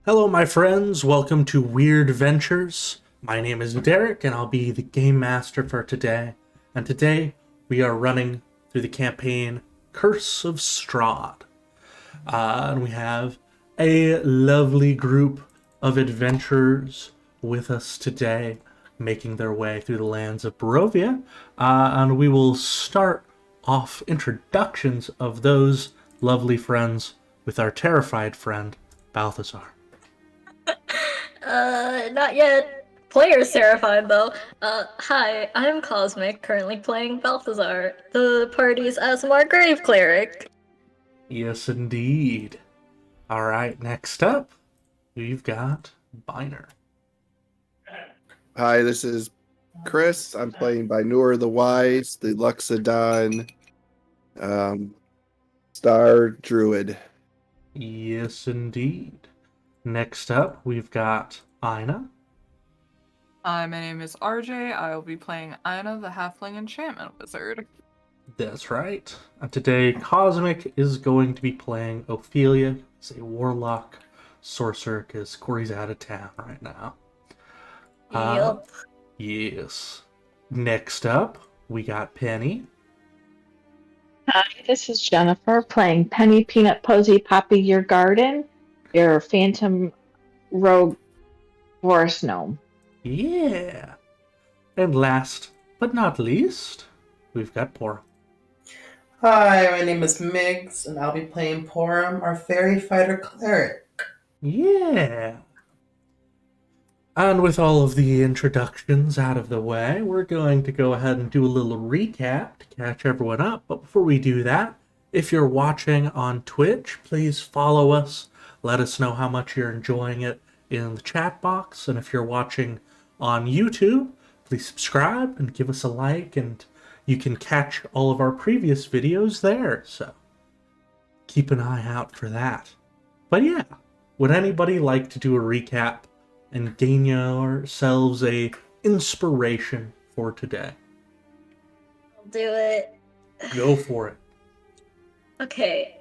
Hello, my friends. Welcome to Weird Ventures. My name is Derek, and I'll be the game master for today. And today, we are running through the campaign Curse of Strahd. And we have a lovely group of adventurers with us today, making their way through the lands of Barovia. And we will start off introductions of those lovely friends with our terrified friend, Balthazar. Not yet. Player's terrified though. Hi, I'm Cosmic, currently playing Balthazar, the party's Asmar Grave Cleric. Yes, indeed. All right, next up, we've got Biner. Hi, this is Chris. I'm playing by Noor the Wise, the Luxodon um, Star Druid. Yes, indeed. Next up, we've got Ina. Hi, my name is RJ. I will be playing Ina, the Halfling Enchantment Wizard. That's right. And today, Cosmic is going to be playing Ophelia. He's a warlock sorcerer because Corey's out of town right now. Yup. Yes. Next up, we got Penny. Hi, this is Jennifer playing Penny Peanut Posy Poppy Your Garden, your Phantom Rogue Forest Gnome. Yeah. And last but not least, we've got Pora. Hi, my name is Miggs, and I'll be playing Porum, our fairy fighter cleric. Yeah. And with all of the introductions out of the way, we're going to go ahead and do a little recap to catch everyone up. But before we do that, if you're watching on Twitch, please follow us. Let us know how much you're enjoying it in the chat box. And if you're watching on YouTube, please subscribe and give us a like. And you can catch all of our previous videos there. So keep an eye out for that. But yeah, would anybody like to do a recap and gain yourselves a inspiration for today? I'll do it. Go for it. Okay.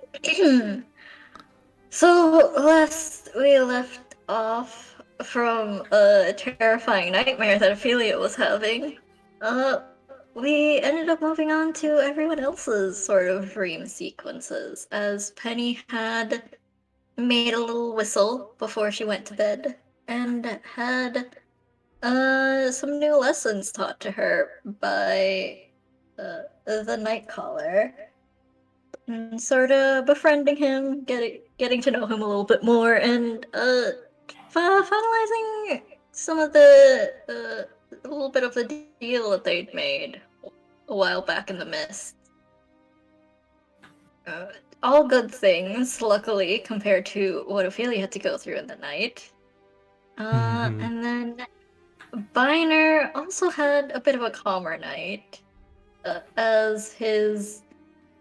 So, last we left off from a terrifying nightmare that Ophelia was having. We ended up moving on to everyone else's sort of dream sequences, as Penny had made a little whistle before she went to bed and had some new lessons taught to her by the night caller, and sort of befriending him, getting to know him a little bit more, and finalizing some of the a little bit of the deal that they'd made a while back in the mist. Uh, all good things, luckily, compared to what Ophelia had to go through in the night. And then Biner also had a bit of a calmer night, as his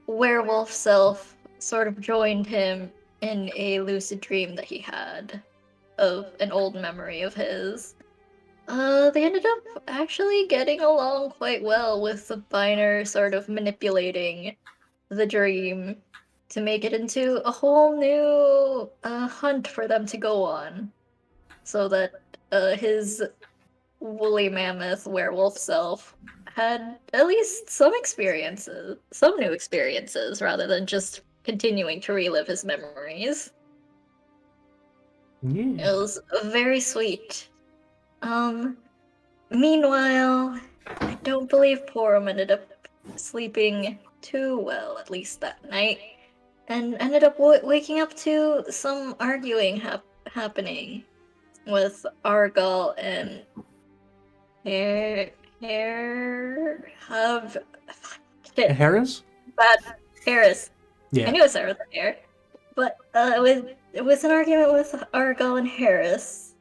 werewolf self sort of joined him in a lucid dream that he had of an old memory of his. They ended up actually getting along quite well, with the Biner sort of manipulating the dream to make it into a whole new hunt for them to go on, so that his woolly mammoth werewolf self had at least some experiences, some new experiences, rather than just continuing to relive his memories. It Yeah. was very sweet. Meanwhile, I don't believe Porum ended up sleeping too well, at least that night, and ended up waking up to some arguing happening with Argal and have shit. Harris? Bad Harris. I Yeah. knew it started with hair. But it was an argument with Argal and Harris.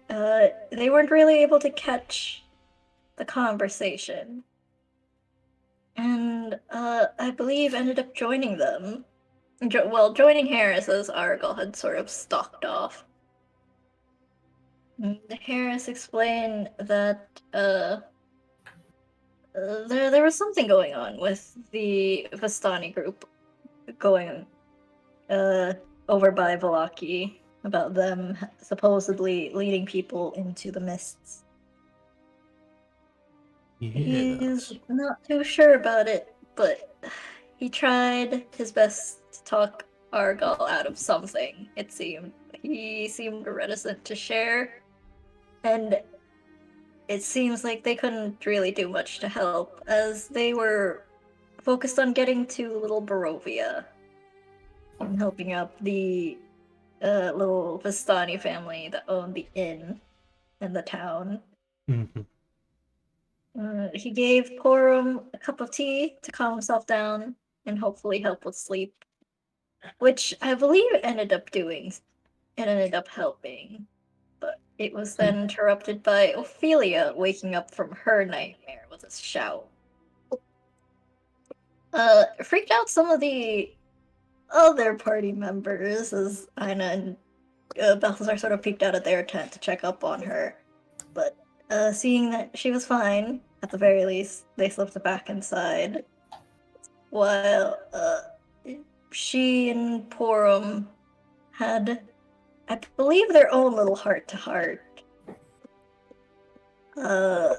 They weren't really able to catch the conversation. And I believe ended up joining them. Joining Harris as Argal had sort of stalked off. Harris explained that there was something going on with the Vistani group going over by Valaki, about them supposedly leading people into the mists. Yes. He's not too sure about it, but he tried his best to talk Argal out of something, it seemed. He seemed reticent to share, and it seems like they couldn't really do much to help, as they were focused on getting to Little Barovia and helping out the little Vistani family that owned the inn in the town. Mm-hmm. He gave Porum a cup of tea to calm himself down and hopefully help with sleep, which I believe it ended up doing. It ended up helping, but it was then interrupted by Ophelia waking up from her nightmare with a shout. Freaked out some of the other party members as Aina and Balthazar sort of peeked out of their tent to check up on her, but seeing that she was fine, at the very least, they slipped back inside. While she and Porum had, I believe, their own little heart-to-heart. Anna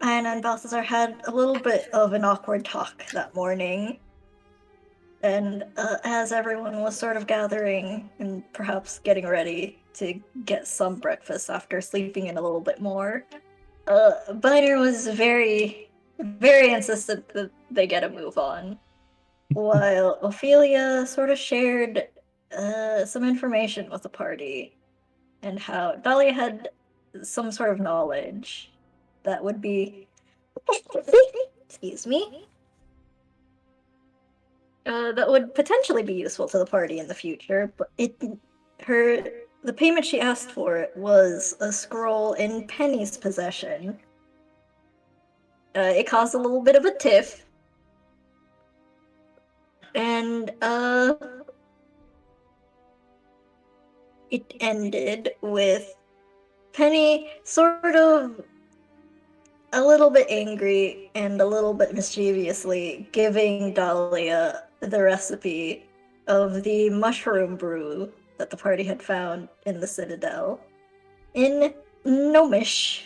and Balthazar had a little bit of an awkward talk that morning, and as everyone was sort of gathering and perhaps getting ready to get some breakfast after sleeping in a little bit more, Biner was very, very insistent that they get a move on, while Ophelia sort of shared some information with the party, and how Dahlia had some sort of knowledge that would be, excuse me, that would potentially be useful to the party in the future, but the payment she asked for was a scroll in Penny's possession. It caused a little bit of a tiff, and it ended with Penny sort of a little bit angry and a little bit mischievously giving Dahlia the recipe of the mushroom brew that the party had found in the Citadel in Gnomish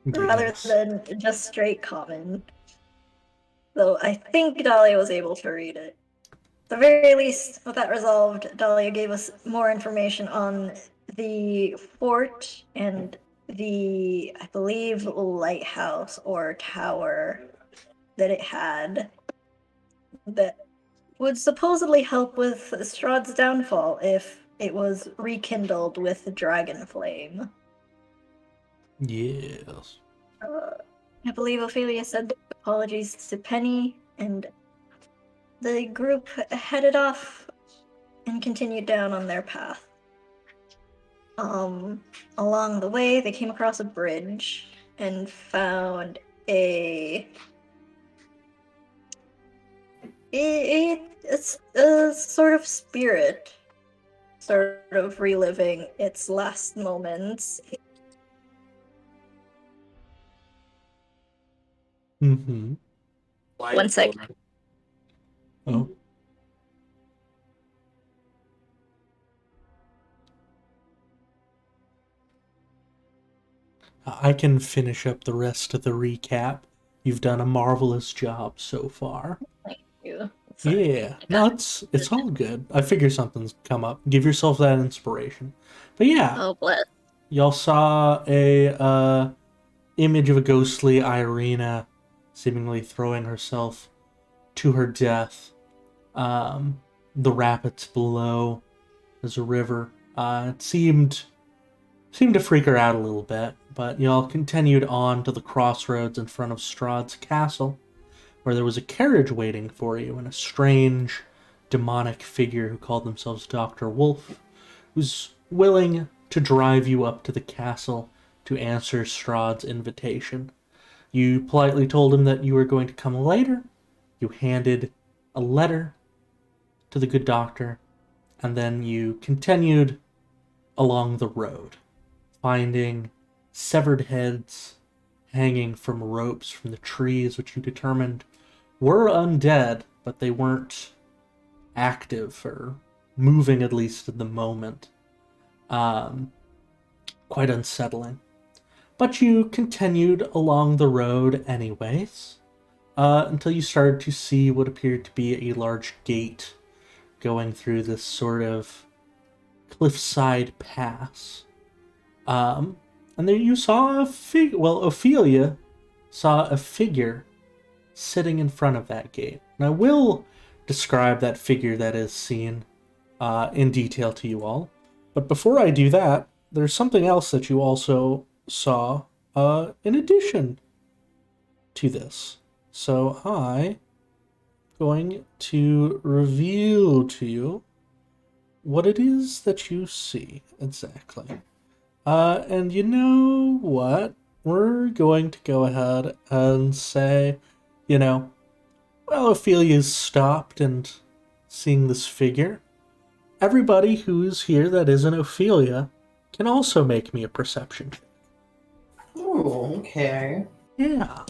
rather Yes. than just straight common. Though I think Dahlia was able to read it. At the very least, with that resolved, Dahlia gave us more information on the fort and the, I believe, lighthouse or tower that it had that would supposedly help with Strahd's downfall if it was rekindled with dragon flame. Yes. I believe Ophelia said apologies to Penny, and the group headed off and continued down on their path. Along the way, they came across a bridge and found it's a sort of spirit, sort of reliving its last moments. Mm-hmm. One sec. Oh. I can finish up the rest of the recap. You've done a marvelous job so far. Thank you. Sorry. Yeah. No, it's all good. I figure something's come up. Give yourself that inspiration. But yeah, Oh, bless. y'all saw a image of a ghostly Irina seemingly throwing herself to her death. The rapids below, there's a river. It seemed to freak her out a little bit, but y'all continued on to the crossroads in front of Strahd's castle, where there was a carriage waiting for you and a strange, demonic figure who called themselves Dr. Wolf, who's willing to drive you up to the castle to answer Strahd's invitation. You politely told him that you were going to come later. You handed a letter to the good doctor, and then you continued along the road, finding severed heads hanging from ropes from the trees, which you determined were undead, but they weren't active or moving, at least at the moment. um, quite unsettling. But you continued along the road anyways, until you started to see what appeared to be a large gate going through this sort of cliffside pass. And there you saw Ophelia saw a figure sitting in front of that gate. And I will describe that figure that is seen in detail to you all. But before I do that, there's something else that you also saw in addition to this. So I'm going to reveal to you what it is that you see exactly. And you know what? We're going to go ahead and say, well, Ophelia's stopped and seeing this figure. Everybody who is here that isn't Ophelia can also make me a perception check. Ooh, okay. Yeah.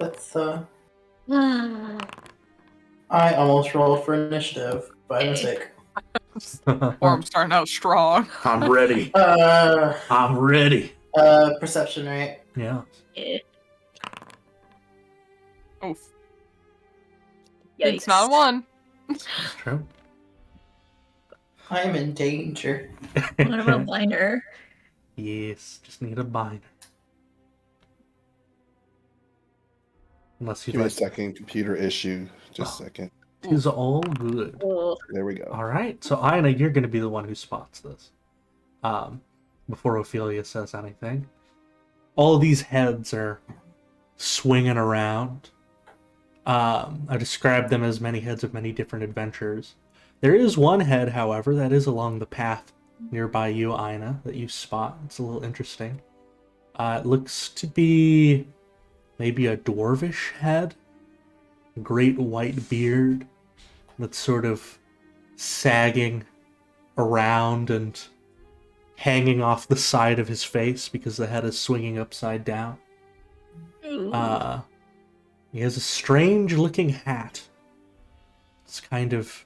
Let's, I almost rolled for initiative by mistake. Or I'm starting out strong. I'm ready. I'm ready. Perception, right? Yeah. Oof. Yikes. It's not a 1. That's true. I am in danger. What about Minor? Yes, just need a binder. Unless you'd Give me a like. second. Computer issue. Just a second. Tis all good. Oh, There we go. All right, so Ina, you're going to be the one who spots this. Before Ophelia says anything, all of these heads are swinging around. I described them as many heads of many different adventures. There is one head, however, that is along the path nearby you, Ina, that you spot. It's a little interesting. It looks to be maybe a dwarvish head, a great white beard that's sort of sagging around and hanging off the side of his face because the head is swinging upside down. He has a strange looking hat. It's kind of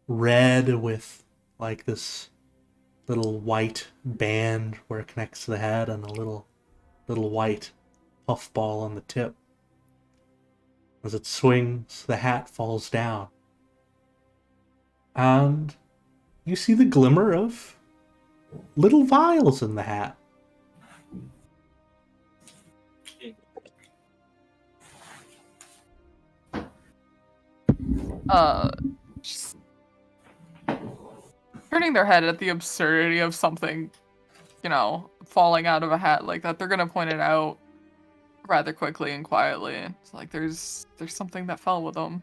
red with like this little white band where it connects to the head and a little white puffball on the tip. As it swings, the hat falls down. And you see the glimmer of little vials in the hat. Just turning their head at the absurdity of something, falling out of a hat like that. They're gonna point it out rather quickly and quietly. It's like there's something that fell with them.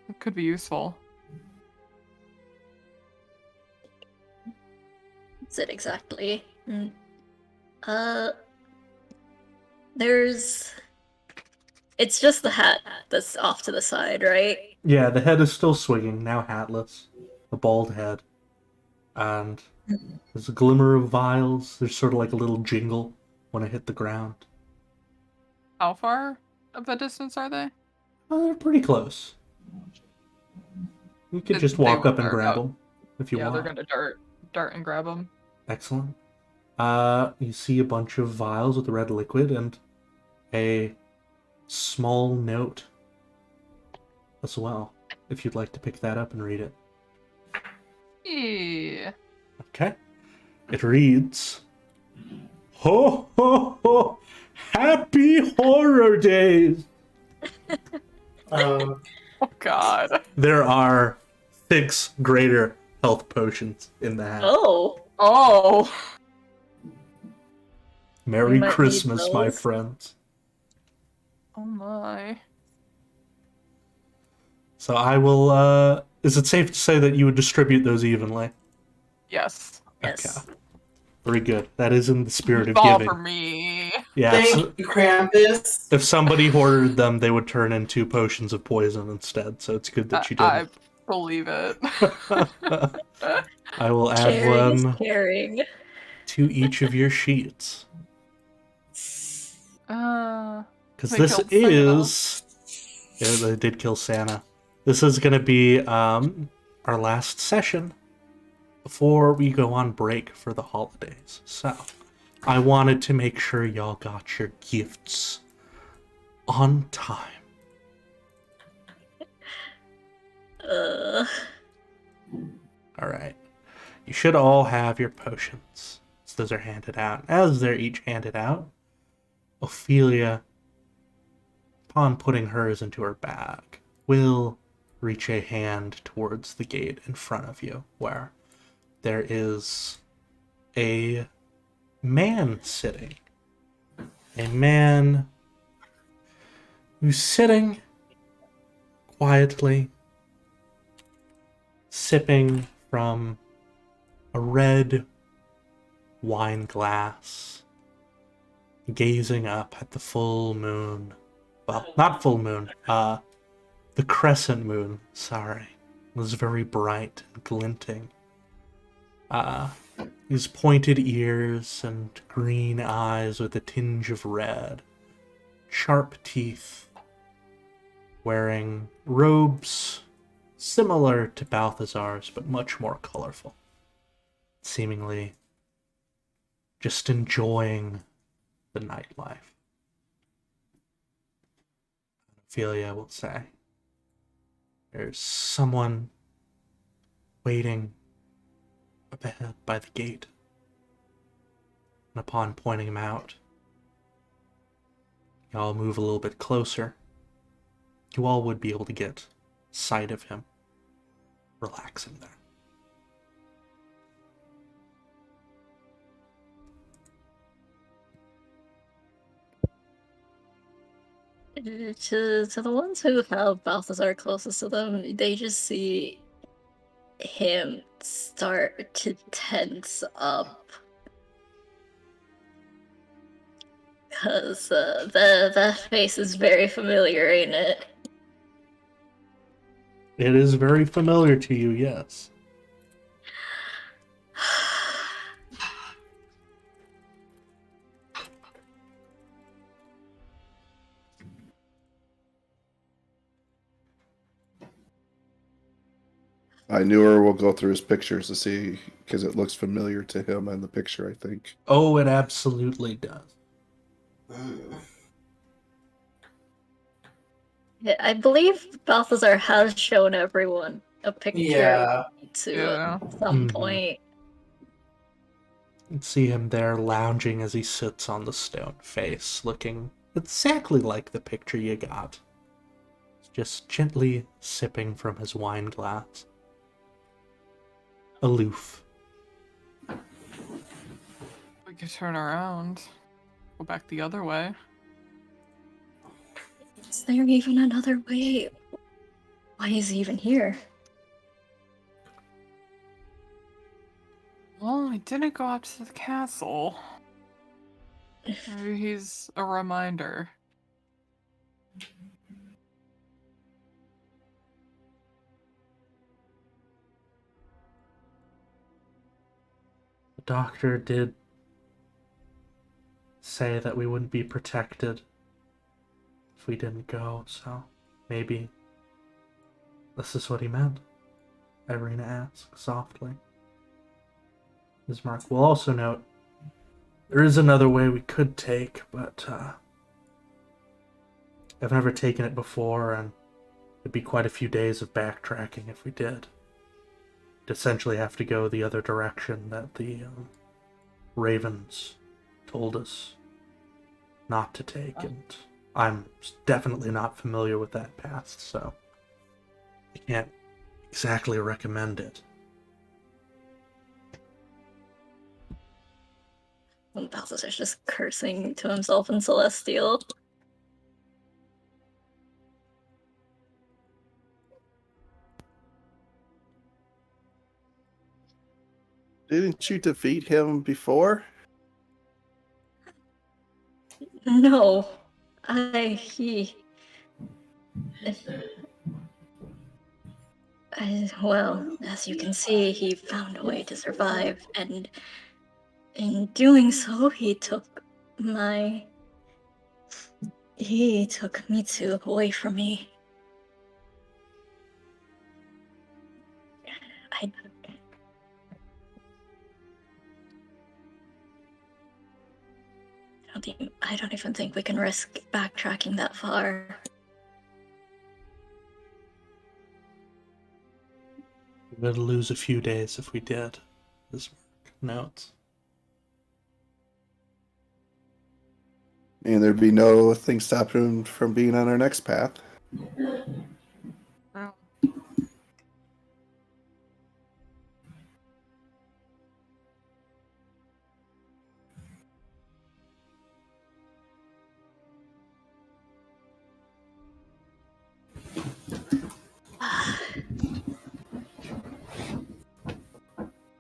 It could be useful. What's it exactly? It's just the hat that's off to the side, right? Yeah, the head is still swinging, now hatless. A bald head. And there's a glimmer of vials. There's sort of like a little jingle when I hit the ground. How far of a distance are they? They're pretty close. You could just They walk will up and dart grab up. them if you Yeah, want. they're gonna dart and grab them. Excellent. You see a bunch of vials with red liquid and a small note as well, if you'd like to pick that up and read it. Yeah. Okay. It reads, "Ho ho ho! Happy horror days!" Oh God. There are 6 greater health potions in the hat. Oh, Oh. Merry We might need Christmas, my those. friends. Oh my. So I will, is it safe to say that you would distribute those evenly? Yes. yes. Okay. Very good. That is in the spirit of Fall giving. for me. Yeah, Thank you, Krampus. if somebody hoarded them, they would turn into potions of poison instead, so it's good that you I didn't. believe it. I will add Sharing is one caring. to each of your sheets. Because They this killed Santa. is... Yeah, they did kill Santa. This is going to be our last session before we go on break for the holidays. So, I wanted to make sure y'all got your gifts on time. Alright. You should all have your potions. So those are handed out. As they're each handed out, Ophelia, upon putting hers into her bag, will reach a hand towards the gate in front of you, where there is a man sitting. A man who's sitting quietly, sipping from a red wine glass, gazing up at the full moon. Well, not full moon, the crescent moon, sorry. It was very bright and glinting. His pointed ears and green eyes with a tinge of red. Sharp teeth. Wearing robes similar to Balthazar's, but much more colorful. Seemingly just enjoying the nightlife. Ophelia will say, "There's someone waiting up ahead by the gate." And upon pointing him out, y'all move a little bit closer. You all would be able to get sight of him relaxing there. To the ones who have Balthazar closest to them, they just see him start to tense up. Because that face is very familiar, ain't it? It is very familiar to you, yes. I knew her. We'll go through his pictures to see, because it looks familiar to him in the picture, I think. Oh, it absolutely does. Yeah, I believe Balthazar has shown everyone a picture Yeah. to some point. You see him there lounging as he sits on the stone face, looking exactly like the picture you got. Just gently sipping from his wine glass. Aloof. We could turn around. Go back the other way. Is there even another way? Why is he even here? Well, he didn't go up to the castle. Maybe he's a reminder. The doctor did say that we wouldn't be protected if we didn't go, so maybe this is what he meant. Irina asked softly. Bismarck will also note there is another way we could take, but I've never taken it before, and it'd be quite a few days of backtracking if we did. We'd essentially have to go the other direction that the Ravens told us not to take, and I'm definitely not familiar with that path, so I can't exactly recommend it. And Balthazar's just cursing to himself in Celestial. Didn't you defeat him before? No, well, as you can see, he found a way to survive, and in doing so, he took me away from me. I don't even think we can risk backtracking that far. We would lose a few days if we did this work. Notes. And there'd be no thing stopping him from being on our next path. Oh.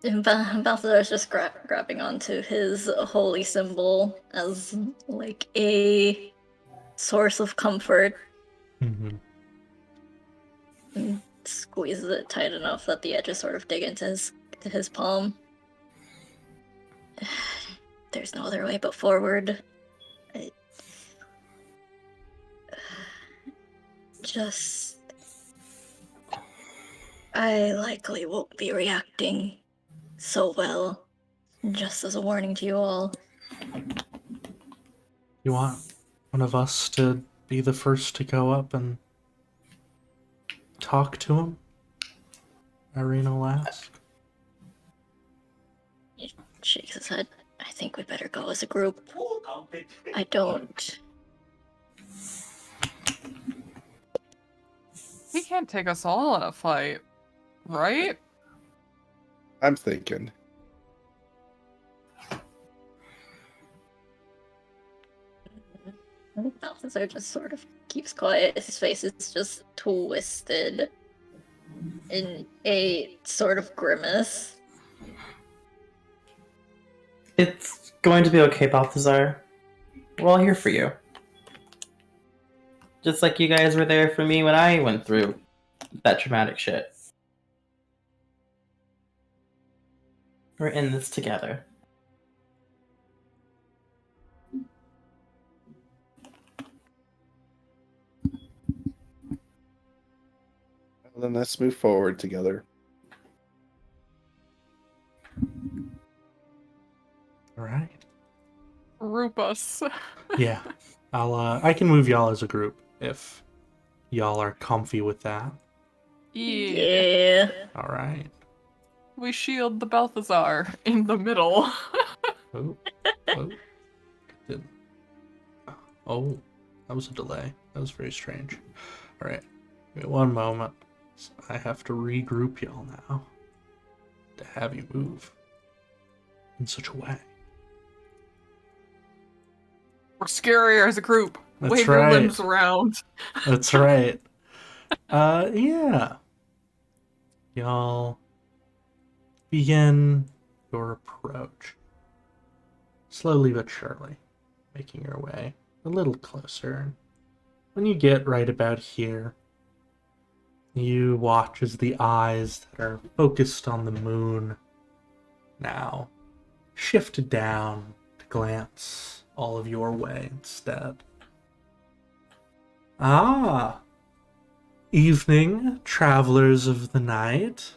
And Balthazar's just grabbing onto his holy symbol as like a source of comfort. Mm-hmm. And squeezes it tight enough that the edges sort of dig into his palm. There's no other way but forward. I likely won't be reacting so well. Just as a warning to you all. You want one of us to be the first to go up and talk to him? Irina will ask. He shakes his head. I think we better go as a group. I don't. He can't take us all in a fight, right? I'm thinking. Balthazar just sort of keeps quiet. His face is just twisted in a sort of grimace. It's going to be okay, Balthazar. We're all here for you. Just like you guys were there for me when I went through that traumatic shit. We're in this together. Well, then let's move forward together. All right. Group us. Yeah. I can move y'all as a group if y'all are comfy with that. Yeah. All right. We shield the Balthazar in the middle. Oh. Oh, that was a delay. That was very strange. All right. Wait one moment. I have to regroup y'all now to have you move in such a way. We're scarier as a group. That's Wave your right. limbs around. That's right. Yeah. Y'all begin your approach. Slowly but surely, making your way a little closer. When you get right about here, you watch as the eyes that are focused on the moon now shift down to glance all of your way instead. Ah, evening, travelers of the night.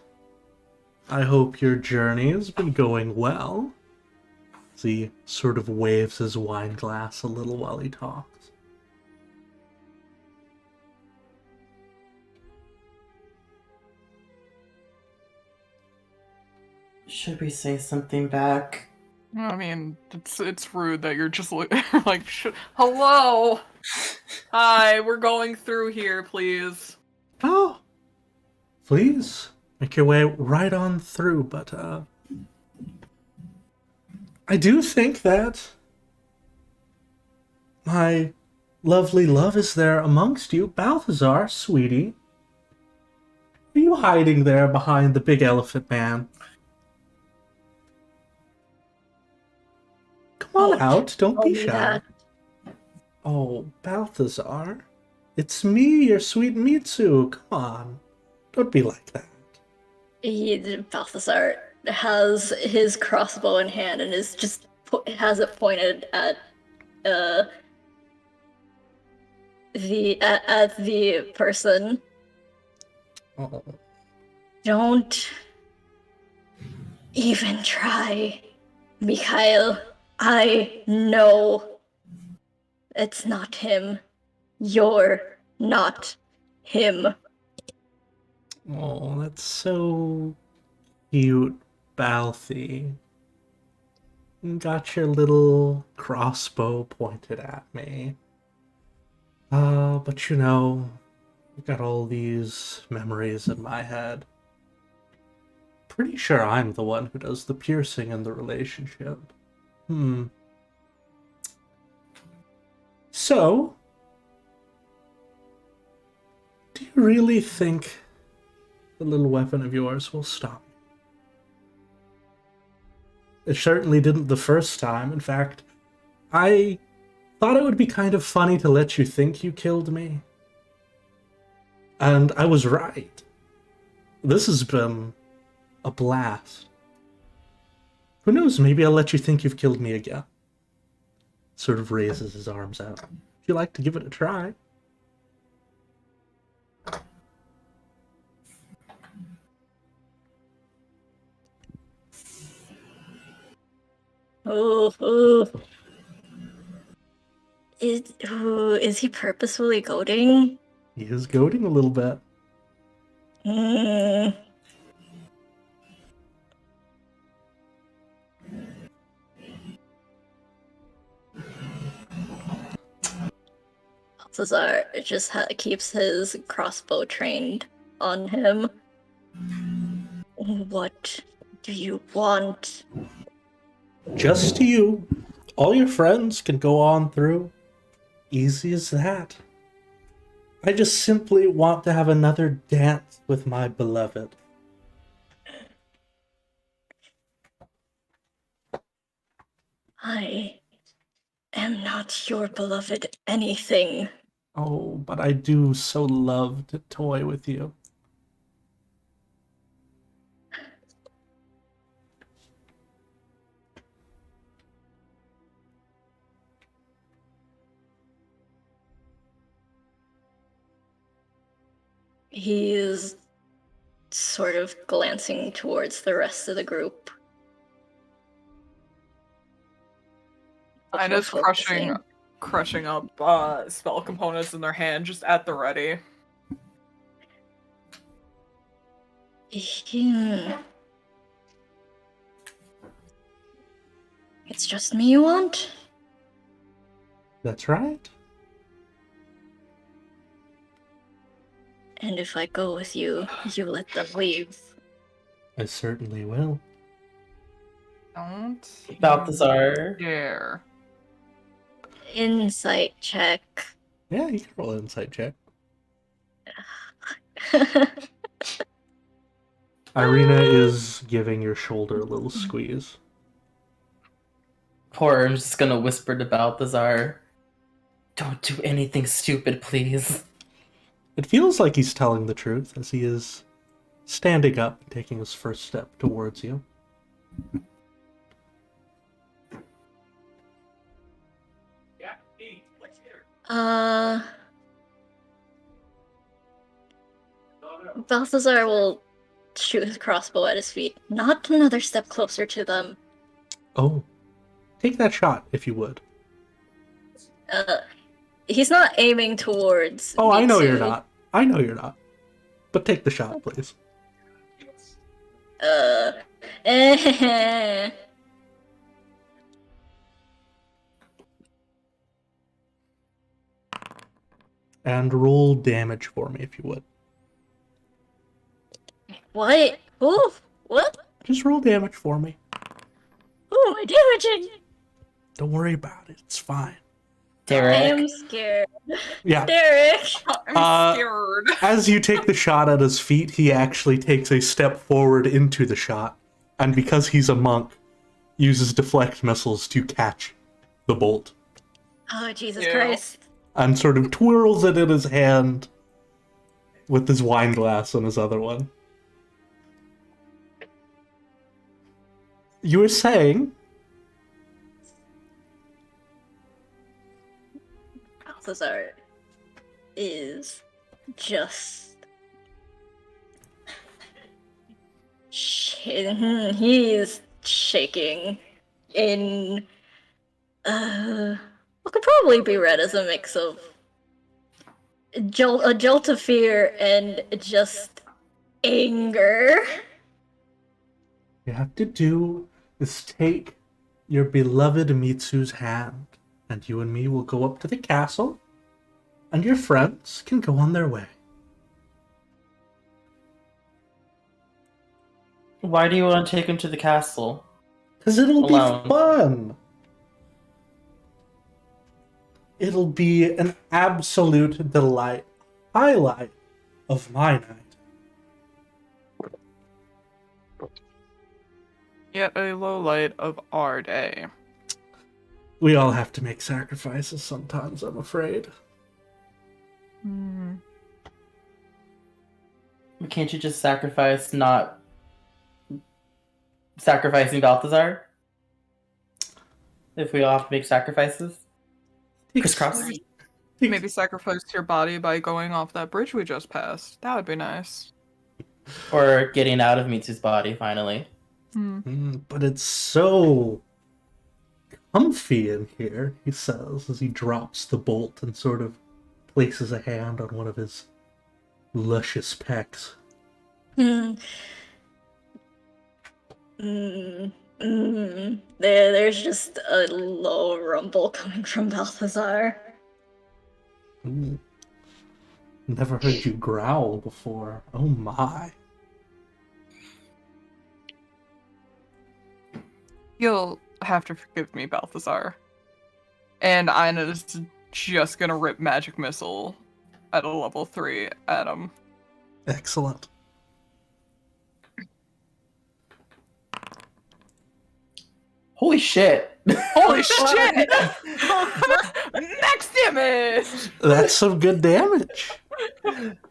I hope your journey has been going well. As he sort of waves his wine glass a little while he talks. Should we say something back? I mean, it's rude that you're just like, hello, hi, we're going through here, please. Oh, please make your way right on through, but I do think that my lovely love is there amongst you. Balthazar, sweetie. Are you hiding there behind the big elephant man? Come on out, don't be shy. Oh, Balthazar. It's me, your sweet Mitsu. Come on. Don't be like that. Balthazar has his crossbow in hand and is just has it pointed at the person. Oh. Don't even try, Mikhail. I know It's not him. You're not him. Oh, that's so cute, Balthy. You got your little crossbow pointed at me. But you know, I've got all these memories in my head. Pretty sure I'm the one who does the piercing in the relationship. So, do you really think the little weapon of yours will stop me? It certainly didn't the first time. In fact, I thought it would be kind of funny to let you think you killed me. And I was right. This has been a blast. Who knows, maybe I'll let you think you've killed me again. Sort of raises his arms out. Would you like to give it a try? Oh. Is he purposefully goading? He is goading a little bit. Balthazar just keeps his crossbow trained on him. What do you want? Just you. All your friends can go on through. Easy as that. I just simply want to have another dance with my beloved. I am not your beloved anything. Oh, but I do so love to toy with you. He's sort of glancing towards the rest of the group. I'm just crushing up spell components in their hand, just at the ready. It's just me you want? That's right. And if I go with you, you let them leave. I certainly will. Don't Balthazar. dare. Insight check. Yeah, you can roll an insight check. Irina is giving your shoulder a little squeeze. I'm just gonna whisper to Balthazar, don't do anything stupid, please. It feels like he's telling the truth as he is standing up and taking his first step towards you. Balthazar will shoot his crossbow at his feet. Not another step closer to them. Oh, take that shot if you would. He's not aiming towards. Oh, I know Mitsu. you're not. I know you're not. But take the shot, please. And roll damage for me if you would. What? Ooh, what? Just roll damage for me. Ooh, my damaging! Don't worry about it. It's fine. I Derek. am scared. Yeah. Derek! I'm scared. As you take the shot at his feet, he actually takes a step forward into the shot. And because he's a monk, uses deflect missiles to catch the bolt. Oh, Jesus Yeah. Christ. And sort of twirls it in his hand with his wine glass on his other one. You were saying? Balthazar is just... He is shaking in... what could probably be read as a mix of a jolt of fear and just anger. You have to do is take your beloved Mitsu's hand, and you and me will go up to the castle, and your friends can go on their way. Why do you want to take him to the castle? Because it'll Alone. be fun! It'll be an absolute delight. Highlight of my night. Yet a low light of our day. We all have to make sacrifices sometimes, I'm afraid. Can't you just sacrifice not sacrificing Balthazar? If we all have to make sacrifices? Crisscross? Maybe sacrifice your body by going off that bridge we just passed. That would be nice. Or getting out of Mitsu's body, finally. But it's so comfy in here, he says, as he drops the bolt and sort of places a hand on one of his luscious pecs. There's just a low rumble coming from Balthazar. Never heard you growl before. Oh my. You'll have to forgive me, Balthazar. And Ina's just gonna rip magic missile at a level 3 at him. Excellent. Holy shit! Holy shit! Next image! That's some good damage.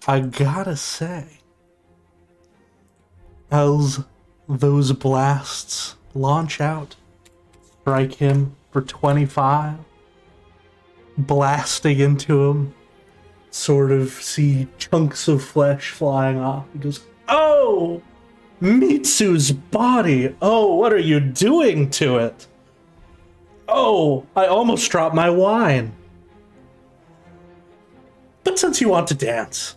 I gotta say. As those blasts launch out, strike him for 25, blasting into him, sort of see chunks of flesh flying off. He goes, "Oh! Mitsu's body! Oh, what are you doing to it? Oh, I almost dropped my wine. But since you want to dance,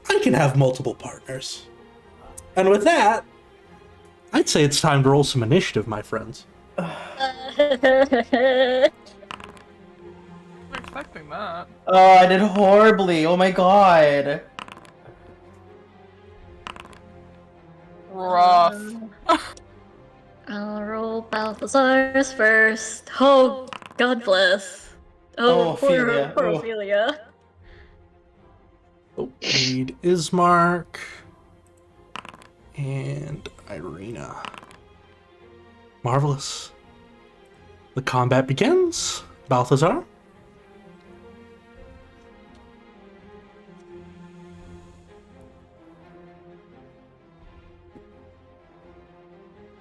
I can have multiple partners." And with that, I'd say it's time to roll some initiative, my friends. I'm expecting that. Oh, I did horribly. Oh my god. Rough. I'll roll Balthazar's first. Oh, God bless. Oh, poor Ophelia. poor Oh. Ophelia. Oh, need Ismark and Irina. Marvelous. The combat begins. Balthazar.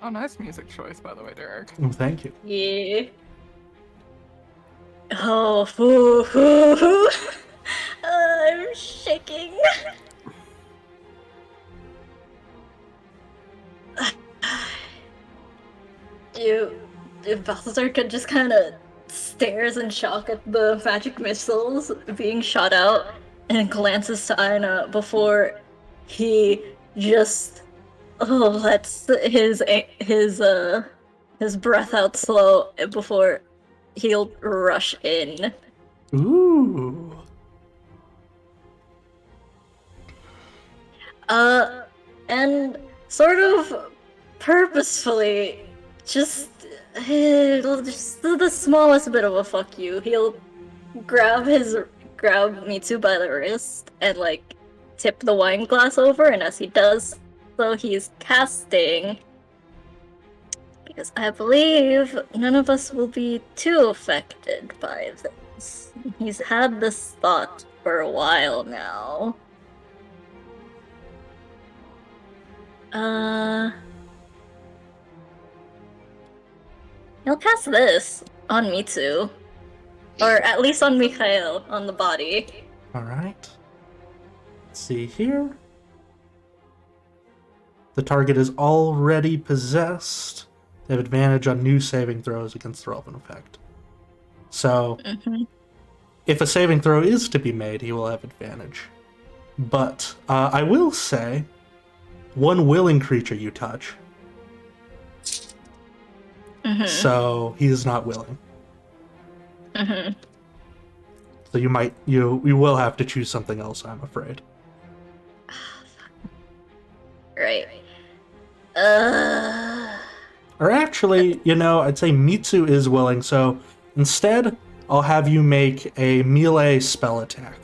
Oh, nice music choice, by the way, Derek. Oh, thank you. Yeah. Oh, hoo. I'm shaking. Balthazar could just kind of stares in shock at the magic missiles being shot out and glances to Aina before he just lets his breath out slow before he'll rush in. Ooh. And sort of purposefully, just the smallest bit of a fuck you. He'll grab Mitsu by the wrist and like tip the wine glass over, and as he does so, he's casting. Because I believe none of us will be too affected by this. He's had this thought for a while now. He'll cast this on Mitsu. Or at least on Mikhail, on the body. Alright. Let's see here. The target is already possessed. They have advantage on new saving throws against the relevant effect. So, if a saving throw is to be made, he will have advantage. But I will say, one willing creature you touch. So he is not willing. So you will have to choose something else, I'm afraid. Right. Or actually, I'd say Mitsu is willing, so instead, I'll have you make a melee spell attack.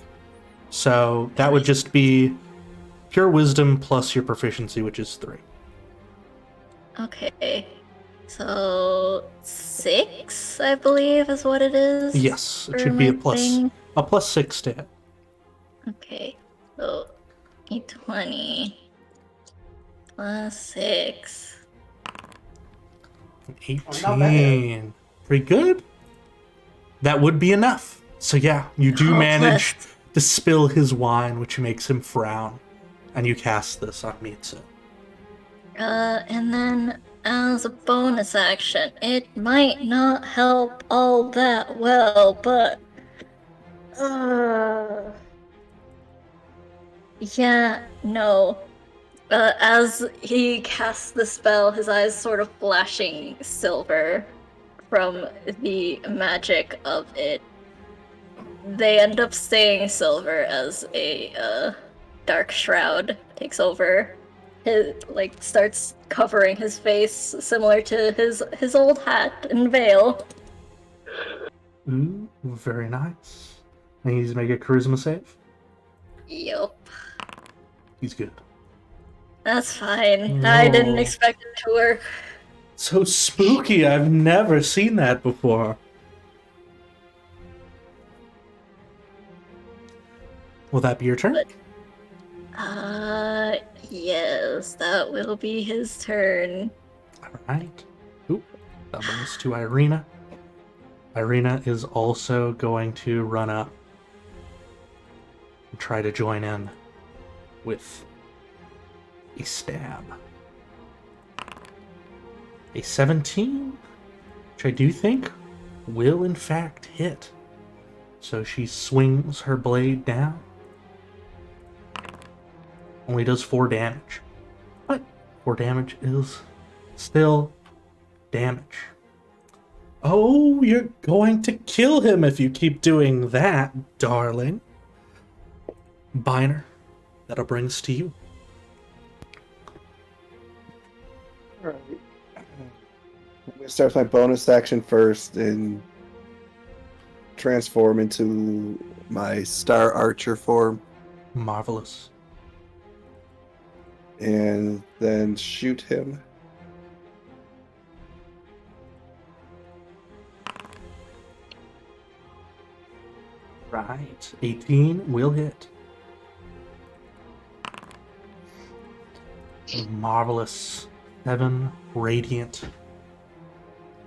So that would just be pure wisdom plus your proficiency, which is 3. Okay. So 6, I believe, is what it is. Yes, it for should be a my plus thing. a plus 6 to hit. Okay. So 820 plus 6. 18. Pretty good. That would be enough. So yeah, you do manage to spill his wine, which makes him frown, and you cast this on Mitsu. And then as a bonus action, it might not help all that well, but yeah, no. As he casts the spell, his eyes sort of flashing silver from the magic of it. They end up staying silver as a dark shroud takes over. Starts covering his face, similar to his old hat and veil. Ooh, very nice. And he's make a charisma save. Yup. He's good. That's fine. I didn't No. expect it to work. So spooky. I've never seen that before. Will that be your turn? Yes, that will be his turn. Alright. Oop. That brings us to Irina. Irina is also going to run up and try to join in with a stab. A 17, which I do think will in fact hit. So she swings her blade down. Only does 4 damage. But 4 damage is still damage. Oh, you're going to kill him if you keep doing that, darling. Biner, that'll bring us to you. Alright. I'm going to start with my bonus action first and transform into my Star Archer form. Marvelous. And then shoot him. Right. 18 will hit. Marvelous. 7 radiant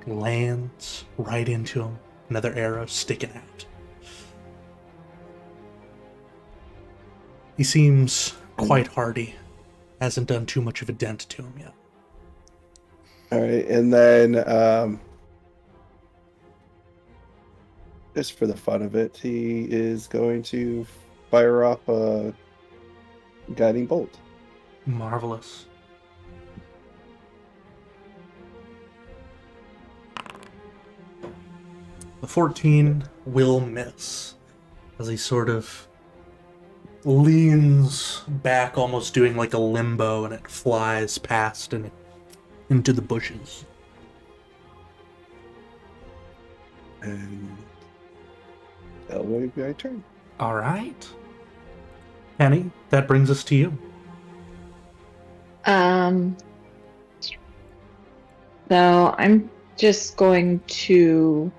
lands right into him. Another arrow sticking out. He seems quite hardy. Hasn't done too much of a dent to him yet. Alright, and then just for the fun of it, he is going to fire off a guiding bolt. Marvelous. The 14 will miss as he sort of leans back, almost doing like a limbo, and it flies past and into the bushes. And that'll be my turn. All right. Penny, that brings us to you. So I'm just going to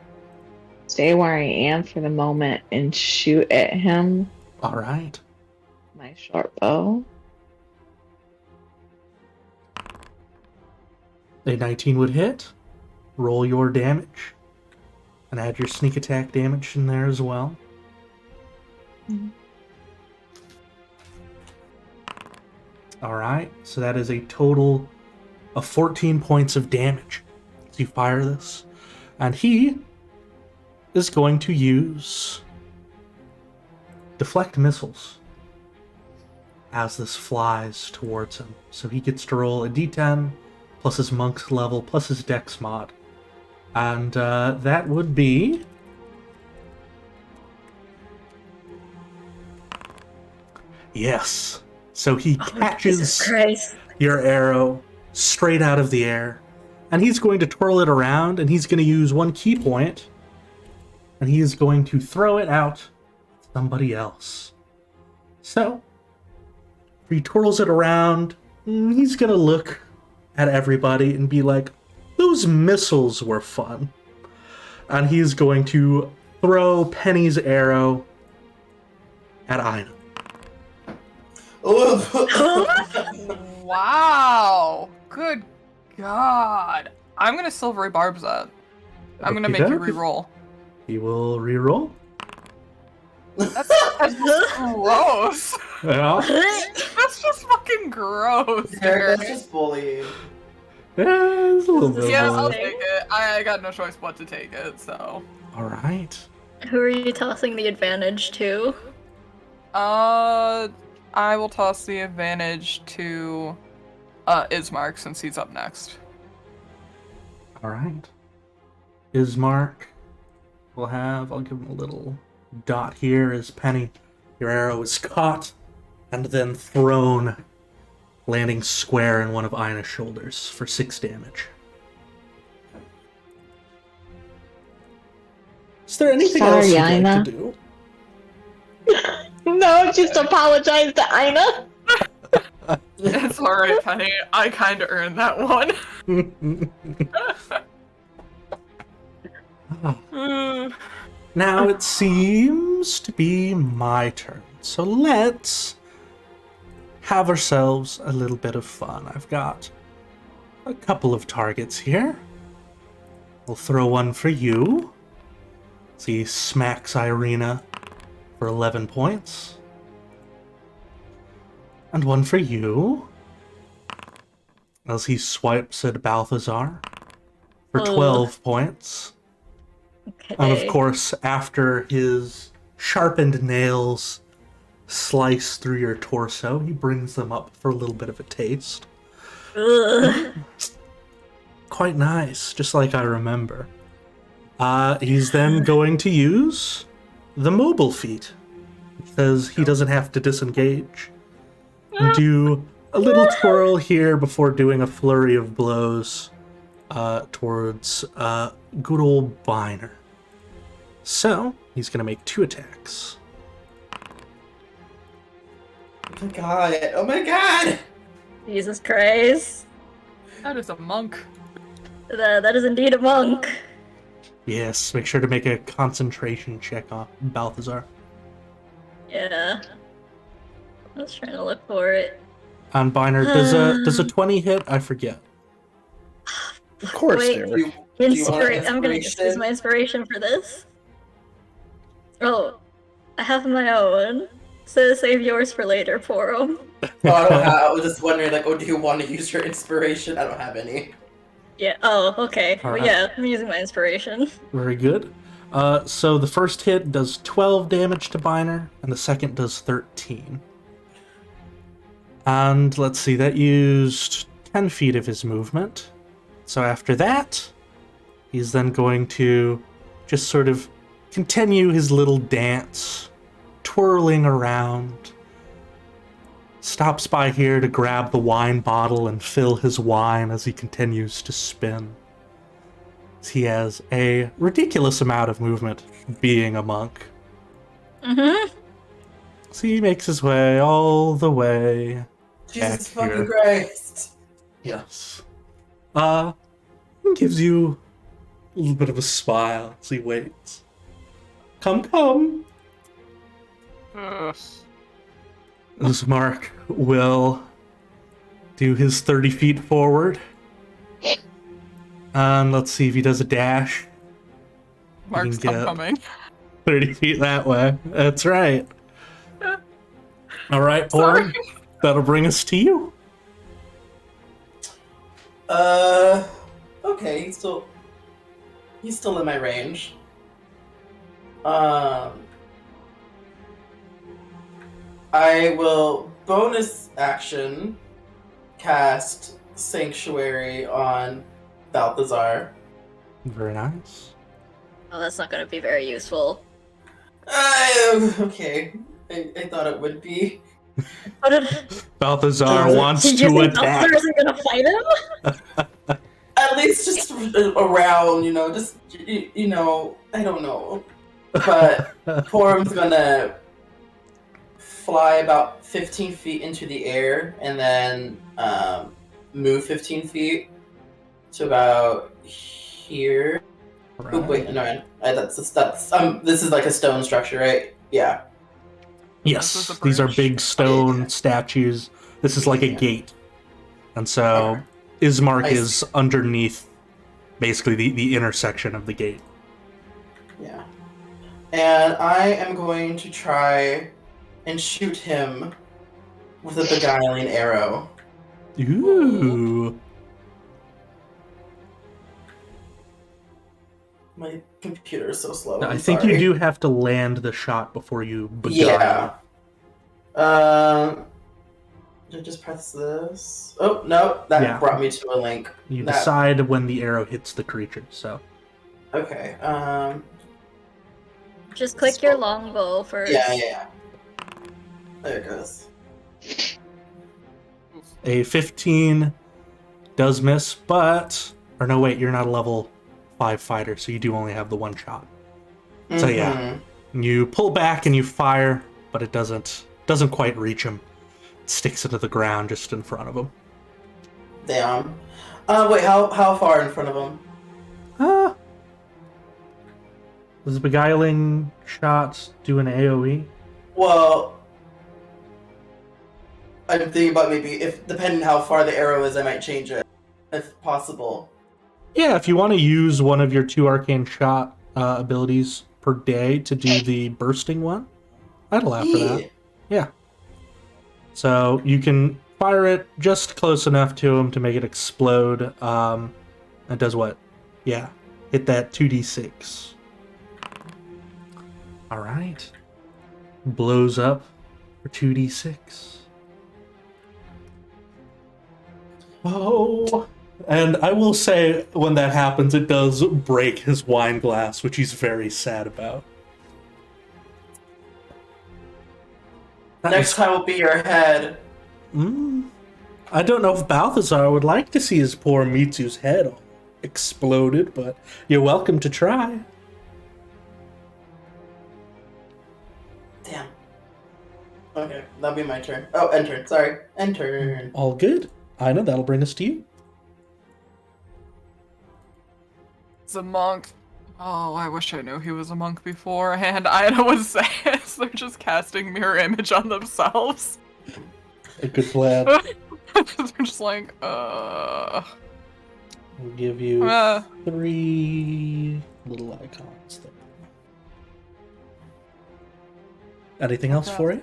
stay where I am for the moment and shoot at him. All right. My short bow. A 19 would hit. Roll your damage. And add your sneak attack damage in there as well. Mhm. Alright, so that is a total of 14 points of damage as you fire this. And he is going to use deflect missiles as this flies towards him. So he gets to roll a d10 plus his monk's level plus his dex mod. And that would be... Yes. So he catches your arrow straight out of the air. And he's going to twirl it around, and he's going to use one key point, and he is going to throw it out at somebody else. So, he twirls it around, he's going to look at everybody and be like, those missiles were fun. And he's going to throw Penny's arrow at Ina. Wow. Good God. I'm gonna silvery barbs that. I'm gonna make you re-roll. He will re-roll? That's gross. Yeah. That's just fucking gross. Derek, that's just bullying. Yeah, it's a little bit Yeah, of I'll a- take it. I got no choice but to take it, so. Alright. Who are you tossing the advantage to? I will toss the advantage to Ismark since he's up next. Alright. Ismark will have, I'll give him a little dot here as Penny. Your arrow is caught and then thrown, landing square in one of Ina's shoulders for 6 damage. Is there anything else you'd like Ina. to do? No, just apologize to Ina. It's alright, Penny. I kinda earned that one. Now it seems to be my turn. So let's have ourselves a little bit of fun. I've got a couple of targets here. We'll throw one for you. So he smacks Irina for 11 points. And one for you. As he swipes at Balthazar for 12 points. Okay. And of course, after his sharpened nails slice through your torso, he brings them up for a little bit of a taste. Ugh. Quite nice, just like I remember. He's then going to use the mobile feat, because he doesn't have to disengage. And do a little twirl here before doing a flurry of blows towards good old Biner. So, he's going to make 2 attacks. Oh my god. Oh my god! Jesus Christ. That is a monk. That is indeed a monk. Yes, make sure to make a concentration check on Balthazar. Yeah. I was trying to look for it. On Biner, does a 20 hit? I forget. Of course, Wait. Derek. I'm gonna just use my inspiration for this. Oh, I have my own. So save yours for later, Porum. Oh, I don't have. I was just wondering, like, oh, do you want to use your inspiration? I don't have any. Yeah. Oh, okay. All Well, right. yeah, I'm using my inspiration. Very good. So the first hit does 12 damage to Biner, and the second does 13. And let's see, that used 10 feet of his movement. So after that, he's then going to just sort of continue his little dance, twirling around. Stops by here to grab the wine bottle and fill his wine as he continues to spin. He has a ridiculous amount of movement, being a monk. Mm-hmm. So he makes his way all the way. Jesus Back fucking here. Christ. Yes. Gives you a little bit of a smile as he waits. Come. This Mark will do his 30 feet forward. And let's see if he does a dash. Mark's can get- coming. 30 feet that way. That's right. Alright, Orin. Sorry. That'll bring us to you. Okay, he's still in my range. I will bonus action cast Sanctuary on Balthazar. Very nice. Oh, that's not going to be very useful. Okay. I thought it would be. What did... Balthazar Did wants Did you to think attack. Balthazar isn't going to fight him? At least just around, just, I don't know. But Porum's gonna fly about 15 feet into the air and then move 15 feet to about here. Right. Oh, wait, no, that's this is like a stone structure, right? Yeah. This is Yes, a these are bridge. big stone Yeah. statues. This is like a Yeah. gate. And so Okay. Ismark I is see. underneath basically the intersection of the gate. Yeah. And I am going to try and shoot him with a beguiling arrow. Ooh. My computer is so slow. I I'm think sorry. you do have to land the shot before you beguile. Yeah. Did I just press this? Oh, no, that Yeah. brought me to a link. You That- decide when the arrow hits the creature, so. Okay, Just click your longbow first. yeah. There it goes. A 15 does miss, but... Or no, wait, you're not a level 5 fighter, so you do only have the one shot. So yeah, you pull back and you fire, but it doesn't quite reach him. It sticks into the ground just in front of him. Damn. Wait, how far in front of him? Does beguiling shots do an AoE? Well, I'm thinking about maybe, depending how far the arrow is, I might change it, if possible. Yeah, if you want to use one of your 2 arcane shot abilities per day to do the bursting one, I'd allow for that. Yeah. So you can fire it just close enough to him to make it explode. It does what? Yeah. Hit that 2d6. Alright. Blows up for 2d6. Oh. And I will say, when that happens, it does break his wine glass, which he's very sad about. Next time will be your head. I don't know if Balthazar would like to see his poor Mitsu's head all exploded, but you're welcome to try. Damn. Okay, that'll be my turn. Oh, end turn. Sorry. End turn. All good. Ina, that'll bring us to you. It's a monk. Oh, I wish I knew he was a monk beforehand. I would say is they're just casting mirror image on themselves. A good plan. They're just like, We'll give you 3 little icons there. Anything else for you?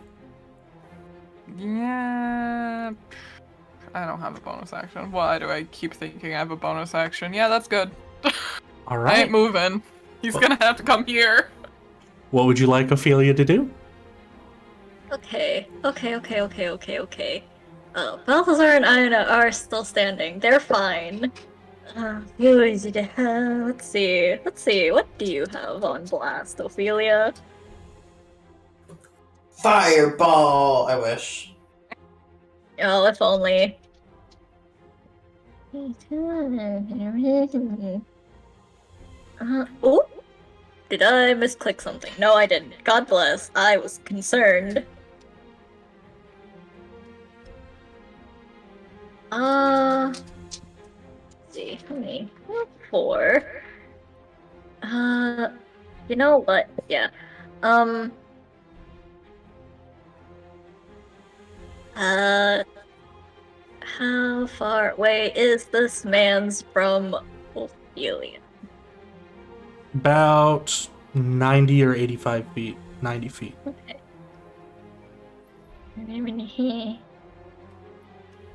Yeah. I don't have a bonus action. Why do I keep thinking I have a bonus action? Yeah, that's good. All I right. ain't moving. He's gonna have to come here. What would you like Ophelia to do? Okay. Balthazar and Ina are still standing. They're fine. Let's see. What do you have on blast, Ophelia? Fireball! I wish. Oh, if only. Oh, did I misclick something? No, I didn't. God bless. I was concerned. Let's see, how many? 4. You know what? Yeah. How far away is this man's from Ophelia? About 90 or 85 feet. 90 feet. Okay.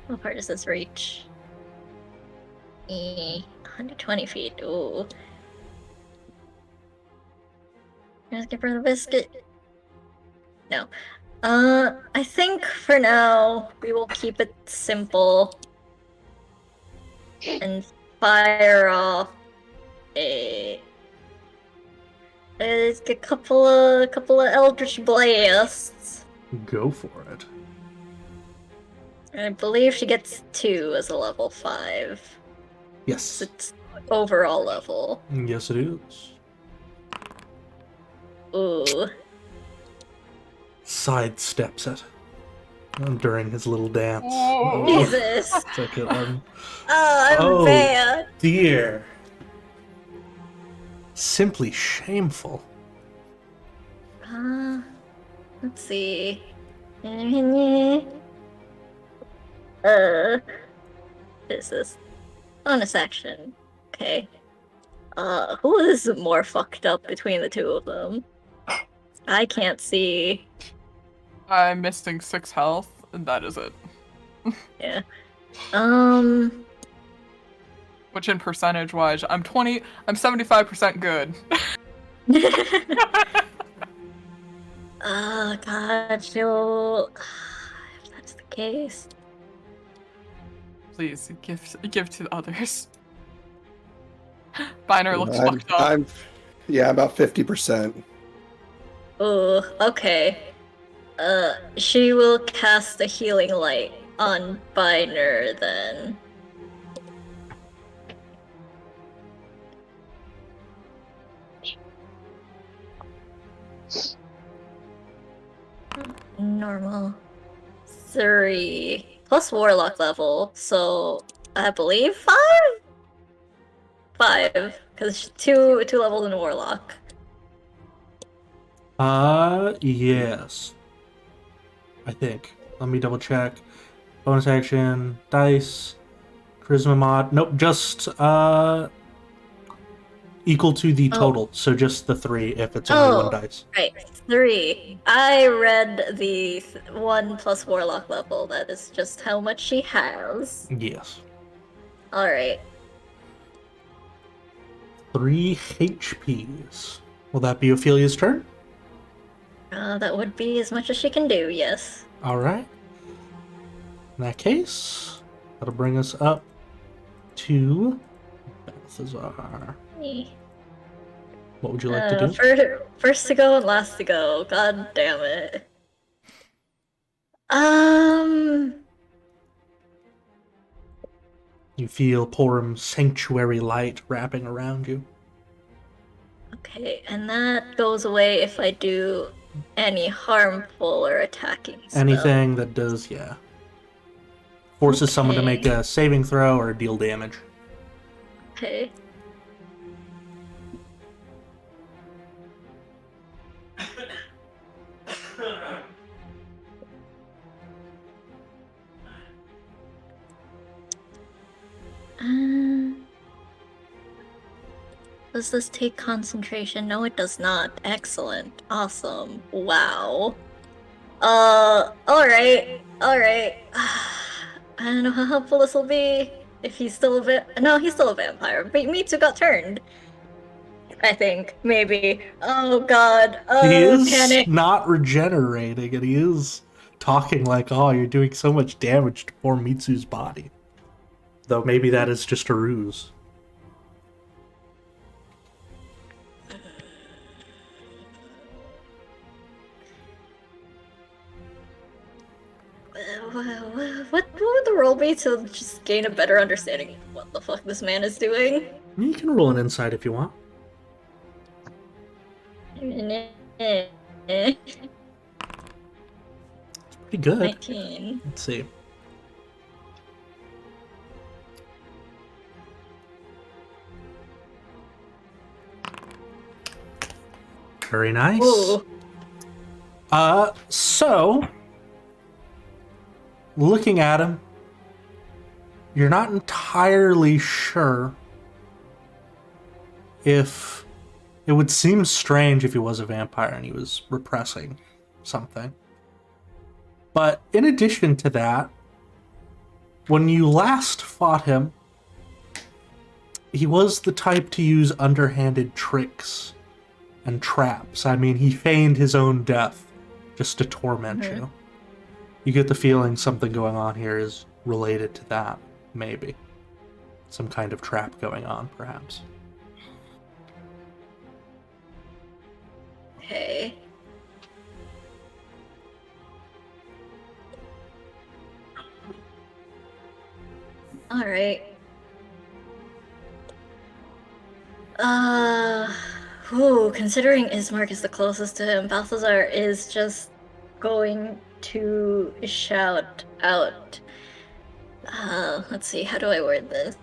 How far does this reach? 120 feet. Ooh. Just give her the biscuit. No. I think for now we will keep it simple and fire off a couple of Eldritch Blasts. Go for it. And I believe she gets 2 as a level 5. Yes. It's overall level. Yes, it is. Ooh. Sidesteps it during his little dance. Oh. Jesus. Second one. I'm bad. Dear. Simply shameful. Let's see. This is bonus action. Okay. Who is more fucked up between the two of them? I can't see. I'm missing 6 health, and that is it. Yeah. Which in percentage-wise, I'm 75% good. Oh god, she'll... If that's the case... Please, give to the others. Biner looks fucked up. I'm about 50%. Ooh, okay. She will cast a healing light on Biner then. Normal. 3 plus warlock level, so I believe 5? 5, because 2 levels in warlock. Yes. I think. Let me double check. Bonus action, dice, charisma mod. Nope, just equal to the total. So just the 3 if it's only 1 dice. Right, 3. I read the 1 plus warlock level. That is just how much she has. Yes. Alright. 3 HPs. Will that be Ophelia's turn? That would be as much as she can do, yes. Alright. In that case, that'll bring us up to Balthazar. What would you like to do? First to go and last to go. God damn it. You feel Porum's sanctuary light wrapping around you. Okay, and that goes away if I do any harmful or attacking stuff. Anything that does, yeah. Forces someone to make a saving throw or deal damage. Okay. Does this take concentration? No, it does not. Excellent. Awesome. Wow. Alright. I don't know how helpful this will be. If he's still no, he's still a vampire. But Mitsu got turned. I think. Maybe. Oh god. He is panic. not regenerating, and he is talking like, oh, you're doing so much damage to poor Mitsu's body. Though maybe that is just a ruse. What would the roll be to just gain a better understanding of what the fuck this man is doing? You can roll an insight if you want. It's Pretty good. 19. Let's see. Very nice. Ooh. So looking at him, you're not entirely sure if it would seem strange if he was a vampire and he was repressing something. But in addition to that, when you last fought him, he was the type to use underhanded tricks and traps. I mean, he feigned his own death just to torment you. You get the feeling something going on here is related to that, maybe. Some kind of trap going on, perhaps. Okay. Alright. Considering Ismark is the closest to him, Balthazar is just going to shout out. Let's see, how do I word this?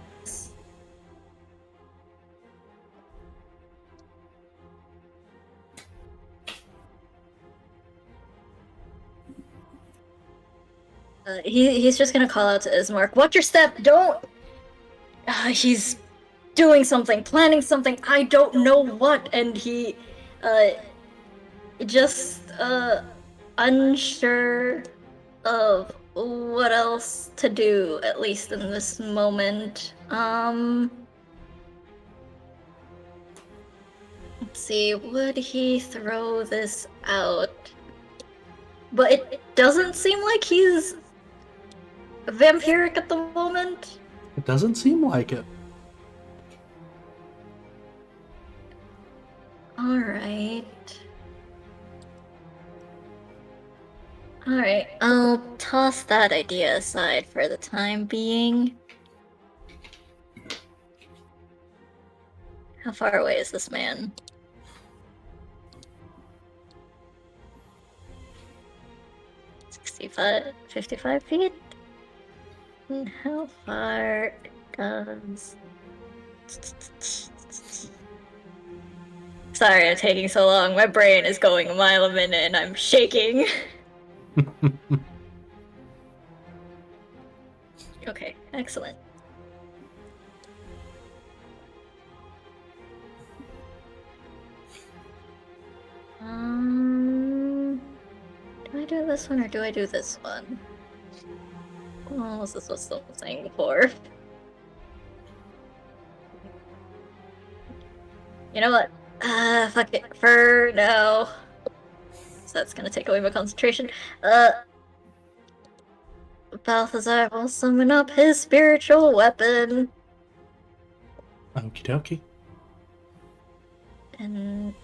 He's just gonna call out to Ismark, watch your step, don't! He's doing something, planning something, I don't know what, and he, just, unsure of what else to do, at least in this moment. Let's see, would he throw this out? But it doesn't seem like he's vampiric at the moment. It doesn't seem like it. Alright. Alright, I'll toss that idea aside for the time being. How far away is this man? $65, 55 feet? And how far does... Sorry I'm taking so long. My brain is going a mile a minute and I'm shaking. Okay, excellent. Do I do this one or do I do this one? Oh, this is what I was saying before. You know what? Fuck it. For now. So that's gonna take away my concentration. Balthazar will summon up his spiritual weapon. Okie dokie. And...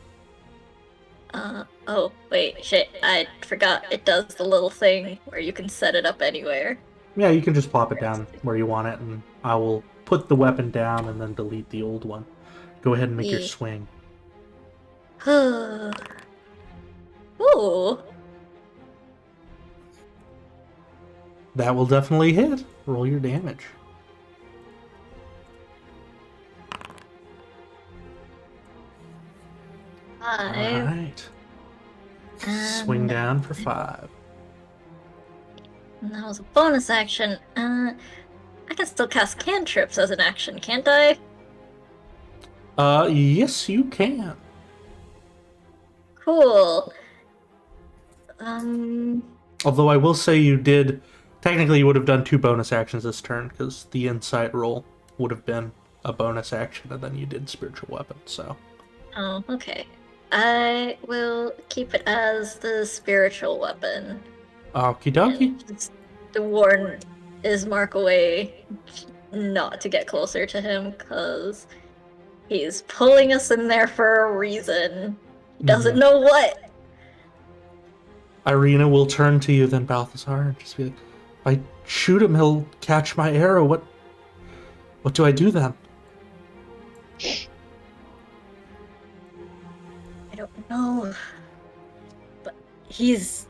oh, wait, shit. I forgot it does the little thing where you can set it up anywhere. Yeah, you can just plop it down where you want it, and I will put the weapon down and then delete the old one. Go ahead and make your swing. Ooh. That will definitely hit. Roll your damage. Five. Alright. Swing down for 5. And that was a bonus action. I can still cast cantrips as an action, can't I? Yes, you can. Cool. Although I will say you did... Technically, you would have done 2 bonus actions this turn, because the insight roll would have been a bonus action, and then you did spiritual weapon, so... Oh, okay. I will keep it as the spiritual weapon. Okie dokie. And just to warn Ismark away not to get closer to him, because he's pulling us in there for a reason. He doesn't know what. Irina will turn to you then, Balthazar, and just be like, if I shoot him, he'll catch my arrow. What do I do then? I don't know. But he's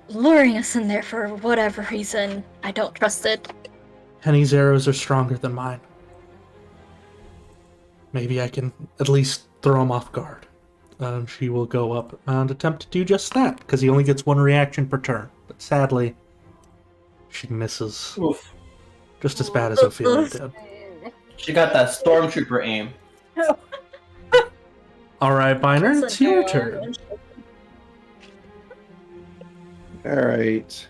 luring us in there for whatever reason. I don't trust it. Penny's arrows are stronger than mine. Maybe I can at least throw him off guard. She will go up and attempt to do just that, because he only gets 1 reaction per turn. But sadly, she misses. Oof. Just as bad as Ophelia did. She got that stormtrooper aim. Alright, Biner, it's your turn. Alright.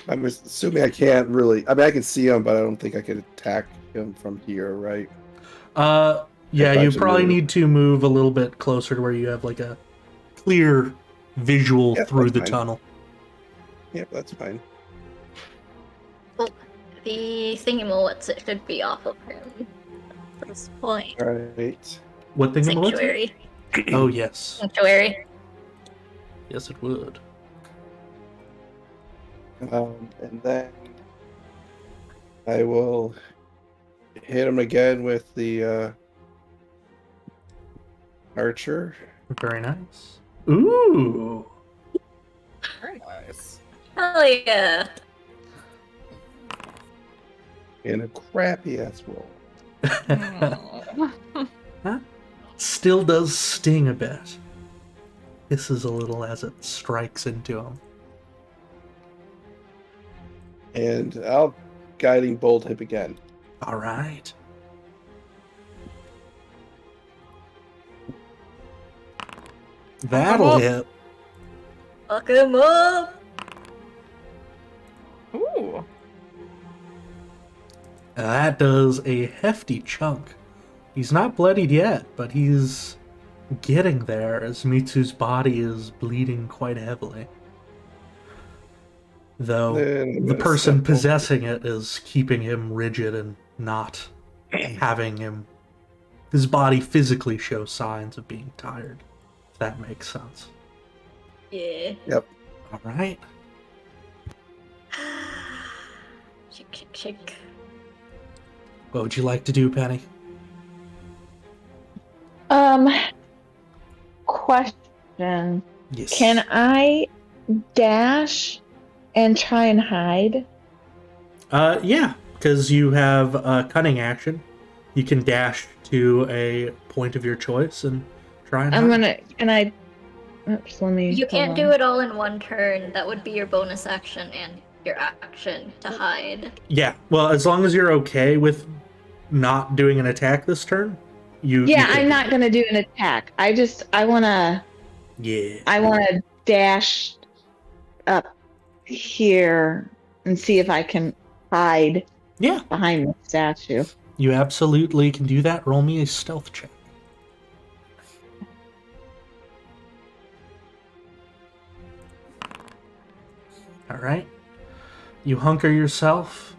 I'm assuming I can't really... I mean, I can see him, but I don't think I can attack him from here, right? Yeah, if I you should probably move. need to move a little bit closer to where you have like a clear visual Yep, through that's the fine. tunnel. Yep, that's fine. Well, the thingamawats it should be off of him at this point. All right. What thing am I looking? Sanctuary. Oh, yes. Sanctuary. Yes, it would. And then I will hit him again with the archer. Very nice. Ooh. Very nice. Hell yeah. In a crappy ass roll. Still does sting a bit. Hisses a little as it strikes into him. And I'll guiding bolt him again. All right. That'll up. hit. Fuck him up. Ooh. That does a hefty chunk. He's not bloodied yet, but he's getting there as Mitsu's body is bleeding quite heavily. Though Then I'm the gonna person step over. possessing it is keeping him rigid and not having him. His body physically shows signs of being tired, if that makes sense. Yeah. All right. Shake, shake, shake. What would you like to do, Penny? Question. Yes. Can I dash and try and hide? Yeah, because you have a cunning action. You can dash to a point of your choice and try and I'm hide. oops, let me. You hold can't on. do it all in one turn. That would be your bonus action and your action to hide. Yeah, well, as long as you're okay with not doing an attack this turn, you Yeah, can I'm do not it. gonna do an attack. I wanna Yeah. dash up here and see if I can hide Yeah, behind the statue. you absolutely can do that. Roll me a stealth check. All right. You hunker yourself,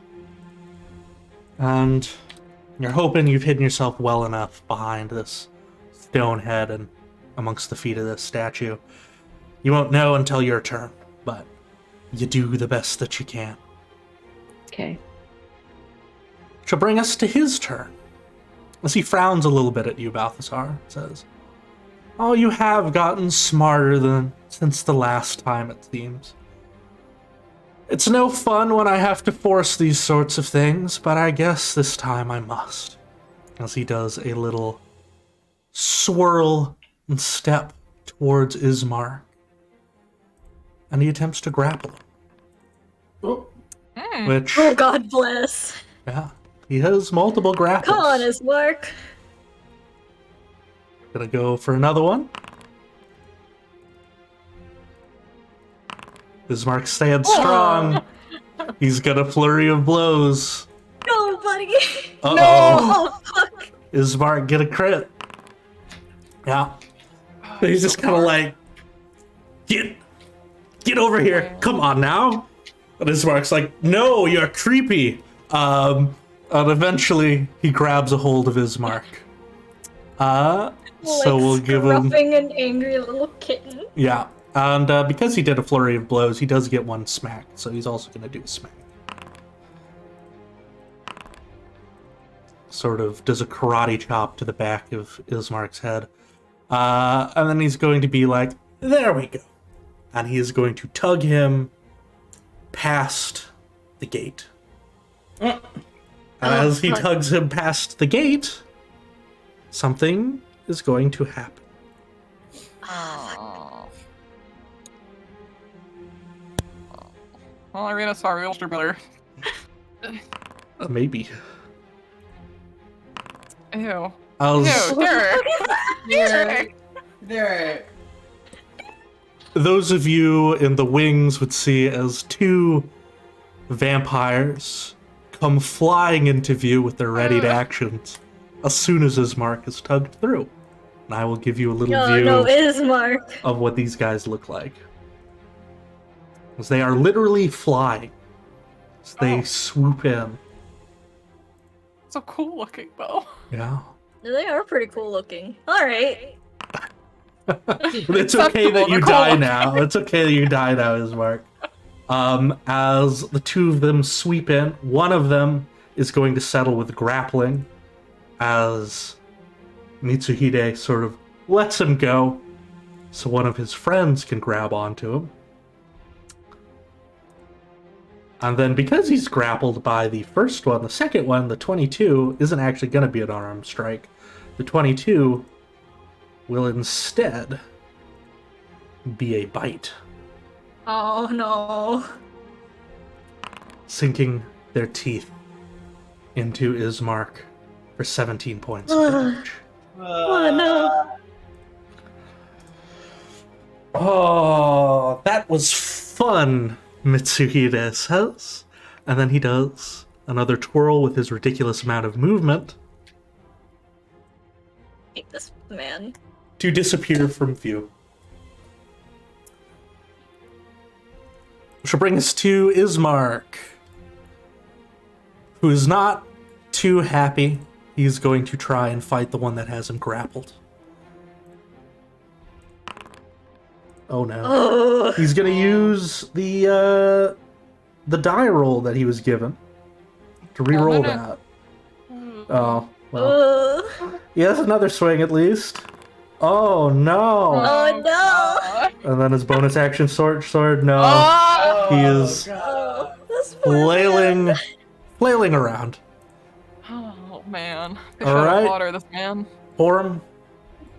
and you're hoping you've hidden yourself well enough behind this stone head and amongst the feet of this statue. You won't know until your turn, but you do the best that you can. Okay. Which will bring us to his turn. As he frowns a little bit at you, Balthazar, says, "Oh, you have gotten smarter than since the last time, it seems. It's no fun when I have to force these sorts of things, but I guess this time I must." As he does a little swirl and step towards Ismark. And he attempts to grapple him. Hmm. Which, Oh, God bless. yeah, he has multiple grapples. Come on, Ismark. Gonna go for another one. Bismarck stands strong. He's got a flurry of blows. No, buddy. Uh-oh. Oh, fuck. Ismark get a crit. Yeah. But he's just kind of like, get over here. Come on now. And Ismark's like, no, you're creepy. And eventually he grabs a hold of Ismark. So we'll give him... Scruffing an angry little kitten. Yeah. And because he did a flurry of blows, he does get one smack. So he's also going to do a smack. Sort of does a karate chop to the back of Ismark's head. And then he's going to be like, there we go. And he is going to tug him past the gate. And as he fuck. tugs him past the gate, something is going to happen. Oh. Well, Irina, sorry, older brother. Maybe. Ew. I'll Ew, Derek. Derek. Derek. Those of you in the wings would see as two vampires come flying into view with their readied actions as soon as Ismark is tugged through. And I will give you a little No, view no, Ismark. of what these guys look like. As they are literally flying. As they swoop in. So cool looking, though. Yeah. They are pretty cool looking. Alright. It's okay that you die now. It's okay that you die now, Ismark. As the two of them sweep in, one of them is going to settle with grappling as Mitsuhide sort of lets him go so one of his friends can grab onto him. And then because he's grappled by the first one, the second one, the 22, isn't actually going to be an unarmed strike. The 22 will instead be a bite, Oh no. sinking their teeth into Ismark for 17 points of damage. Oh no. Oh, that was fun, Mitsuhide says. And then he does another twirl with his ridiculous amount of movement Hate this man. to disappear from view. Which will bring us to Ismark, who is not too happy. He's going to try and fight the one that has him grappled. Oh no. Oh. He's gonna use the die roll that he was given to re-roll no. that. Oh, well. He has another swing at least. Oh no. Oh no. And then his bonus action sword, no. Oh! He is Oh, this poor man. flailing around. Oh man. Fish All out right. of water, this man. Forum,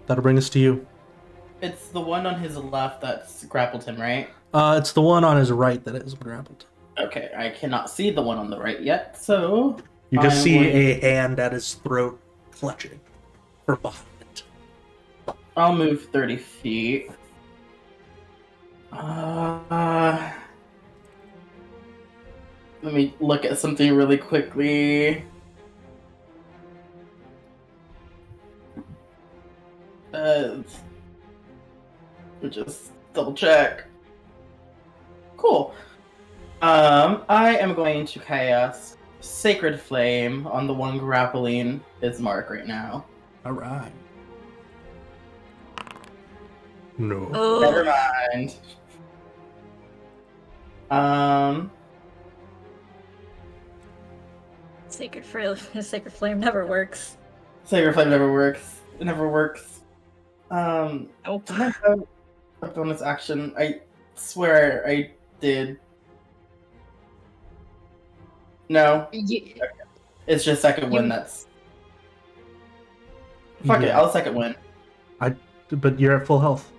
that'll bring us to you. It's the one on his left that's grappled him, right? It's the one on his right that is grappled. Okay, I cannot see the one on the right yet, so You just I'm see going- a hand at his throat clutching for behind. I'll move 30 feet. Let me look at something really quickly. Just double check. Cool. I am going to cast Sacred Flame on the one grappling Ismark right now. All right. No. Oh. Never mind. Sacred flame never works. Sacred Flame never works. It never works. Nope. Didn't I have a bonus action? I swear I did. No, it's just second win. That's fuck it. Yeah. I'll second win. But you're at full health.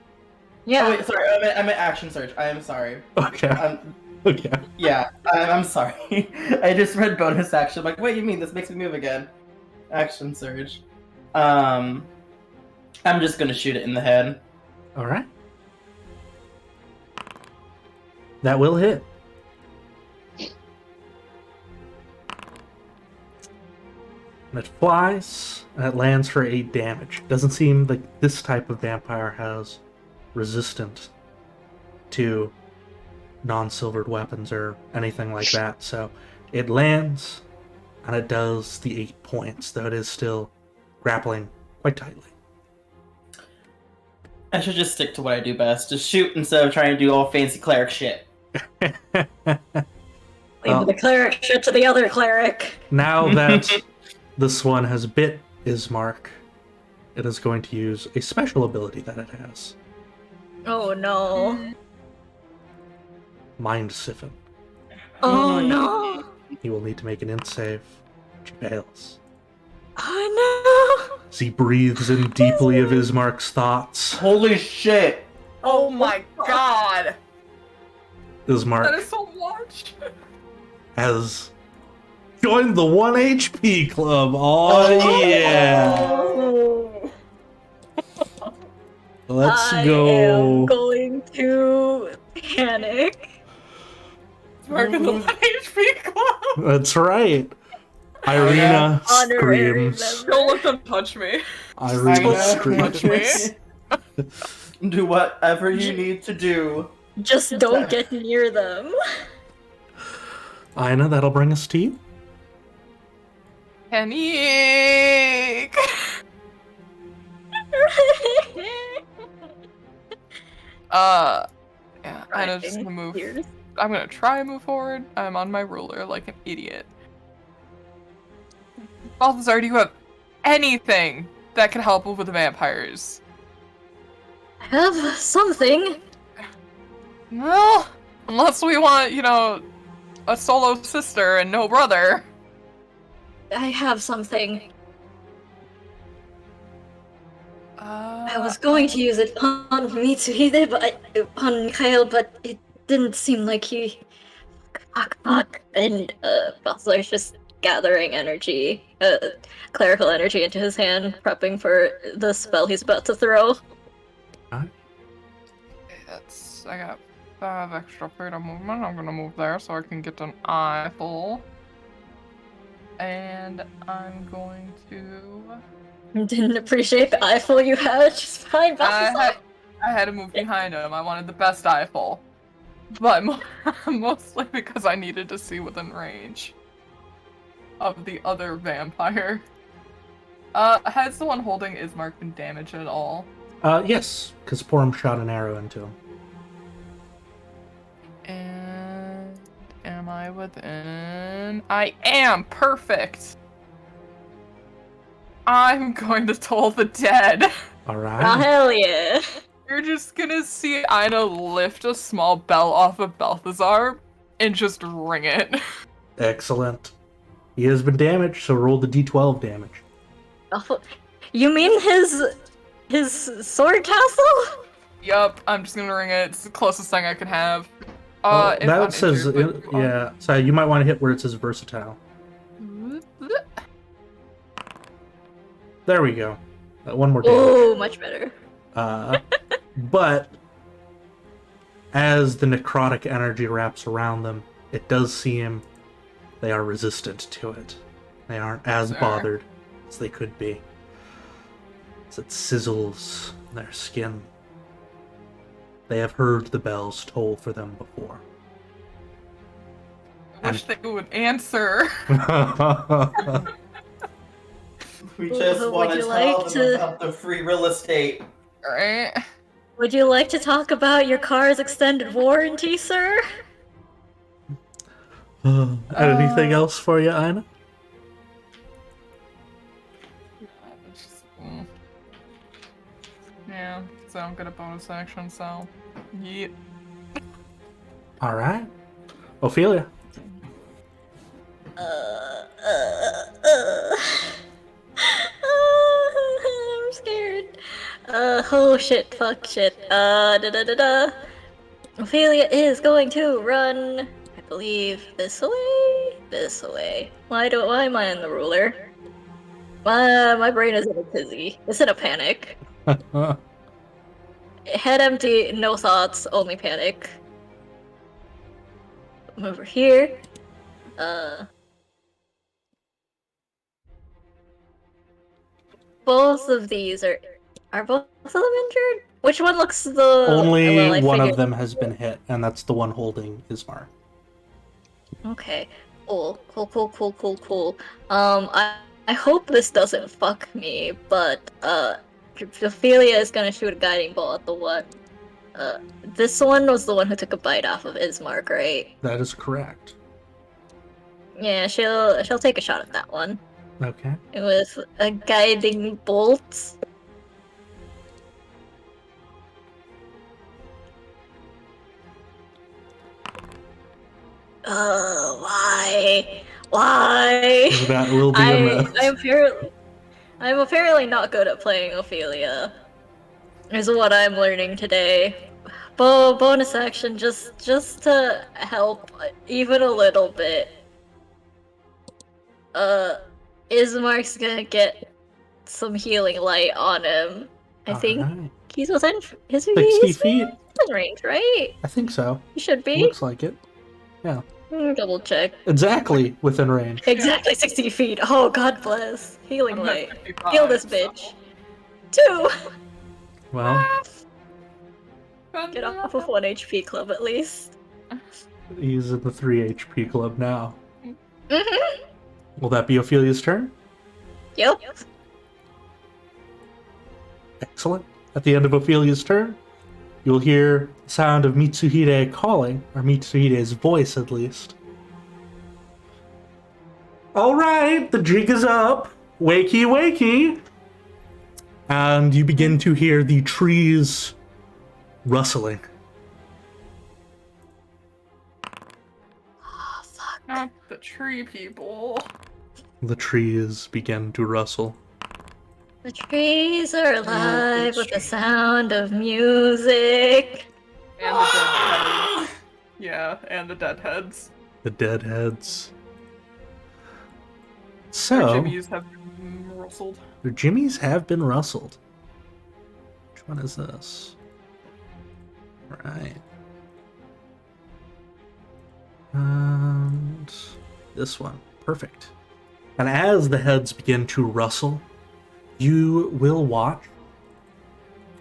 Yeah. Oh wait, sorry. I meant action surge. I am sorry. Okay. Okay. Yeah, I'm sorry. I just read bonus action. I'm like, what do you mean? This makes me move again. Action surge. I'm just gonna shoot it in the head. All right. That will hit. And it flies, and it lands for 8 damage. Doesn't seem like this type of vampire has resistance to non-silvered weapons or anything like that. So it lands, and it does the 8 points, though it is still grappling quite tightly. I should just stick to what I do best. Just shoot instead of trying to do all fancy cleric shit. Leave the cleric shit to the other cleric. Now that this one has bit Ismark, it is going to use a special ability that it has. Oh no. Mind Siphon. Oh no. He will need to make an int save, which he fails. Oh no. As he breathes in deeply of Ismark's thoughts, Holy shit! Oh my god! That Ismark is so much! has joined the 1 HP club. Oh yeah! Oh. Let's I go. am going to panic. Mark in the HP club! That's right. Irina Honorary screams. member. Don't let them touch me. Irina Irina, screams. Do whatever you need to do. Just don't get near them. Ina, that'll bring us to you. Panic! Yeah, I'm just gonna move. Tears. I'm gonna try and move forward. I'm on my ruler like an idiot. Balthazar, do you have anything that can help with the vampires? I have something. Well, unless we want, a solo sister and no brother. I have something. I was going to use it on Mitsuhide, on Kyle, but it didn't seem like he. Fuck. And Balthazar's just gathering energy, clerical energy into his hand, prepping for the spell he's about to throw. I got 5 extra feet of movement. I'm gonna move there so I can get an eyeful. And I'm going to... Didn't appreciate the eyeful you had, just fine, Balthazar. I had to move behind him. I wanted the best eyeful. But mostly because I needed to see within range of the other vampire. Has the one holding Ismark been damaged at all? Yes, because Porum shot an arrow into him. And am I within? I am! Perfect! I'm going to toll the dead. Alright. Oh, hell yeah. You're just gonna see Ina lift a small bell off of Balthazar and just ring it. Excellent. He has been damaged, so roll the d12 damage. You mean his sword tassel? Yup, I'm just gonna ring it. It's the closest thing I can have. If that I'm says, injured, yeah. So you might want to hit where it says versatile. There we go. One more damage. Oh, much better. But as the necrotic energy wraps around them, it does seem they are resistant to it. They aren't as bothered as they could be. As it sizzles their skin. They have heard the bells toll for them before. I wish they would answer. We just Would want you to like tell them to- about the free real estate. Right? Would you like to talk about your car's extended warranty, sir? Anything else for you, Ina? Yeah, so I'm good at bonus action, so... Yeah. Alright. Ophelia. I'm scared. Oh shit, fuck shit. Ophelia is going to run, I believe, this way? This way. Why am I in the ruler? My brain is in a tizzy. It's in a panic. Head empty, no thoughts, only panic. I'm over here. Both of these are both of them injured? Which one looks the... Only well, I one of figured- them has been hit, and that's the one holding Ismar. Okay. Cool. I hope this doesn't fuck me, but Ophelia is gonna shoot a guiding bolt at the one. This one was the one who took a bite off of Ismark, right? That is correct. Yeah, she'll take a shot at that one. Okay. With a guiding bolt. Why? Why? That will be a miss. I'm apparently not good at playing Ophelia. Is what I'm learning today. Bonus action, just to help even a little bit. Ismark's gonna get some healing light on him. I think Alright. he's within 60 feet. within range, right? I think so. He should be. Looks like it. Yeah. Double check. Exactly within range. Exactly 60 feet. Oh, God bless. Healing I'm light. at 55, Heal this so- bitch. 2! Well, Get off of 1 HP club at least. he's in the 3 HP club now. Mm-hmm. Will that be Ophelia's turn? Yep. Excellent. At the end of Ophelia's turn, you'll hear the sound of Mitsuhide calling, or Mitsuhide's voice at least. Alright, the jig is up. Wakey, wakey. And you begin to hear the trees rustling. Oh, fuck. Not the tree people. The trees begin to rustle. The trees are alive it's with the true. sound of music. And the dead heads. Yeah, and the dead heads. The deadheads. Their So, jimmies have been rustled. the jimmies have been rustled. Which one is this? Right. And this one. Perfect. And as the heads begin to rustle, you will watch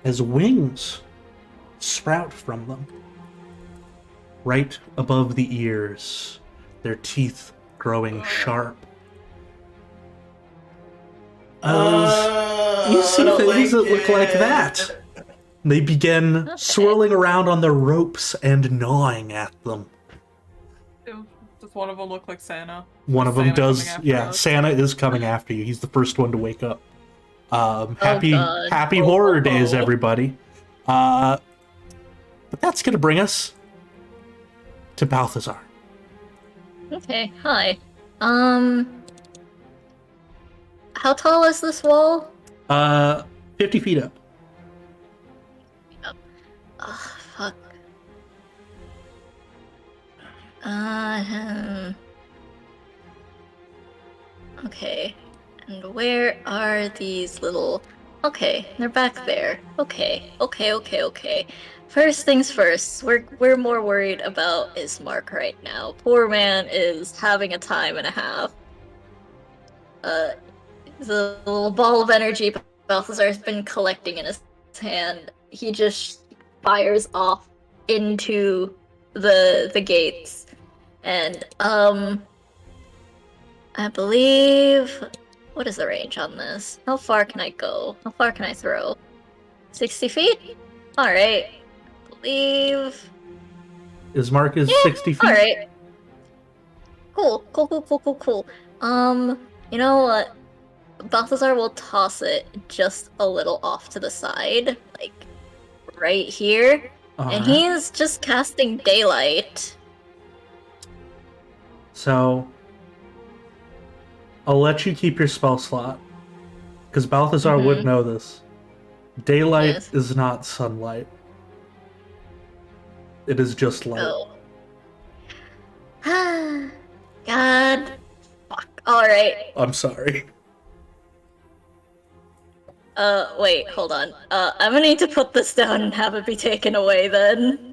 as wings sprout from them. Right above the ears, their teeth growing sharp. As you see things that look like that. They begin swirling around on their ropes and gnawing at them. Does one of them look like Santa? One of them Santa does, coming after yeah. us? Santa is coming after you. He's the first one to wake up. Happy God. happy Oh, horror oh, days, oh. everybody. But that's gonna bring us to Balthazar. Okay, hi. How tall is this wall? 50 feet up. Oh, fuck. Okay. And where are these little... Okay, they're back there. Okay. First things first, we're more worried about Ismark right now. Poor man is having a time and a half. The little ball of energy Balthazar's been collecting in his hand, he just fires off into the gates. And I believe, what is the range on this? How far can I go? How far can I throw? 60 feet? Alright. I believe... Ismark is 60 feet. Alright. Cool. You know what? Balthazar will toss it just a little off to the side, like right here. And Alright. he is just casting daylight. So, I'll let you keep your spell slot. Because Balthazar would know this. Daylight Yes. is not sunlight. It is just light. Oh. God. Fuck. Alright. I'm sorry. Wait, hold on. I'm gonna need to put this down and have it be taken away then.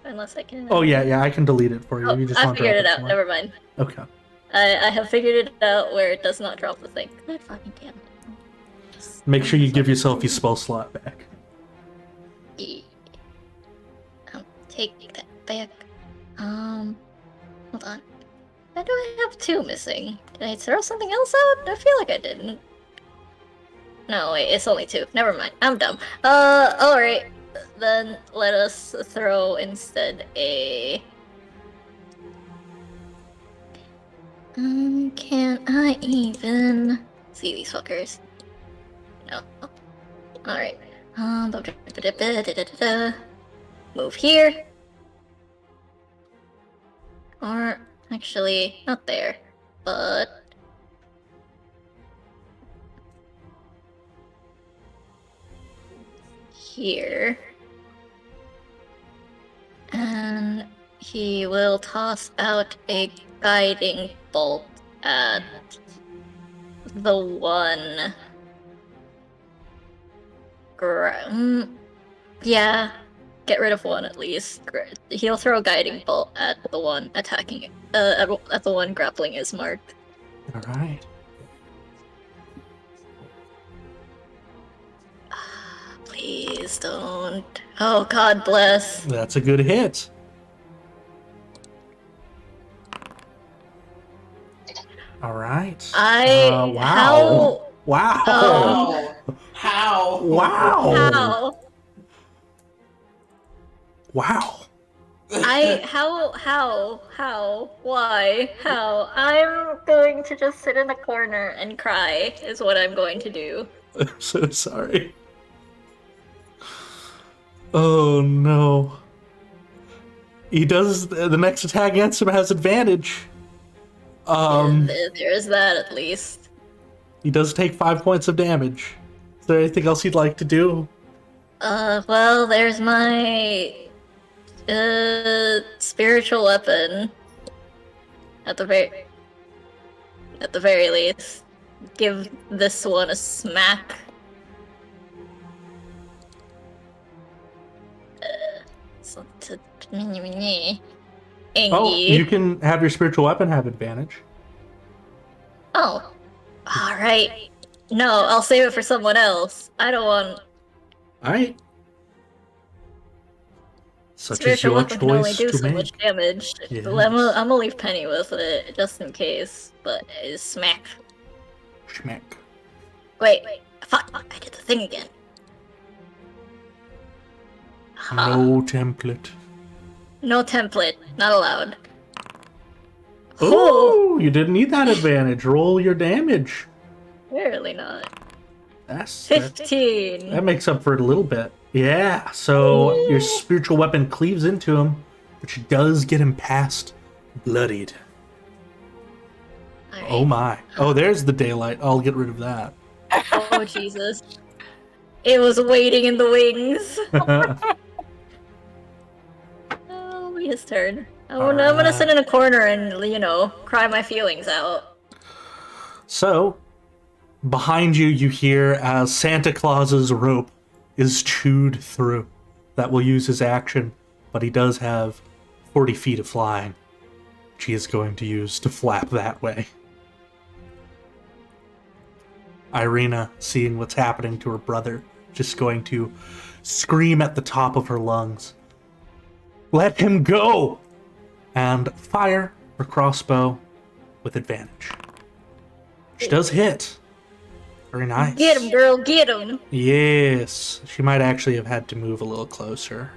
Unless I can... Oh, yeah, I can delete it for you. Oh, You just I want to figured drop it out. somewhere. Never mind. Okay. I have figured it out where it does not drop the thing. God fucking damn it. Make sure you give yourself your spell slot back. Yeah. Take that back. Hold on. Why do I have 2 missing? Did I throw something else out? I feel like I didn't. No, wait, it's only 2. Never mind. I'm dumb. Alright. Then let us throw instead a... can I even see these fuckers? No. Alright. Move here. Or, actually, not there. But... here. And he will toss out a guiding bolt at the one. Yeah, get rid of one at least. He'll throw a guiding bolt at the one attacking. At the one grappling is marked. All right. Please don't. Oh, God bless. That's a good hit. All right. Wow. Wow. Oh, how? Wow. How? Wow. Why? How? I'm going to just sit in the corner and cry, is what I'm going to do. I'm so sorry. Oh no. He does, the next attack against him has advantage. There's that at least. He does take 5 points of damage. Is there anything else you'd like to do? Well, there's my spiritual weapon. At the very least, give this one a smack. Oh, you can have your spiritual weapon have advantage. Oh, alright. No, I'll save it for someone else. I don't want... Alright. Such is Spiritual your weapon can only choice do to so much make. damage. Yes. I'm gonna leave Penny with it, just in case. But smack. Schmack. Wait, fuck, I did the thing again. No template. No template, not allowed. Oh, you didn't need that advantage. Roll your damage. Clearly not. That 15. makes up for it a little bit. Yeah, so your spiritual weapon cleaves into him, which does get him past bloodied. All right. Oh my. Oh, there's the daylight. I'll get rid of that. Oh Jesus. It was waiting in the wings. Oh, his turn. I'm gonna sit in a corner and, cry my feelings out. So, behind you, you hear as Santa Claus's rope is chewed through. That will use his action, but he does have 40 feet of flying, which he is going to use to flap that way. Irina, seeing what's happening to her brother, just going to scream at the top of her lungs, "Let him go!" and fire her crossbow with advantage. She does hit. Very nice. Get him, girl, get him! Yes. She might actually have had to move a little closer,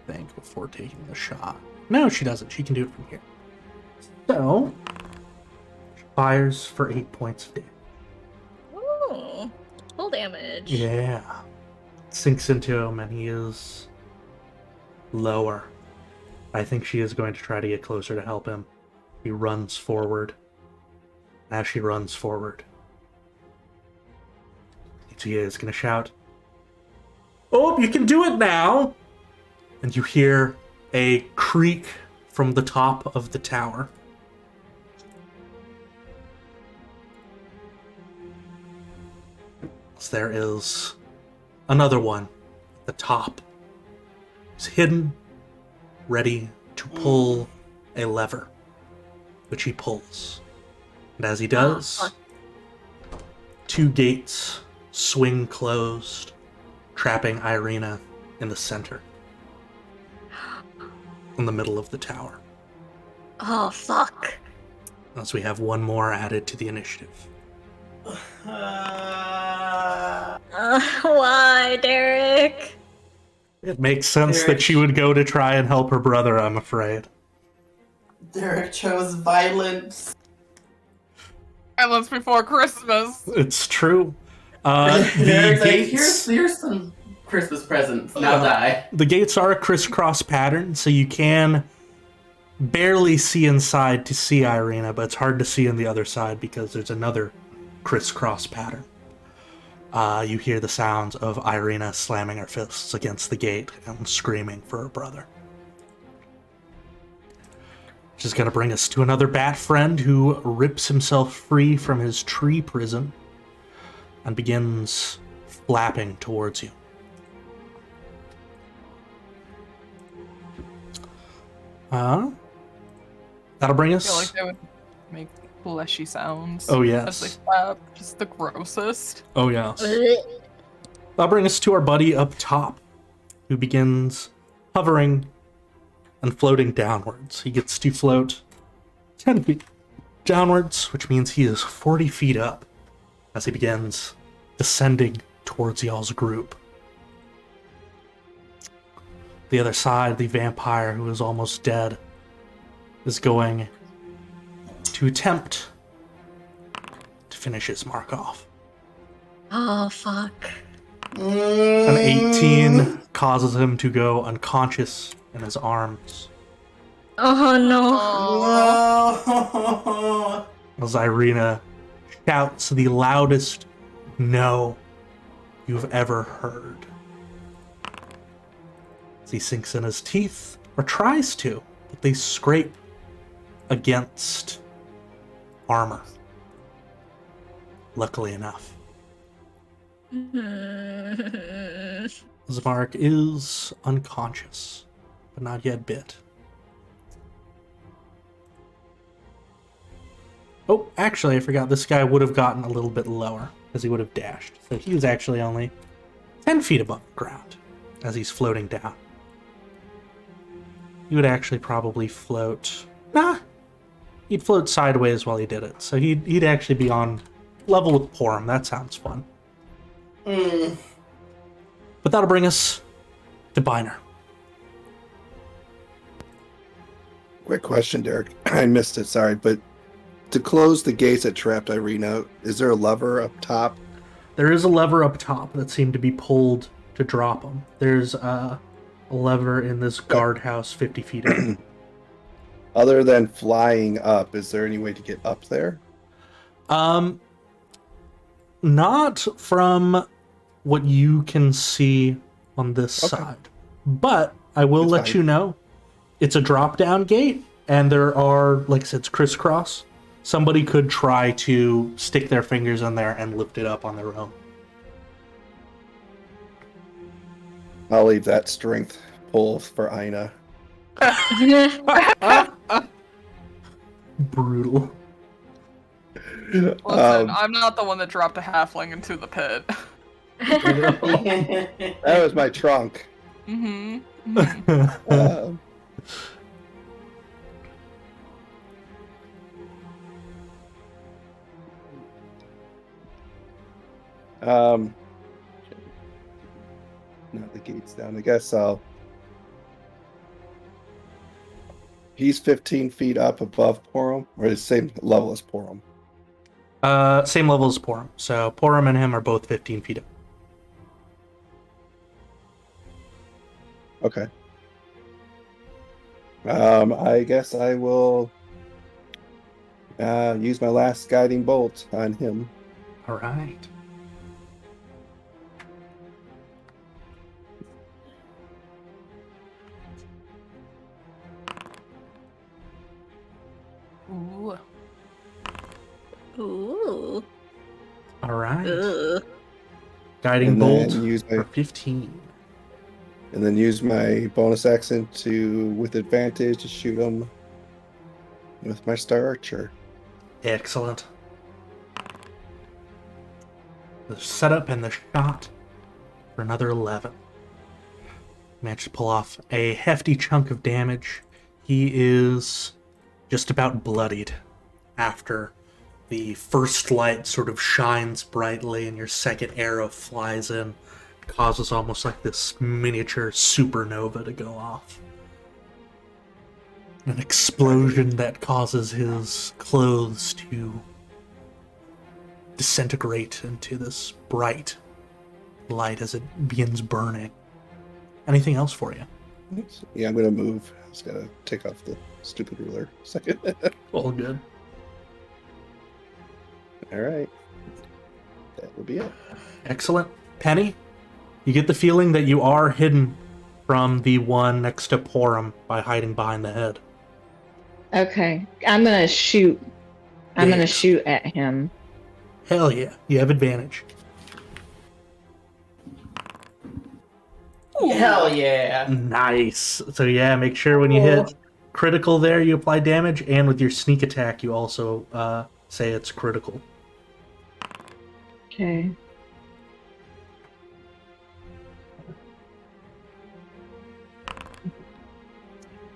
I think, before taking the shot. No, she doesn't. She can do it from here. So, she fires for 8 points of damage. Ooh, full damage. Yeah. Sinks into him, and he is lower. I think she is going to try to get closer to help him. He runs forward. As she runs forward, she is going to shout, "Oh, you can do it now!" And you hear a creak from the top of the tower. So there is another one at the top. He's hidden, ready to pull a lever, which he pulls. And as he does, 2 gates swing closed, trapping Irina in the center, in the middle of the tower. Oh, fuck. As we have one more added to the initiative. Why, Derek? It makes sense that she would go to try and help her brother, I'm afraid. Derek chose violence. Violence before Christmas. It's true. The Derek's like, gates... here's some Christmas presents. Now die. The gates are a crisscross pattern, so you can barely see inside to see Irina, but it's hard to see on the other side because there's another crisscross pattern. You hear the sounds of Irina slamming her fists against the gate and screaming for her brother. Which is going to bring us to another bat friend who rips himself free from his tree prison and begins flapping towards you. That'll bring I feel like us. they would make fleshy sounds. Oh, As they yes. flap. Just the grossest. Oh, yes. That'll bring us to our buddy up top, who begins hovering and floating downwards. He gets to float 10 feet downwards, which means he is 40 feet up as he begins descending towards y'all's group. The other side, the vampire who is almost dead, is going to attempt to finish his mark off. Oh, fuck. An 18 causes him to go unconscious in his arms. Oh, no. No. As Irina shouts the loudest no you've ever heard. As he sinks in his teeth, or tries to, but they scrape against armor. Luckily enough. Zamark is unconscious, but not yet bit. Oh, actually, I forgot. This guy would have gotten a little bit lower, because he would have dashed. So he was actually only 10 feet above the ground, as he's floating down. He would actually probably float... he'd float sideways while he did it. So he'd actually be on level with Porum. That sounds fun. But that'll bring us to Biner. Quick question, Derek. I missed it, sorry, but to close the gates that trapped Irina, is there a lever up top? There is a lever up top that seemed to be pulled to drop them. There's a lever in this guardhouse 50 feet up. Other than flying up, is there any way to get up there? Not from what you can see on this side. But I will It's let fine. you know, it's a drop-down gate, and there are, like I said, it's crisscross. Somebody could try to stick their fingers in there and lift it up on their own. I'll leave that strength pull for Ina. Brutal. Listen, I'm not the one that dropped a halfling into the pit. That was my trunk. Mm-hmm. Not the gates down. I guess I'll. He's 15 feet up above Porum, or the same level as Porum. Same level as Porum. So Porum and him are both 15 feet up. Okay. I guess I will use my last guiding bolt on him. All right. Ooh. Ooh. All right. Ugh. Guiding And bolt then use for my 15. and then use my bonus action to, with advantage, to shoot him with my Star Archer. Excellent. The setup and the shot for another 11. Managed to pull off a hefty chunk of damage. He is just about bloodied after the first light sort of shines brightly and your second arrow flies in. Causes almost like this miniature supernova to go off. An explosion that causes his clothes to disintegrate into this bright light as it begins burning. Anything else for you? Yeah, I'm gonna move. I just gotta take off the stupid ruler. Second. All good. All right. That will be it. Excellent. Penny, you get the feeling that you are hidden from the one next to Porum by hiding behind the head. Okay, I'm gonna shoot. I'm gonna Yes. shoot at him. Hell yeah, you have advantage. Hell yeah. Nice. So yeah, make sure when you hit, critical there, you apply damage, and with your sneak attack, you also say it's critical. Okay.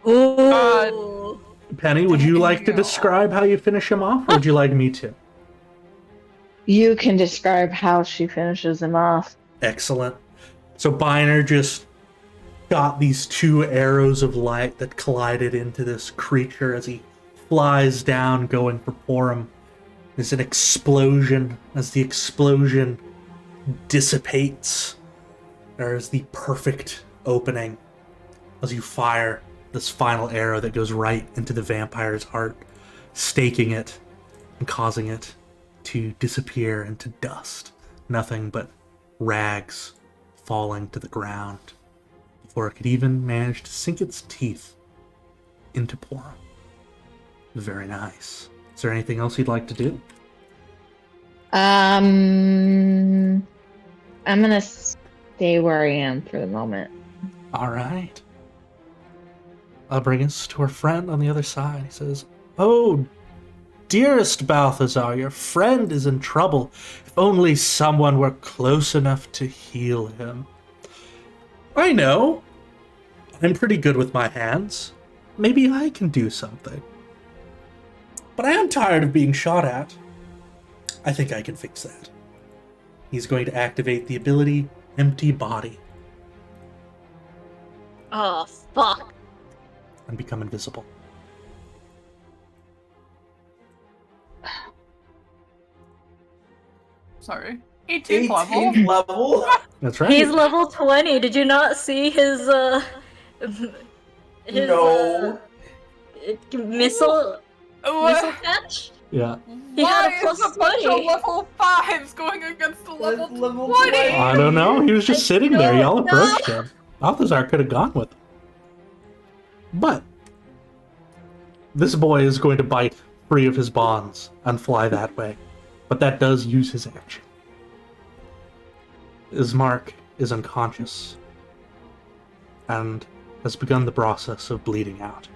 Ooh. Penny, would you like to Damn. describe how you finish him off, or would you like me to? You can describe how she finishes him off. Excellent. So Biner just got these two arrows of light that collided into this creature as he flies down, going for Porum. There's an explosion. As the explosion dissipates, there is the perfect opening as you fire this final arrow that goes right into the vampire's heart, staking it and causing it to disappear into dust. Nothing but rags falling to the ground before it could even manage to sink its teeth into Porum. Very nice. Is there anything else you'd like to do? I'm gonna stay where I am for the moment. All right. I'll bring us to our friend on the other side. He says, "Oh, dearest Balthazar, your friend is in trouble. If only someone were close enough to heal him." "I know. I'm pretty good with my hands. Maybe I can do something. But I am tired of being shot at. I think I can fix that." He's going to activate the ability Empty Body Oh, fuck. and become invisible. Sorry. 18th 18th level. level? That's right. He's level 20. Did you not see his, No. missile catch? Yeah. He Why had a is plus a bunch of 20. level 5s going against a level That's level 20? 20. I don't know. He was just I sitting there. Y'all don't approached him. Balthazar could have gone with him. But this boy is going to bite free of his bonds and fly that way. But that does use his action. Ismark is unconscious and has begun the process of bleeding out.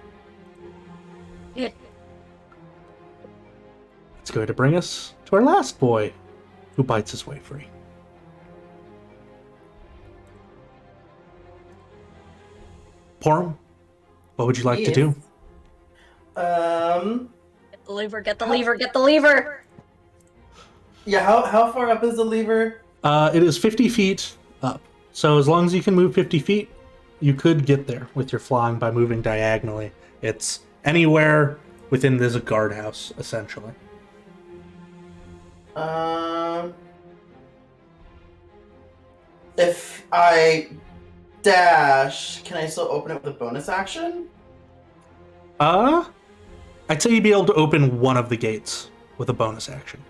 Yeah. It's going to bring us to our last boy who bites his way free. Porum, what would you like to do? Get the lever, get the lever, get the lever! Yeah, how far up is the lever? It is 50 feet up. So as long as you can move 50 feet, you could get there with your flying by moving diagonally. It's anywhere within this guardhouse, essentially. If I dash, can I still open it with a bonus action? I'd say you'd be able to open one of the gates with a bonus action.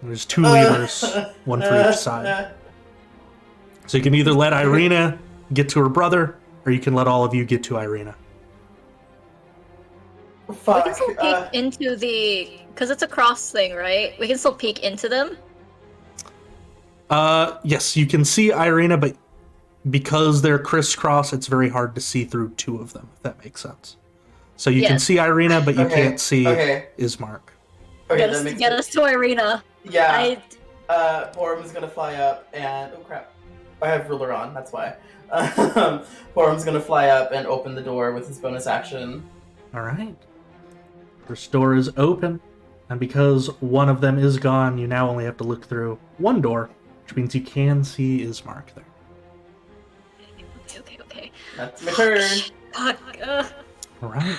There's two levers, one for each side. So you can either let Irina get to her brother, or you can let all of you get to Irina. Fuck. We can still peek into the... Because it's a cross thing, right? We can still peek into them? Yes, you can see Irina, but because they're crisscross, it's very hard to see through two of them, if that makes sense. So you can Yes. see Irina, but you Okay, can't see okay. Ismark. Okay, Get, that us, makes get us to Irina. Yeah. Porum's gonna fly up and... Oh crap. I have ruler on, that's why. Porum's gonna fly up and open the door with his bonus action. Alright. First door is open, and because one of them is gone, you now only have to look through one door, which means you can see Ismark there. Okay. That's my turn. Fuck. Alright.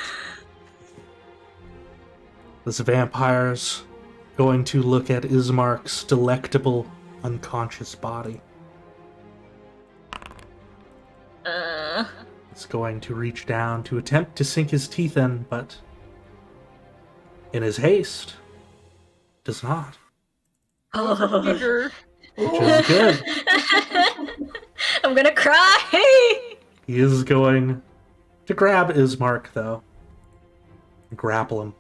This vampire's going to look at Ismark's delectable, unconscious body. It's going to reach down to attempt to sink his teeth in, but in his haste, does not. Bigger. Which is good. I'm gonna cry! He is going to grab Ismark, though, and grapple him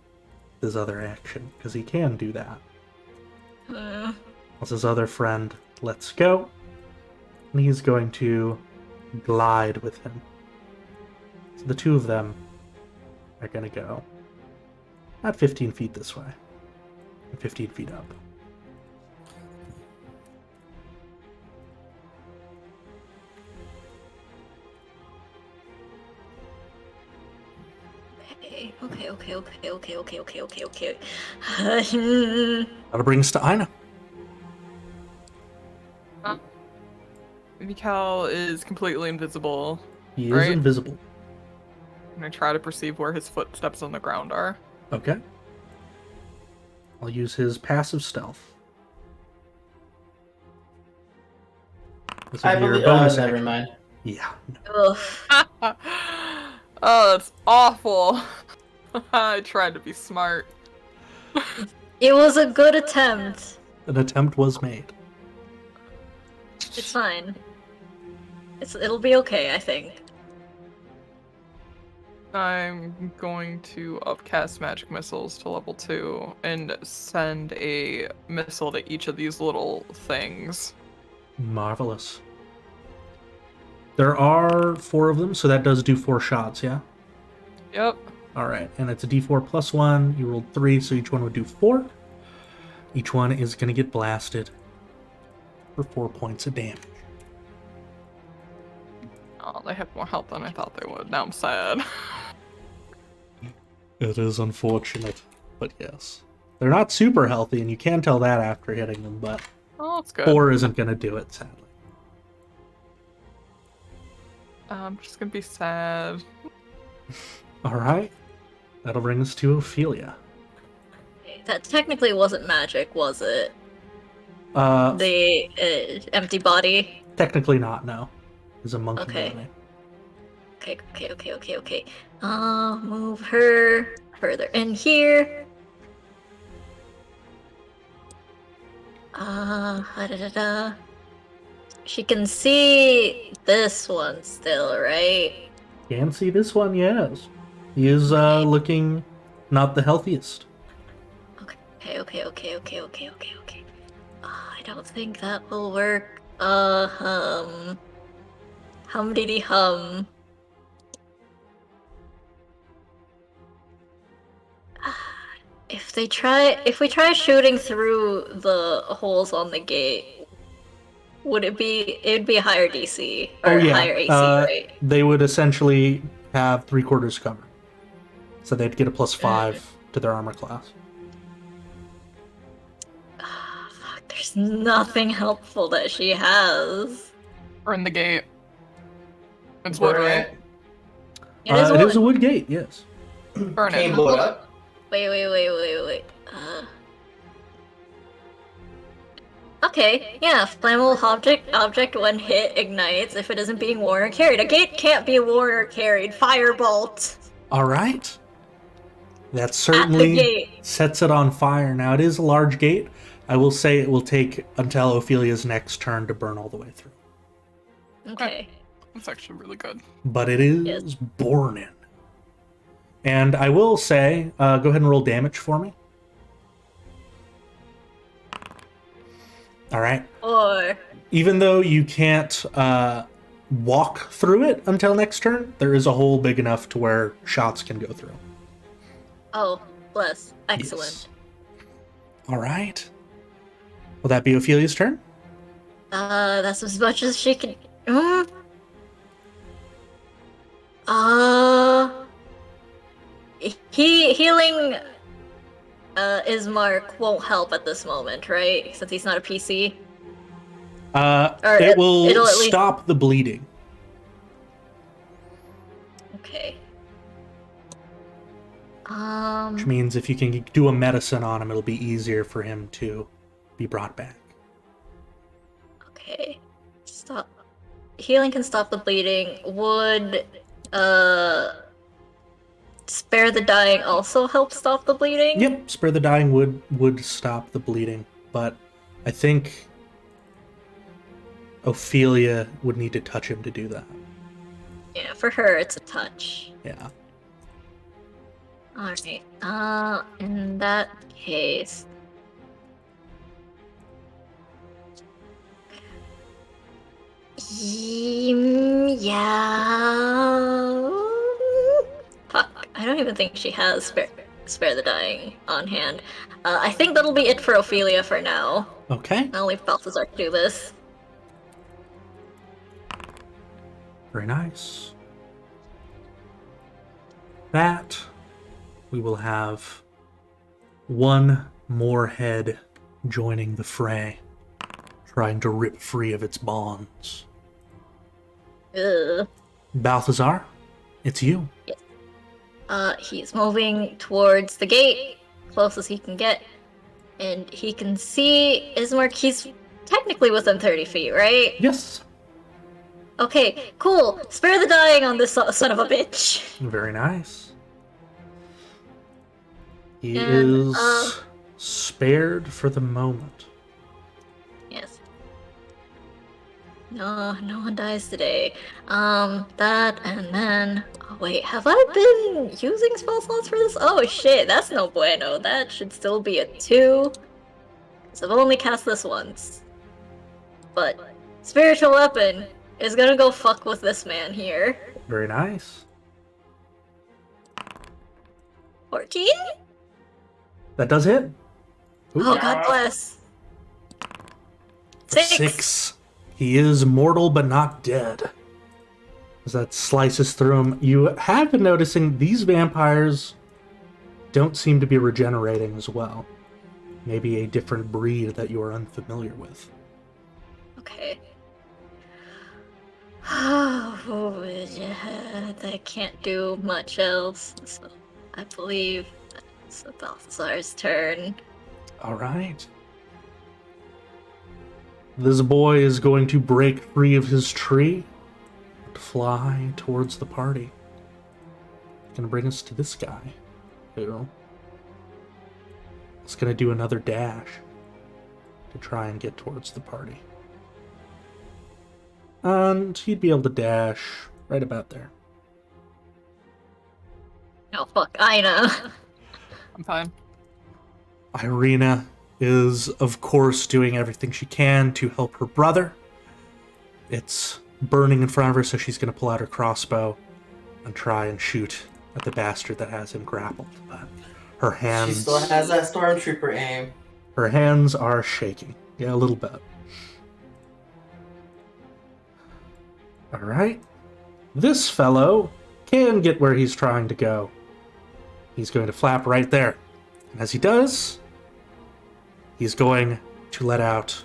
with his other action, because he can do that. As his other friend lets go, and he's going to glide with him. So the two of them are going to go about 15 feet this way and 15 feet up. Okay. That'll bring us to Ina. Mikal is completely invisible. He is Right. invisible. I'm gonna try to perceive where his footsteps on the ground are. Okay. I'll use his passive stealth. This will I be your believe. bonus Never action. mind. Yeah. Ugh. Oh, that's awful. I tried to be smart. It was a good attempt. An attempt was made. It's fine. It'll be okay, I think. I'm going to upcast magic missiles to level 2 and send a missile to each of these little things. Marvelous. There are 4 of them, so that does do 4 shots, yeah? Yep. Alright, and it's a d4 plus 1. You rolled 3, so each one would do 4. Each one is going to get blasted for 4 points of damage. Oh, they have more health than I thought they would. Now I'm sad. It is unfortunate, but yes. They're not super healthy, and you can tell that after hitting them, but Oh, that's good. 4 isn't going to do it, sadly. I'm just gonna be sad. Alright. That'll bring us to Ophelia. That technically wasn't magic, was it? Uh, The empty body. technically not, no. Is a monkey Okay. body. Okay. Move her further in here. She can see this one still, right? Can see this one, yes. He is looking not the healthiest. Okay. I don't think that will work. Hum-diddy hum. If we try shooting through the holes on the gate, it'd be a higher DC or higher AC, right? They would essentially have 3/4 cover. So they'd get a +5 to their armor class. Fuck, there's nothing helpful that she has. Burn the gate. It's wood, right? It is It is a wood. wood gate, yes. Burn Can't it. blow it up. Wait. Okay, yeah, flammable object when hit ignites if it isn't being worn or carried. A gate can't be worn or carried. Firebolt. Alright. That At the certainly gate. sets it on fire. Now, it is a large gate. I will say it will take until Ophelia's next turn to burn all the way through. Okay. That's actually really good. But it is Yes. burning. And I will say, go ahead and roll damage for me. Alright. Or Even though you can't walk through it until next turn, there is a hole big enough to where shots can go through. oh, bless. Excellent. All right. Will that be Ophelia's turn? That's as much as she can. Healing Ismark won't help at this moment, right? Since he's not a PC. Or It will it'll at least- stop the bleeding. Okay. Which means if you can do a medicine on him, it'll be easier for him to be brought back. Okay. Stop. Healing can stop the bleeding. Would spare the dying also help stop the bleeding? Yep, spare the dying would stop the bleeding, but I think Ophelia would need to touch him to do that. Yeah, for her it's a touch. Yeah. Alright. In that case. Yeah. I don't even think she has spare the dying on hand. I think that'll be it for Ophelia for now. Okay. I'll leave Balthazar to do this. Very nice. That we will have one more head joining the fray, trying to rip free of its bonds. Ugh. Balthazar, it's you. He's moving towards the gate, close as he can get, and he can see Ismark. He's technically within 30 feet, right? Yes. Okay, cool. Spare the dying on this son of a bitch. Very nice. He And, is spared for the moment. Yes. No one dies today. That, and then... Oh, wait, have I been using spell slots for this? Oh, shit, that's no bueno. That should still be a 2. Because I've only cast this once. But Spiritual Weapon is gonna go fuck with this man here. Very nice. 14? That does hit. Ooh. Oh, God bless. 6. 6. He is mortal but not dead. As that slices through him, you have been noticing these vampires don't seem to be regenerating as well. Maybe a different breed that you are unfamiliar with. Okay. Oh, yeah, I can't do much else, so I believe it's Balthazar's turn. All right. This boy is going to break free of his tree and fly towards the party. Gonna bring us to this guy, who is gonna do another dash to try and get towards the party. And he'd be able to dash right about there. Oh, fuck, I know. I'm fine. Irina is, of course, doing everything she can to help her brother. It's burning in front of her, so she's going to pull out her crossbow and try and shoot at the bastard that has him grappled. But her hands... She still has that stormtrooper aim. Her hands are shaking. Yeah, a little bit. Alright. This fellow can get where he's trying to go. He's going to flap right there. And as he does, he's going to let out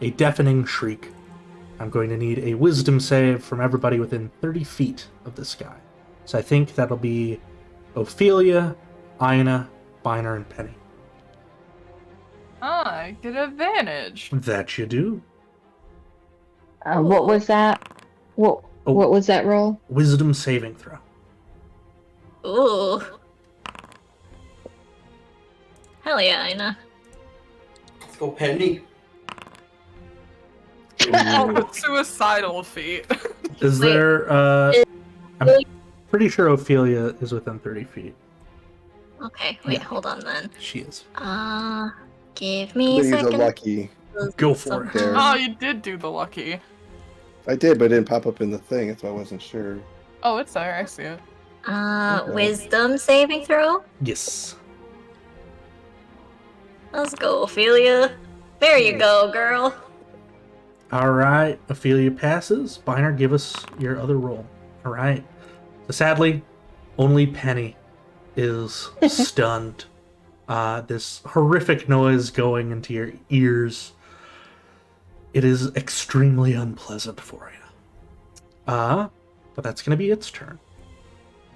a deafening shriek. I'm going to need a wisdom save from everybody within 30 feet of this guy. So I think that'll be Ophelia, Ina, Biner, and Penny. I get advantage. That you do. What was that? What was that roll? Wisdom saving throw. Ooh. Hell yeah, Ina. Let's go, Penny. Oh, suicidal feat. Is Wait. there, I'm pretty sure Ophelia is within 30 feet. Okay, wait, Yeah. hold on then. She is. Give me a Please, a second. lucky. Go for it. There. Oh, you did do the lucky. I did, but it didn't pop up in the thing, that's why I wasn't sure. Oh, it's there. I see it. Okay. Wisdom saving throw? Yes. Let's go, Ophelia. There you go, girl. Alright, Ophelia passes. Biner, give us your other roll. Alright. So sadly, only Penny is stunned. This horrific noise going into your ears. It is extremely unpleasant for you. But that's going to be its turn.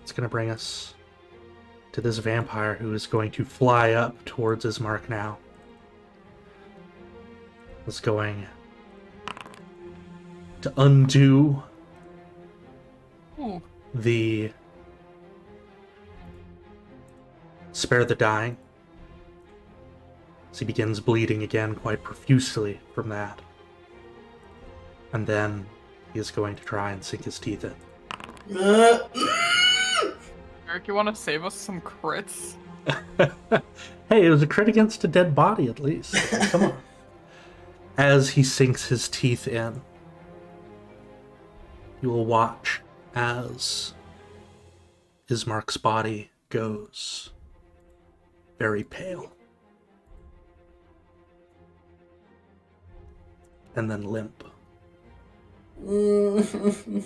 It's going to bring us to this vampire who is going to fly up towards his mark now. It's going to undo Ooh. the spare the dying. As he begins bleeding again quite profusely from that. And then he is going to try and sink his teeth in. Eric, you want to save us some crits? Hey, it was a crit against a dead body at least. Come on. As he sinks his teeth in, you will watch as Ismark's body goes very pale. And then limp. And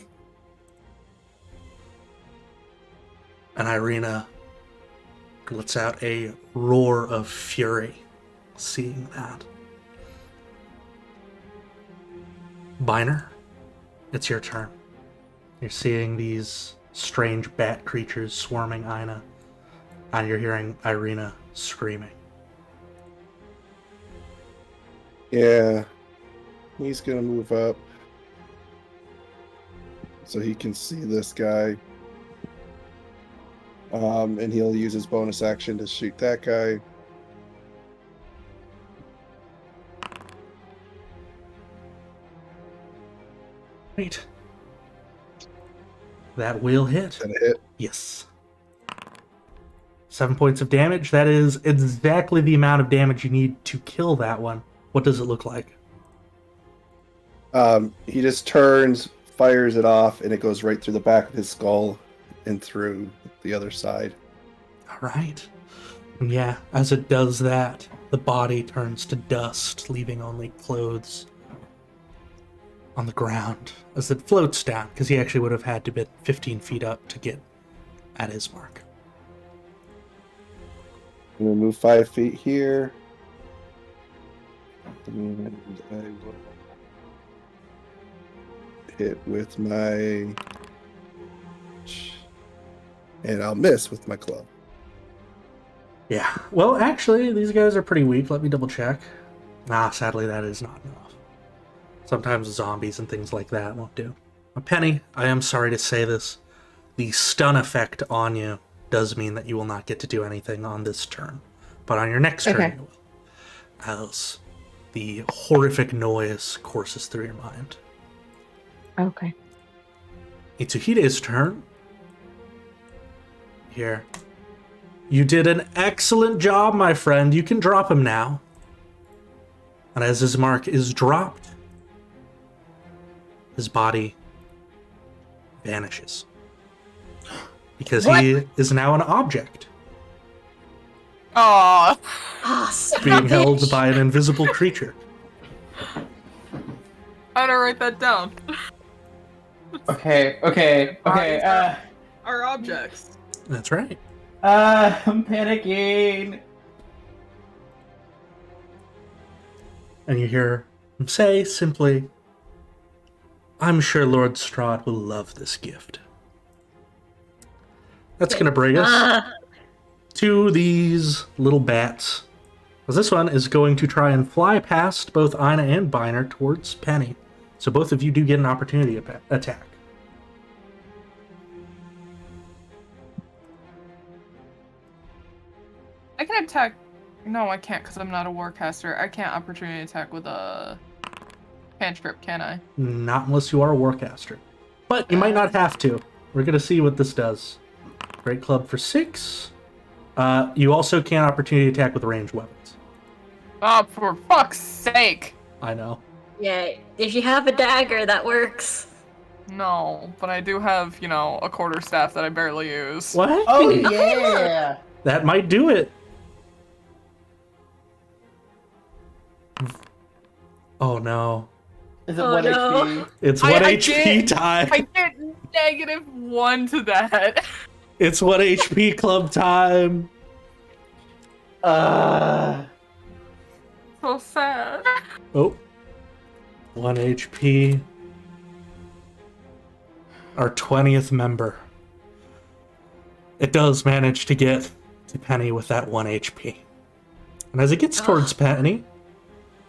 Irina lets out a roar of fury, seeing that. Biner, it's your turn. You're seeing these strange bat creatures swarming Ina, and you're hearing Irina screaming. Yeah. He's gonna move up so he can see this guy. And he'll use his bonus action to shoot that guy. Right. That will hit. Is that a hit? Yes. 7 points of damage. That is exactly the amount of damage you need to kill that one. What does it look like? He just turns, fires it off, and it goes right through the back of his skull and through the other side. All right. And yeah, as it does that, the body turns to dust, leaving only clothes on the ground as it floats down, because he actually would have had to be 15 feet up to get at his mark. I'm gonna move 5 feet here. And I will hit with my... And I'll miss with my club. Yeah. Well, actually, these guys are pretty weak. Let me double check. Sadly, that is not enough. Sometimes zombies and things like that won't do. Penny, I am sorry to say this. The stun effect on you does mean that you will not get to do anything on this turn. But on your next turn, you will. As the horrific noise courses through your mind. Okay. Itsuhide's turn. Here. You did an excellent job, my friend. You can drop him now. And as his mark is dropped, his body vanishes. Because he is now an object, Aww. being held by an invisible creature. I'm gonna write that down. Okay. Our objects. That's right. I'm panicking. And you hear him say simply, I'm sure Lord Strahd will love this gift. That's going to bring us to these little bats. Because this one is going to try and fly past both Ina and Biner towards Penny. So both of you do get an opportunity attack. I can attack. No, I can't because I'm not a warcaster. I can't opportunity attack with a cantrip, can I? Not unless you are a warcaster. But you might not have to. We're going to see what this does. Great club for 6. You also can opportunity attack with ranged weapons. Oh, for fuck's sake! I know. Yeah, if you have a dagger, that works. No, but I do have, a quarterstaff that I barely use. What? Oh yeah. That might do it. Oh no. Is it Oh, 1 no. HP? It's 1 I HP time. I get -1 to that. It's 1 HP club time. So sad. Oh. 1 HP. Our 20th member. It does manage to get to Penny with that 1 HP. And as it gets towards Penny,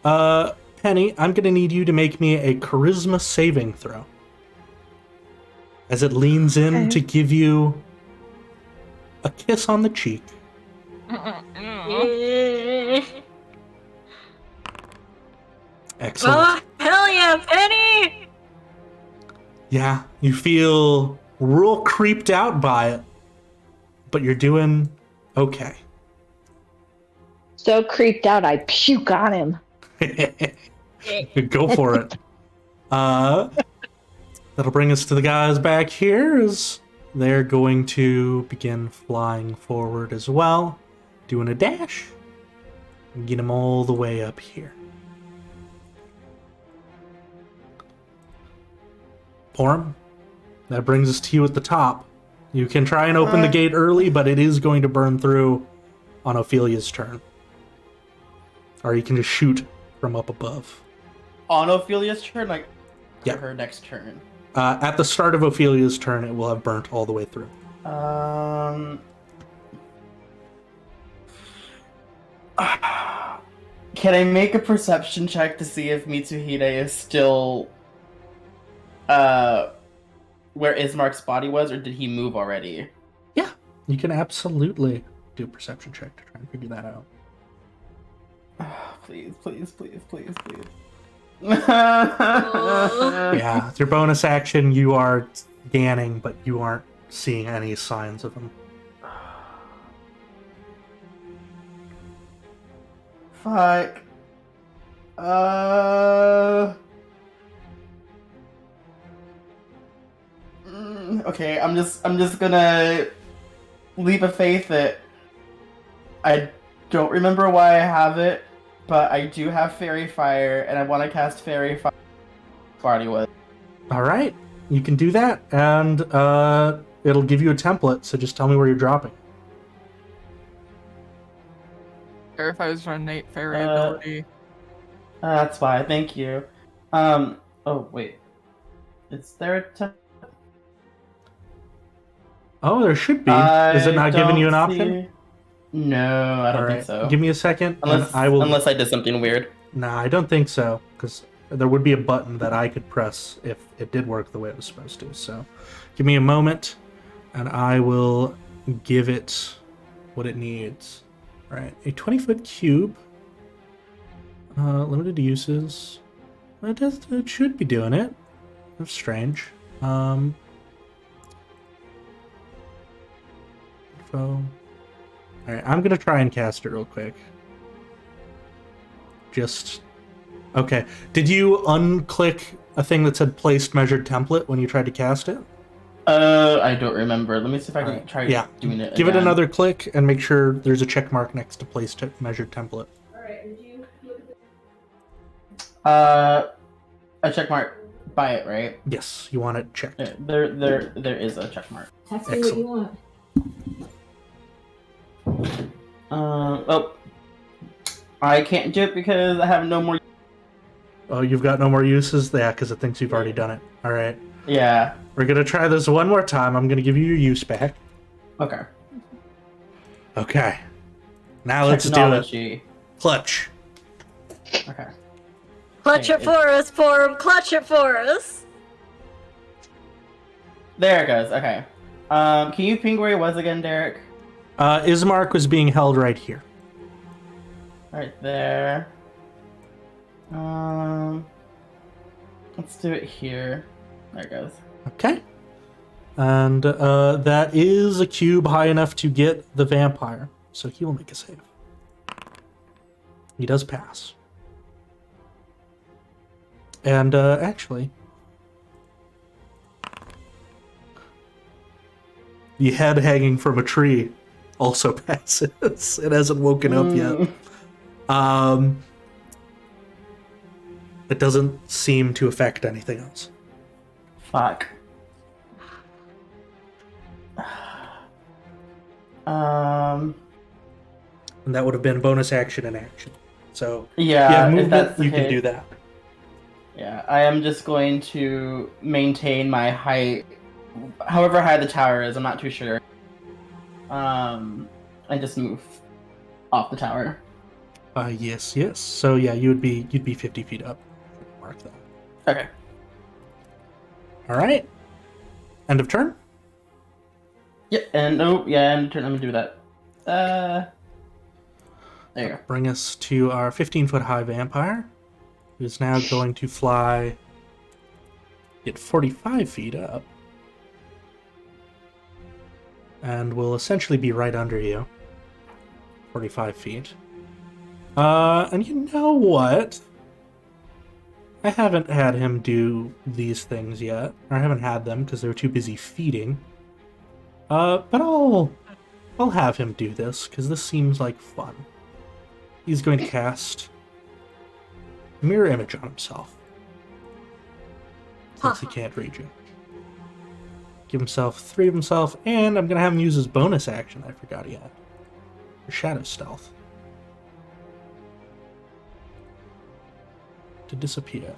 Penny, I'm going to need you to make me a charisma saving throw. As it leans in to give you a kiss on the cheek. Excellent. Oh, hell yeah, Penny! Yeah, you feel real creeped out by it, but you're doing okay. So creeped out, I puke on him. Go for it. That'll bring us to the guys back here. Is they're going to begin flying forward as well, doing a dash, and get them all the way up here. Porm, that brings us to you at the top. You can try and open the gate early, but it is going to burn through on Ophelia's turn. Or you can just shoot from up above. On Ophelia's turn, like Yeah. her next turn. At the start of Ophelia's turn, it will have burnt all the way through. Can I make a perception check to see if Mitsuhide is still where Ismark's body was, or did he move already? Yeah, you can absolutely do a perception check to try and figure that out. Please. Yeah, with your bonus action, you are scanning, but you aren't seeing any signs of him. Fuck. Okay, I'm just gonna leap of faith that I don't remember why I have it, but I do have Fairy Fire, and I want to cast Fairy Fire. Party was. All right, you can do that, and it'll give you a template. So just tell me where you're dropping. Verifies our innate fairy ability. That's why. Thank you. Oh wait, is there a template? Oh, there should be. Is it not giving you an option? No, I don't think so. Give me a second, Unless and I will. Unless I did something weird. Nah, I don't think so, because there would be a button that I could press if it did work the way it was supposed to. So, give me a moment, and I will give it what it needs. All right, a 20-foot cube. Limited uses. It should be doing it. That's strange. Info. Alright, I'm gonna try and cast it real quick. Okay. Did you unclick a thing that said placed measured template when you tried to cast it? I don't remember. Let me see if I can Alright, try yeah. doing it Give it again. another click and make sure there's a check mark next to placed measured template. A check mark by it, right? Yes, you want it checked. Yeah, there is a check mark. Text me what you want. Oh, I can't do it because I have no more. Oh, you've got no more uses? Yeah, because it thinks you've already done it. Alright. Yeah. We're gonna try this one more time. I'm gonna give you your use back. Okay. Okay. Now let's do it. Technology. Clutch. Okay. Clutch it for us, Forum. Clutch it for us. There it goes. Okay. Can you ping where he was again, Derek? Ismark was being held right here. Right there. Let's do it here. There it goes. Okay. And that is a cube high enough to get the vampire. So he will make a save. He does pass. And actually, the head hanging from a tree also passes. It hasn't woken up yet. It doesn't seem to affect anything else. Fuck. And that would have been bonus action and action. So Yeah, if movement, that's the you can case. do that. Yeah, I am just going to maintain my height, however high the tower is. I'm not too sure. And just move off the tower. Yes. So yeah, you'd be 50 feet up. Mark that. Okay. All right. End of turn. Yep. And oh yeah, and turn. I'm gonna do that. There you go. Bring us to our 15-foot high vampire, who's now going to fly. Get 45 feet up. And will essentially be right under you. 45 feet. And you know what? I haven't had him do these things yet. Or I haven't had them because they were too busy feeding. But I'll have him do this, because this seems like fun. He's going to cast Mirror Image on himself. Since he can't read you. Give himself 3 of himself, and I'm going to have him use his bonus action I forgot he had. Shadow Stealth. To disappear.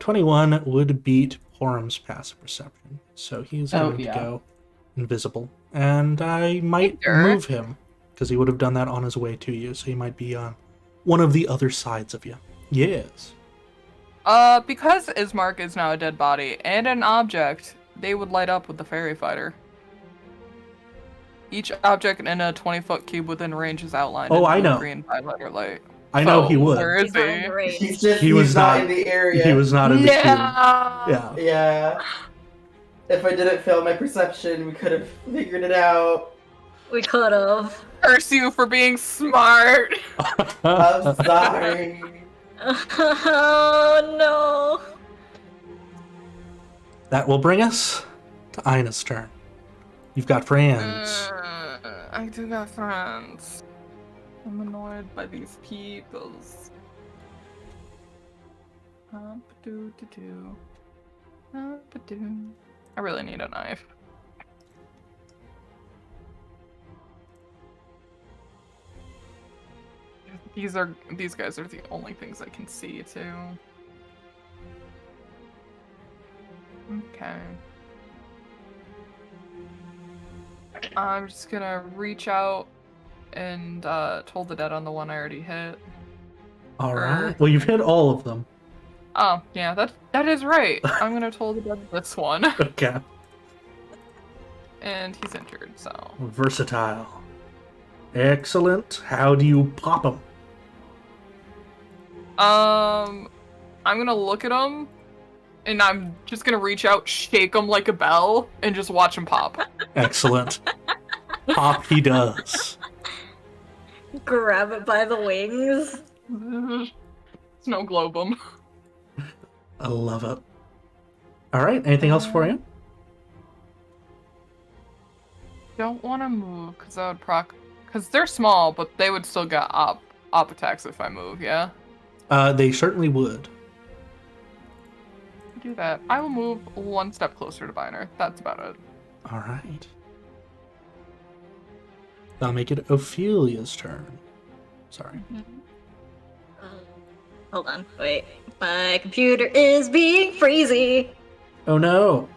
21 would beat Porum's passive perception, so he's going to go invisible. And I might move him, because he would have done that on his way to you, so he might be on one of the other sides of you. Yes. Because Ismark is now a dead body and an object, they would light up with the fairy fighter. Each object in a 20-foot cube within range is outlined in I know. green highlighter light. I know he would. Where is he? He's not in the area. He was not in the cube. Yeah. Yeah. If I didn't fail my perception, we could have figured it out. We could have. Curse you for being smart. I'm sorry. Oh no. That will bring us to Ina's turn. You've got friends. I do got friends. I'm annoyed by these peoples. I really need a knife. These guys are the only things I can see too. Okay. I'm just gonna reach out and toll the dead on the one I already hit. Alright. Well, you've hit all of them. Oh, yeah, that is right. I'm gonna toll the dead this one. Okay. And he's injured, so. Versatile. Excellent. How do you pop him? I'm gonna look at him, and I'm just gonna reach out, shake him like a bell, and just watch him pop. Excellent. Pop he does. Grab it by the wings. Snow globe him. I love it. Alright, anything else for you? Don't want to move, because that would proc... Because they're small, but they would still get op attacks if I move, yeah? They certainly would. Do that. I will move one step closer to Biner. That's about it. Alright. That'll make it Ophelia's turn. Sorry. Hold on, wait. My computer is being freezy. Oh no!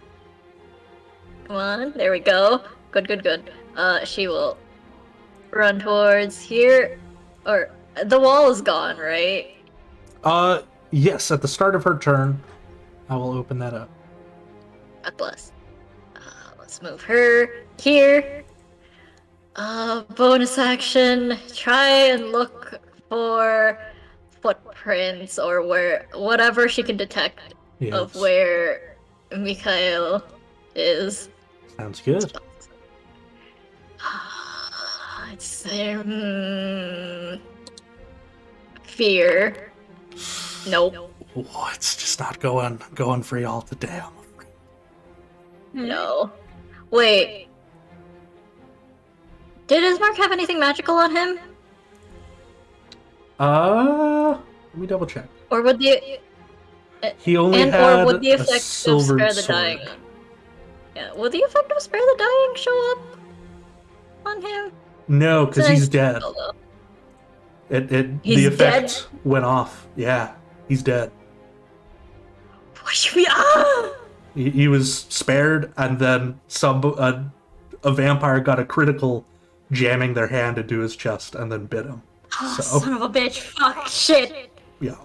Come on, there we go. Good. She will run towards here. Or, the wall is gone, right? Yes, at the start of her turn, I will open that up. God bless. Let's move her here. Bonus action. Try and look for footprints or whatever she can detect Yes. of where Mikhail is. Sounds good. It's fear. Nope. Oh, it's just not going for y'all today, I'm afraid. No. Wait. Did Ismark have anything magical on him? Let me double check. Or would the He only or had would the a effect of silvered Spare the sword. Dying? Yeah, would the effect of Spare the Dying show up on him? No, because It's a nice he's dead. detail, though. The He's effect went off. Yeah, he's dead. What should we? He was spared, and then a vampire got a critical, jamming their hand into his chest, and then bit him. Oh, So son of a bitch! Fuck! Shit! yeah,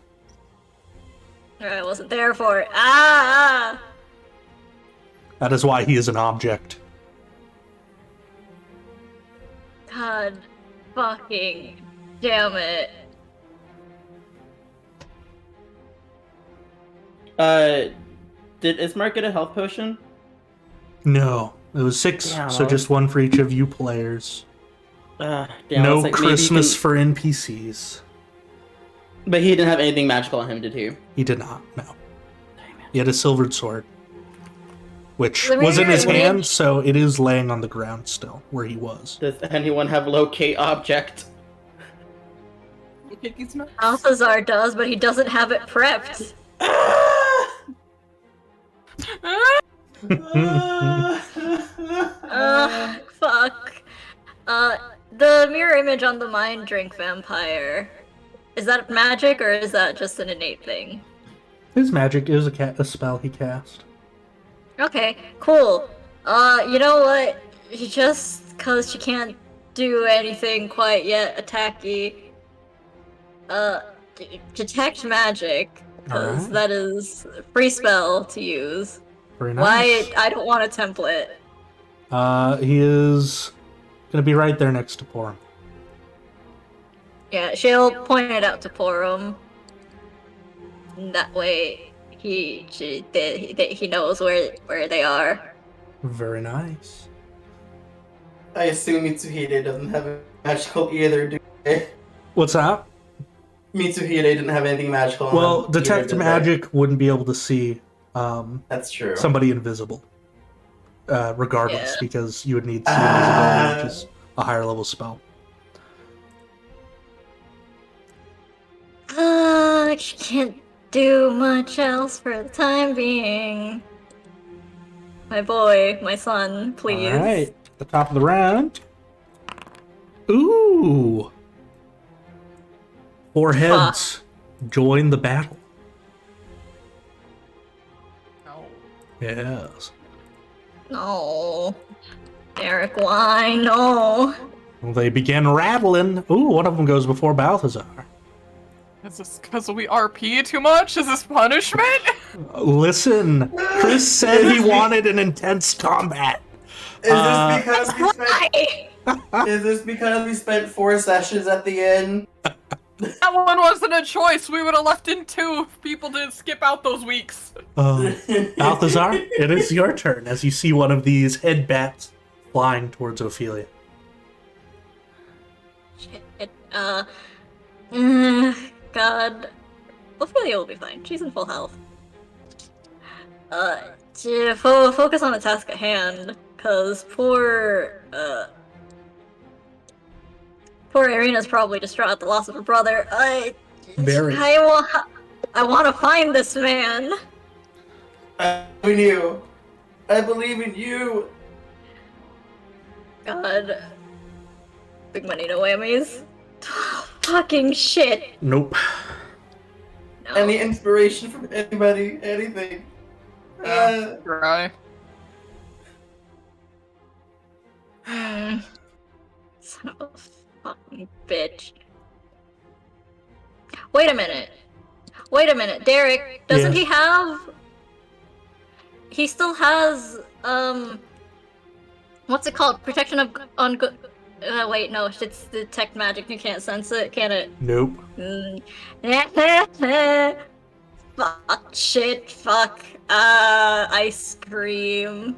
I wasn't there for it. Ah! that is why he is an object. God, fucking damn it! Did Ismark get a health potion? No, it was 6, Damn. so just one for each of you players. Damn, I No was like, maybe he Christmas can- for NPCs. But he didn't have anything magical on him, did he? He did not. No, Damn it. he had a silvered sword. which The was in mirror his hand, image- so it is laying on the ground still, where he was. Does anyone have locate object? Locate these nuts. Balthazar does, but he doesn't have it prepped. Fuck. The mirror image on the mind drink vampire. Is that magic or is that just an innate thing? His magic is a spell he cast. Okay, cool. You know what? Just cause she can't do anything quite yet attacky, detect magic, cause Alright. that is a free spell to use. Very nice. Why? I don't want a template. He is gonna be right there next to Porum. Yeah, she'll point it out to Porum. That way, he knows where they are. Very nice. I assume Mitsuhide doesn't have a magical either, do they? What's that? Mitsuhide didn't have anything magical. on Well, him detect either, did they? magic wouldn't be able to see That's true. somebody invisible, regardless, Yeah. because you would need to see invisibility, which is a higher level spell. She can't do much else for the time being. My boy, my son, please. All right, at the top of the round. Ooh, 4 heads join the battle. No. Yes. No. Derek, why? No. Well, they begin rattling. Ooh, one of them goes before Balthazar. Is this because we RP too much? Is this punishment? Listen, Chris said he wanted an intense combat. Is this because we Why? Is this because we spent 4 sessions at the end? That one wasn't a choice. We would have left in 2 if people didn't skip out those weeks. Balthazar, it is your turn as you see one of these head bats flying towards Ophelia. Shit. God. Ophelia will be fine. She's in full health. Focus on the task at hand, cause poor Irina's probably distraught at the loss of her brother. Very. I want to find this man. I believe in you. I believe in you. God. Big money, no whammies. Fucking shit. Nope. No. Any inspiration from anybody? Anything? Right. Son of a fucking bitch. Wait a minute. Derek, doesn't Yeah. he have... He still has, what's it called? Protection of on good... wait, no, it's detect magic. You can't sense it, can it? Nope. Fuck, shit, fuck. Ice cream.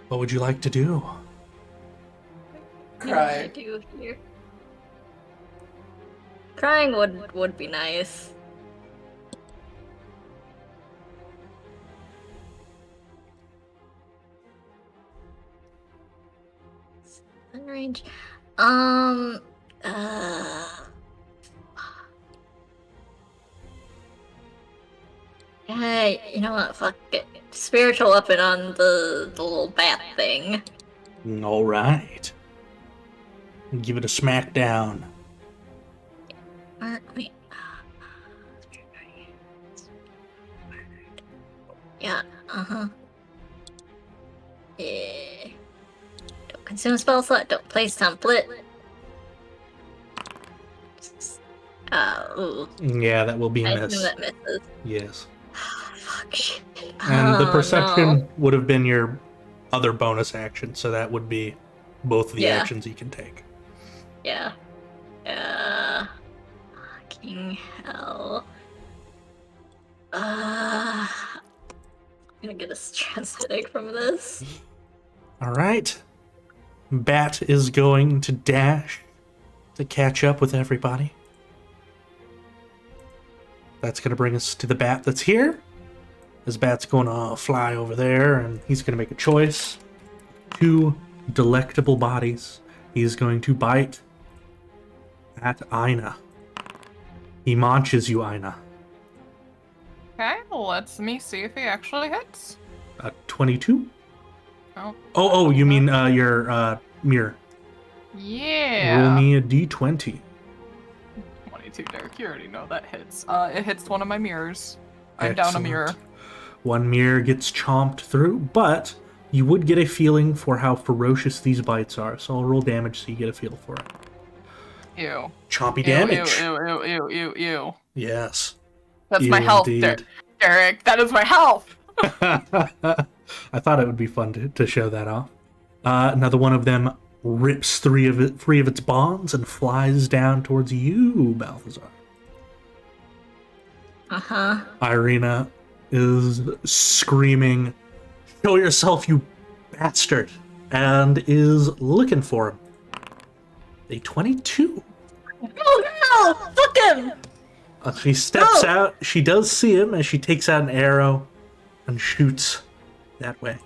What would you like to do? What do I Cry. do here? Crying would be nice. Sun range. Yeah, you know what? Fuck it. Spiritual weapon on the little bat thing. All right. Give it a smackdown. Wait. Yeah, Yeah. Don't consume spell slot, don't place template. Ooh. Yeah, that will be I a assume miss. that misses. Yes. Fuck shit. And the Oh, perception no. would have been your other bonus action, so that would be both of the Yeah. actions you can take. Yeah. Fucking hell. I'm gonna get a stress headache from this. All right. Bat is going to dash to catch up with everybody. That's going to bring us to the bat that's here. This bat's going to fly over there, and he's going to make a choice. 2 delectable bodies. He's going to bite at Aina. He munches you, Aina. Okay, let's me see if he actually hits. 22? Oh. Oh, you mean your mirror. Yeah. Roll me a d20. 22, Derek. You already know that hits. It hits one of my mirrors. I'm down a Excellent. mirror. One mirror gets chomped through, but you would get a feeling for how ferocious these bites are, so I'll roll damage so you get a feel for it. Ew. Chompy damage. Ew. Yes. That's Ew, my health, indeed. Derek. That is my health. I thought it would be fun to show that off. Another one of them rips free of its bonds and flies down towards you, Balthazar. Uh-huh. Irina is screaming, "Show yourself, you bastard!" and is looking for him. A 22. Oh no! Fuck him! She steps out. She does see him as she takes out an arrow and shoots that way.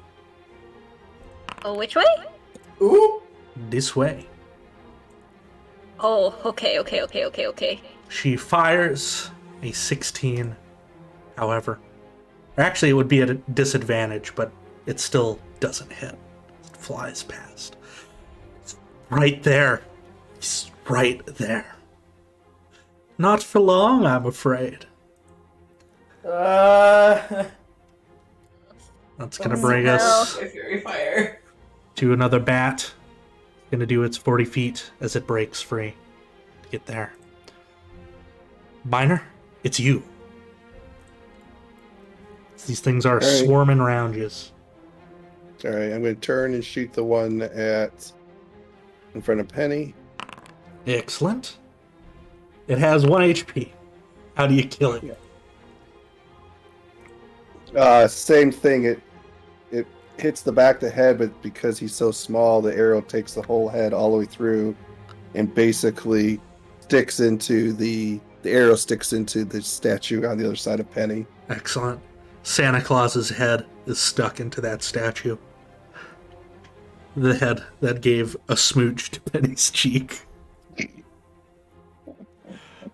Oh, which way? Ooh. This way. Oh, okay. She fires a 16, however. Actually, it would be at a disadvantage, but it still doesn't hit. It flies past. It's right there. He's right there. Not for long, I'm afraid. Uh. That's gonna bring us Fury fire. to another bat. Gonna do its 40 feet as it breaks free to get there. Biner, it's you. These things are All right. swarming around you. All right, I'm going to turn and shoot the one in front of Penny. Excellent. It has 1 HP. How do you kill it? Same thing. It hits the back of the head, but because he's so small, the arrow takes the whole head all the way through, and basically sticks into the arrow sticks into the statue on the other side of Penny. Excellent. Santa Claus's head is stuck into that statue. The head that gave a smooch to Penny's cheek.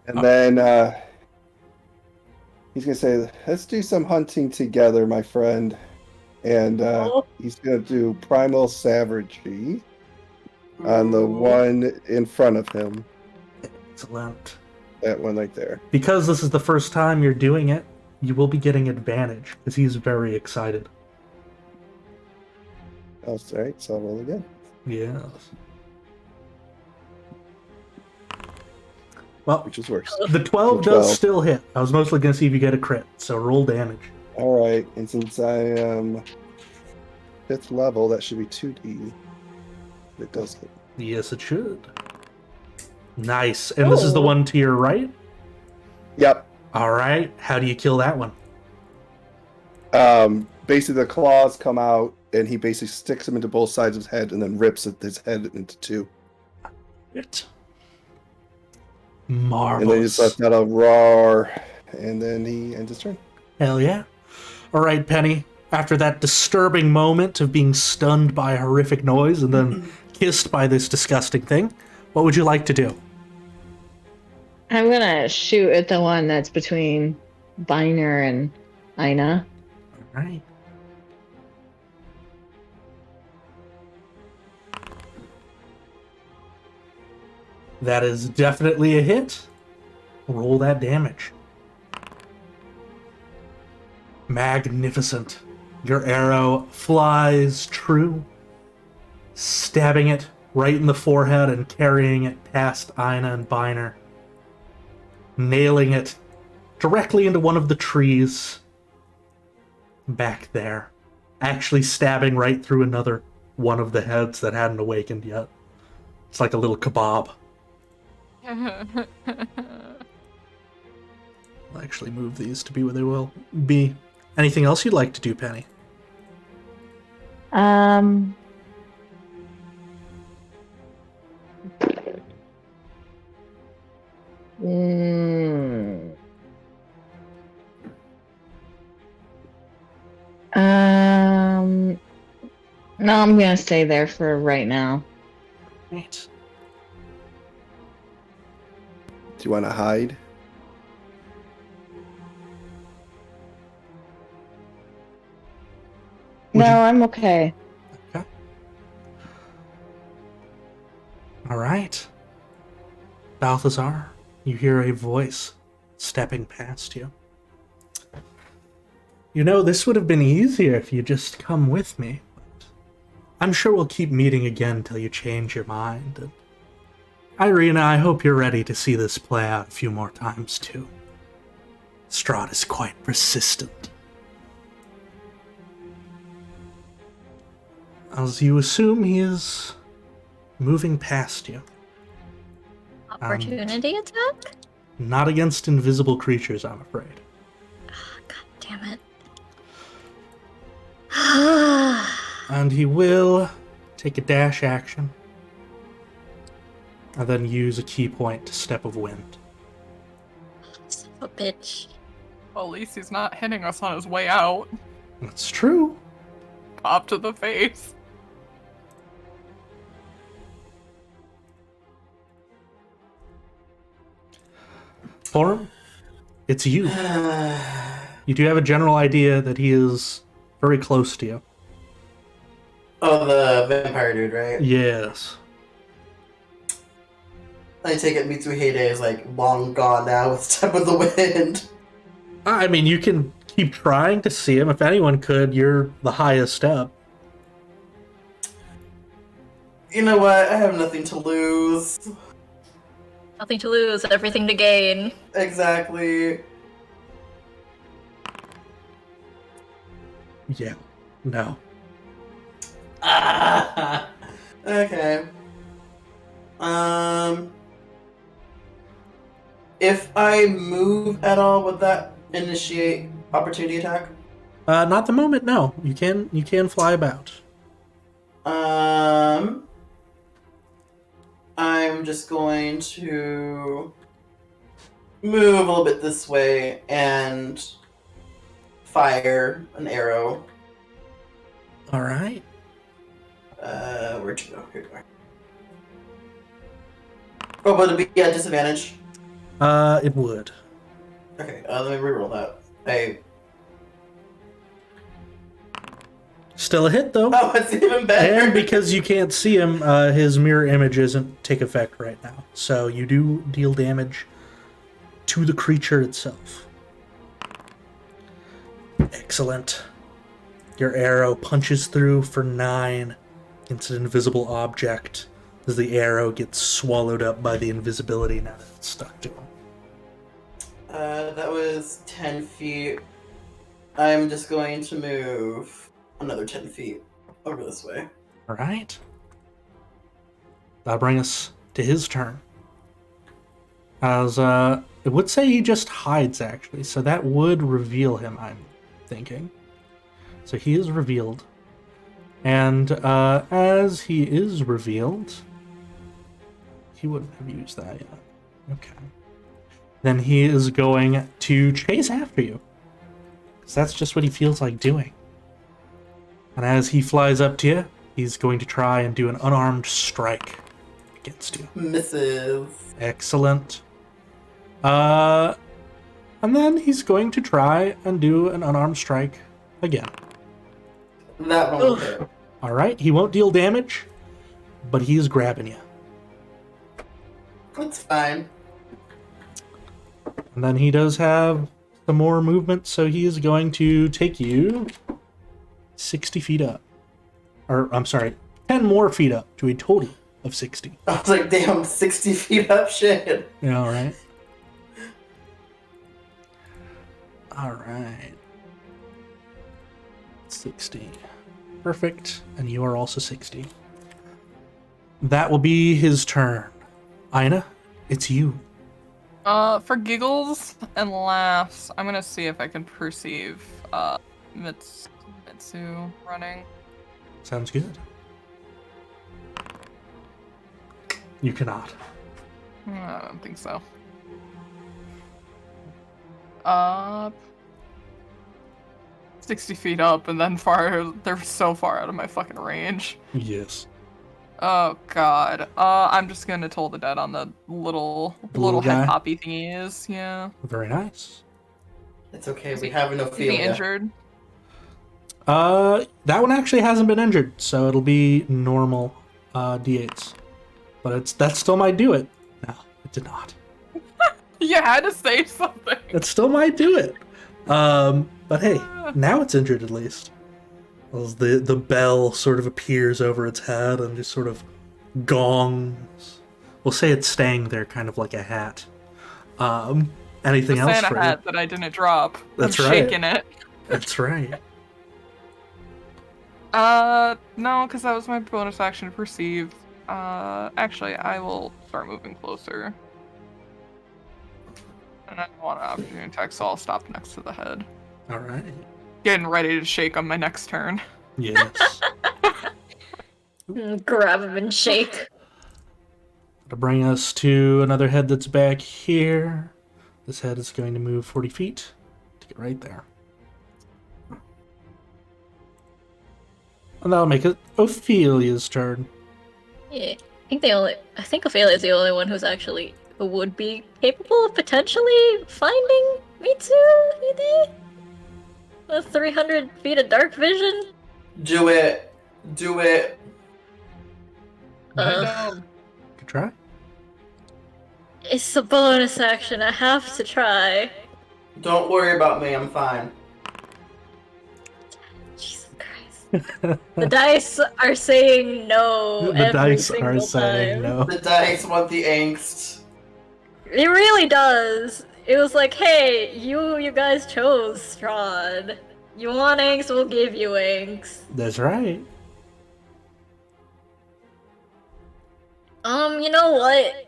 And then he's going to say, "Let's do some hunting together, my friend." And he's going to do Primal Savagery on the one in front of him. Excellent. That one right there. Because this is the first time you're doing it, you will be getting advantage, because he's very excited. Oh, sorry. So I'll roll again. Yes. Well, Which is worse. the 12 So does 12. still hit. I was mostly going to see if you get a crit, so roll damage. All right. And since I am 5th level, that should be 2d. It does hit. Yes, it should. Nice. And this is the one to your right? Yep. All right. How do you kill that one? Basically, the claws come out, and he basically sticks them into both sides of his head and then rips his head into 2. It. And then he Marvelous. just lets out a roar, and then he ends his turn. Hell yeah. All right, Penny. After that disturbing moment of being stunned by a horrific noise and then kissed by this disgusting thing, what would you like to do? I'm gonna shoot at the one that's between Biner and Aina. All right. That is definitely a hit. Roll that damage. Magnificent. Your arrow flies true, stabbing it right in the forehead and carrying it past Aina and Biner, nailing it directly into one of the trees back there, actually stabbing right through another one of the heads that hadn't awakened yet. It's like a little kebab. I'll actually move these to be where they will be. Anything else you'd like to do, Penny? No, I'm gonna stay there for right now. Right. Do you want to hide? Would No, you- I'm okay. Okay. All right. Balthazar, you hear a voice stepping past you. You know, this would have been easier if you just come with me. But I'm sure we'll keep meeting again till you change your mind. And Irina, I hope you're ready to see this play out a few more times, too. Strahd is quite persistent. As you assume, he is moving past you. Opportunity attack? Not against invisible creatures, I'm afraid. God damn it. And he will take a dash action and then use a key point to Step of Wind. Son of a bitch. Well, at least he's not hitting us on his way out. That's true. Pop to the face. Form, it's you. You do have a general idea that he is very close to you. Oh, the vampire dude, right? Yes. I take it Mitsu Heyday is like long gone now with Step of the Wind. I mean, you can keep trying to see him. If anyone could, you're the highest up. You know what? I have nothing to lose. Nothing to lose, everything to gain. Exactly. Yeah. No. Ah. Okay. If I move at all, would that initiate opportunity attack? Not the moment, no. You can fly about. I'm just going to move a little bit this way and fire an arrow. Alright. Where'd you go? Here you are. Oh, but it'd be at disadvantage. It would. Okay, let me reroll that. Still a hit, though. Oh, it's even better. And because you can't see him, his mirror image doesn't take effect right now. So you do deal damage to the creature itself. Excellent. Your arrow punches through for 9 into an invisible object as the arrow gets swallowed up by the invisibility now that it's stuck to him. That was 10 feet. I'm just going to move another 10 feet over this way. Alright. That'll bring us to his turn. As, it would say he just hides, actually, so that would reveal him, I'm thinking. So he is revealed. And, as he is revealed, he wouldn't have used that yet. Okay. Then he is going to chase after you. Because that's just what he feels like doing. And as he flies up to you, he's going to try and do an unarmed strike against you. Misses. Excellent. And then he's going to try and do an unarmed strike again. That one will hit. Alright, he won't deal damage, but he is grabbing you. That's fine. And then he does have some more movement, so he is going to take you 60 feet up. Or, I'm sorry, 10 more feet up to a total of 60. I was like, damn, 60 feet up, shit. Yeah, alright. Alright. 60. Perfect. And you are also 60. That will be his turn. Aina, it's you. For giggles and laughs, I'm gonna see if I can perceive Mitsu running. Sounds good. You cannot. I don't think so. 60 feet up, and then they're so far out of my fucking range. Yes. Oh god. I'm just gonna toll the dead on the little little guy? head poppy thing he is. Yeah. Very nice. It's okay. We have an Is he Ophelia. injured? That one actually hasn't been injured, so it'll be normal D8s. But that still might do it. No, it did not. You had to say something. It still might do it. But hey, now it's injured at least. As the bell sort of appears over its head and just sort of gongs. We'll say it's staying there kind of like a hat. Anything The else Santa for hat you? that I didn't drop. That's I'm right. shaking it. That's right. No, because that was my bonus action to perceive. Actually, I will start moving closer. And I don't want an opportunity attack, so I'll stop next to the head. Alright. Getting ready to shake on my next turn. Yes. Grab him and shake. To bring us to another head that's back here. This head is going to move 40 feet to get right there. And that'll make it Ophelia's turn. Yeah, I think Ophelia's the only one who would be capable of potentially finding Mitsu, with 300 feet of dark vision. Do it. Do it. Good try. It's a bonus action. I have to try. Don't worry about me. I'm fine. Jesus Christ. The dice are saying no. The every dice single are saying time. no. The dice want the angst. It really does. It was like, hey, you guys chose Strahd. You want angst, we'll give you angst. That's right. You know what?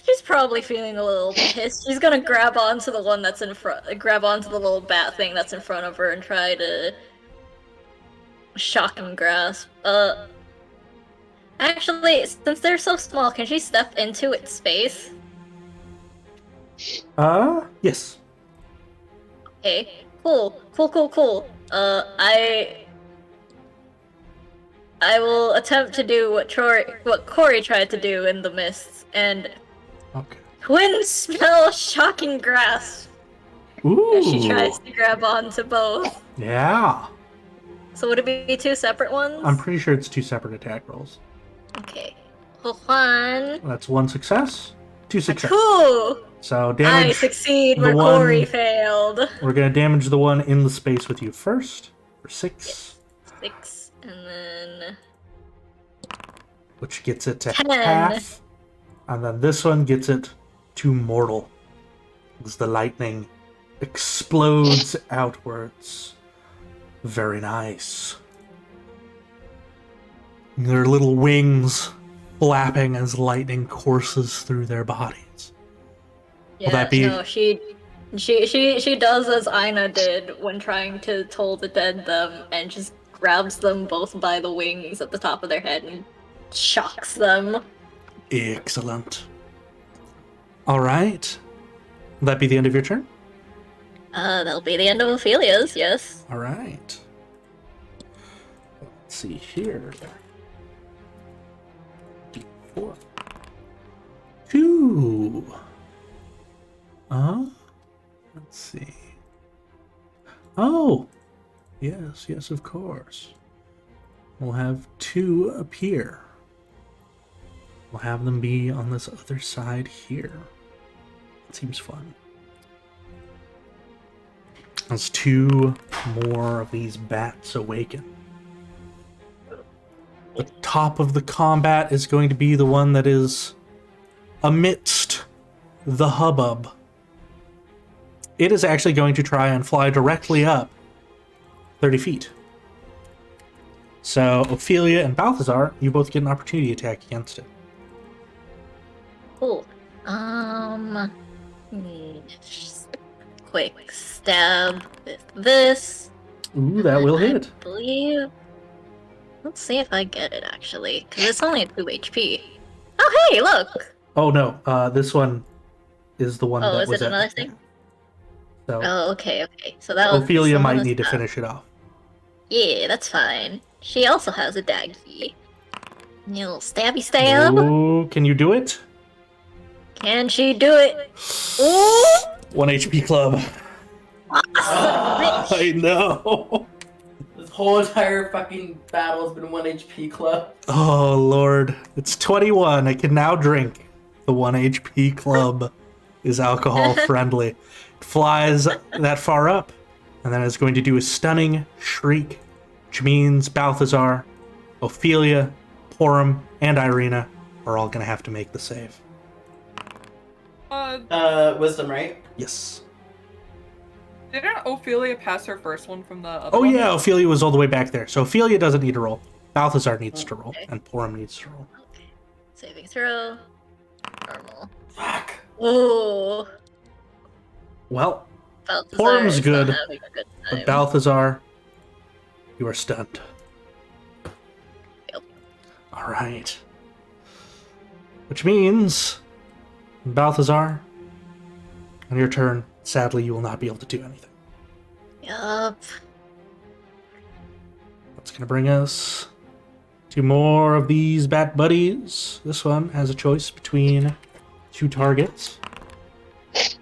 She's probably feeling a little pissed. She's gonna grab onto the one that's in front, grab onto the little bat thing that's in front of her and try to shock and grasp. Actually, since they're so small, can she step into its space? Yes. Okay, cool. I will attempt to do what Corey tried to do in the mists, and Okay. twin spell shocking grasp Ooh. as she tries to grab onto both. Yeah. So would it be two separate ones? I'm pretty sure it's two separate attack rolls. Okay. One. That's one success, two success. Cool! So I damage. succeed the where one- Corey failed. We're gonna damage the one in the space with you first for 6. 6, and then Which gets it to 10. half. And then this one gets it to mortal. As the lightning explodes outwards. Very nice. Their little wings flapping as lightning courses through their bodies. yeah, that be- no, she does as Aina did when trying to toll the dead them, and just grabs them both by the wings at the top of their head and shocks them. Excellent. Alright. Will that be the end of your turn? That'll be the end of Ophelia's, yes. Alright. Let's see here. 4. 2. Let's see. Oh! Yes, of course. We'll have 2 appear. We'll have them be on this other side here. Seems fun. As 2 more of these bats awaken. The top of the combat is going to be the one that is amidst the hubbub. It is actually going to try and fly directly up 30 feet. So, Ophelia and Balthazar, you both get an opportunity attack against it. Cool. Quick stab with this. Ooh, that will I hit. believe. Let's see if I get it actually, because it's only at 2 HP. Oh hey, look! Oh no, this one is the one Oh, that is was it at- another thing? So Oh, okay. So that was Ophelia might someone need to else. finish it off. Yeah, that's fine. She also has a daggy. Little stabby stab. Ooh, can you do it? Can she do it? Ooh! 1 HP club. Ah, I know. this whole entire fucking battle has been 1 HP club. Oh, Lord. It's 21. I can now drink. The 1 HP club is alcohol friendly. It flies that far up, and then it's going to do a stunning shriek, which means Balthazar, Ophelia, Porum, and Irina are all going to have to make the save. Wisdom, right? Yes. Didn't Ophelia pass her first one from the other Oh, one? yeah, Ophelia was all the way back there. So Ophelia doesn't need to roll. Balthazar needs to roll, Okay. and Porum needs to roll. Okay. Saving throw. Normal. Fuck. Ooh. Well, Balthazar Porum's is good, not having a good time. but Balthazar, you are stunned. Yep. All right. Which means, Balthazar, on your turn, sadly, you will not be able to do anything. Yup. That's going to bring us to more of these bat buddies. This one has a choice between 2 targets.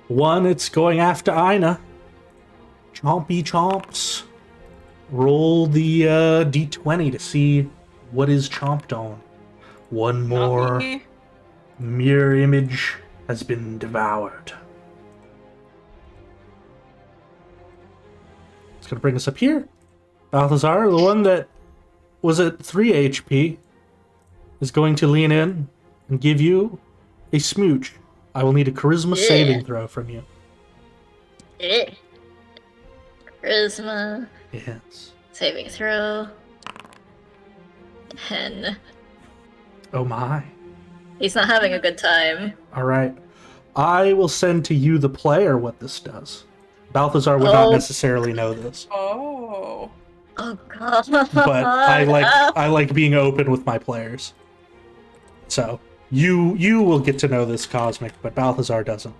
One, it's going after Ina. Chompy chomps. Roll the d20 to see what is chomped on. One Not more me. mirror image has been devoured. It's going to bring us up here. Balthazar, the one that was at 3 HP, is going to lean in and give you a smooch. I will need a charisma Yeah. saving throw from you. Eh. Charisma. Yes. Saving throw. 10. Oh my. He's not having a good time. All right. I will send to you, the player, what this does. Balthazar would not Oh. necessarily know this, Oh. Oh god. but I like being open with my players. So you will get to know this cosmic, but Balthazar doesn't.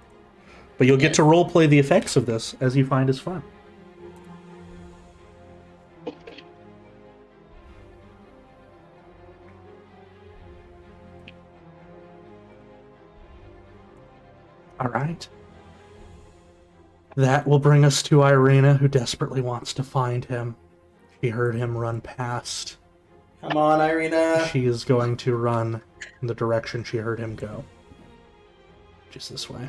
But you'll get to roleplay the effects of this as you find is fun. All right. That will bring us to Irina, who desperately wants to find him. She heard him run past. Come on, Irina. She is going to run in the direction she heard him go. Just this way.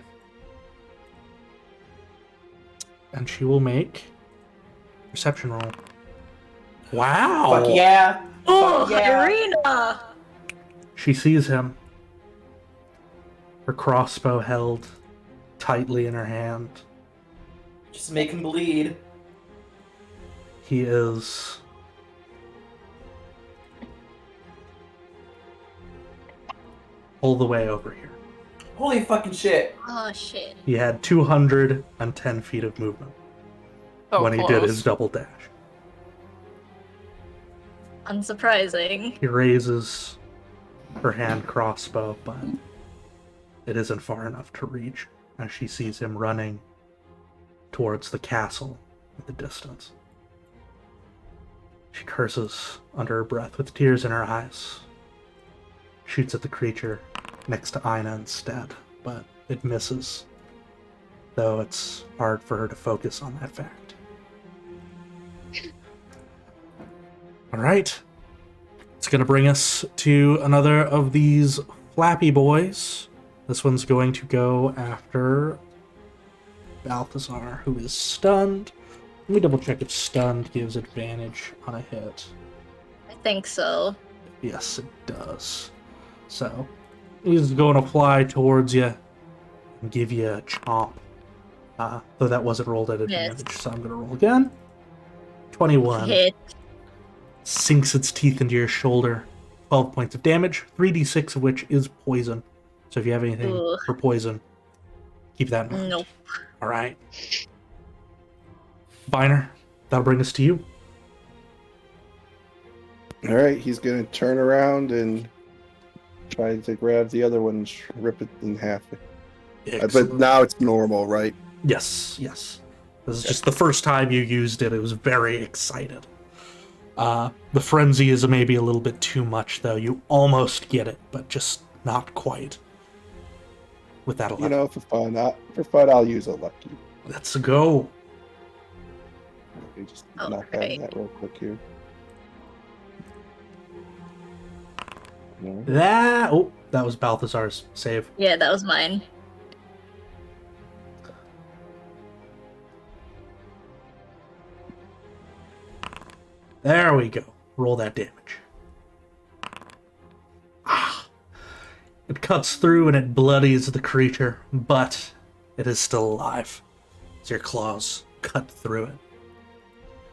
And she will make a perception roll. Wow! Fuck yeah. Oh, Fuck yeah. Irina! She sees him. Her crossbow held tightly in her hand. Just make him bleed. He is all the way over here. Holy fucking shit. Oh shit. He had 210 feet of movement So when he did close. his double dash. Unsurprising. He raises her hand crossbow, but it isn't far enough to reach as she sees him running towards the castle in the distance. She curses under her breath with tears in her eyes. Shoots at the creature next to Ina instead, but it misses, though it's hard for her to focus on that fact. Alright. It's going to bring us to another of these flappy boys. This one's going to go after Balthazar, who is stunned. Let me double check if stunned gives advantage on a hit. I think so. Yes, it does. So, he's going to fly towards you and give you a chomp. Though that wasn't rolled at advantage, so I'm going to roll again. 21. Hit. Sinks its teeth into your shoulder. 12 points of damage, 3d6 of which is poison. So if you have anything Ooh. for poison, keep that in mind. Nope. Alright. Biner, that'll bring us to you. All right, he's going to turn around and try to grab the other one and rip it in half. But Excellent. now it's normal, right? Yes, yes. This is just the first time you used it. It was very excited. The frenzy is maybe a little bit too much, though. You almost get it, but just not quite. With that 11. You know, for fun, I'll use a lucky. Let's go. Let me just Oh, knock great. out that real quick here. No. That was Balthazar's save. Yeah, that was mine. There we go. Roll that damage. It cuts through and it bloodies the creature, but it is still alive. As your claws cut through it.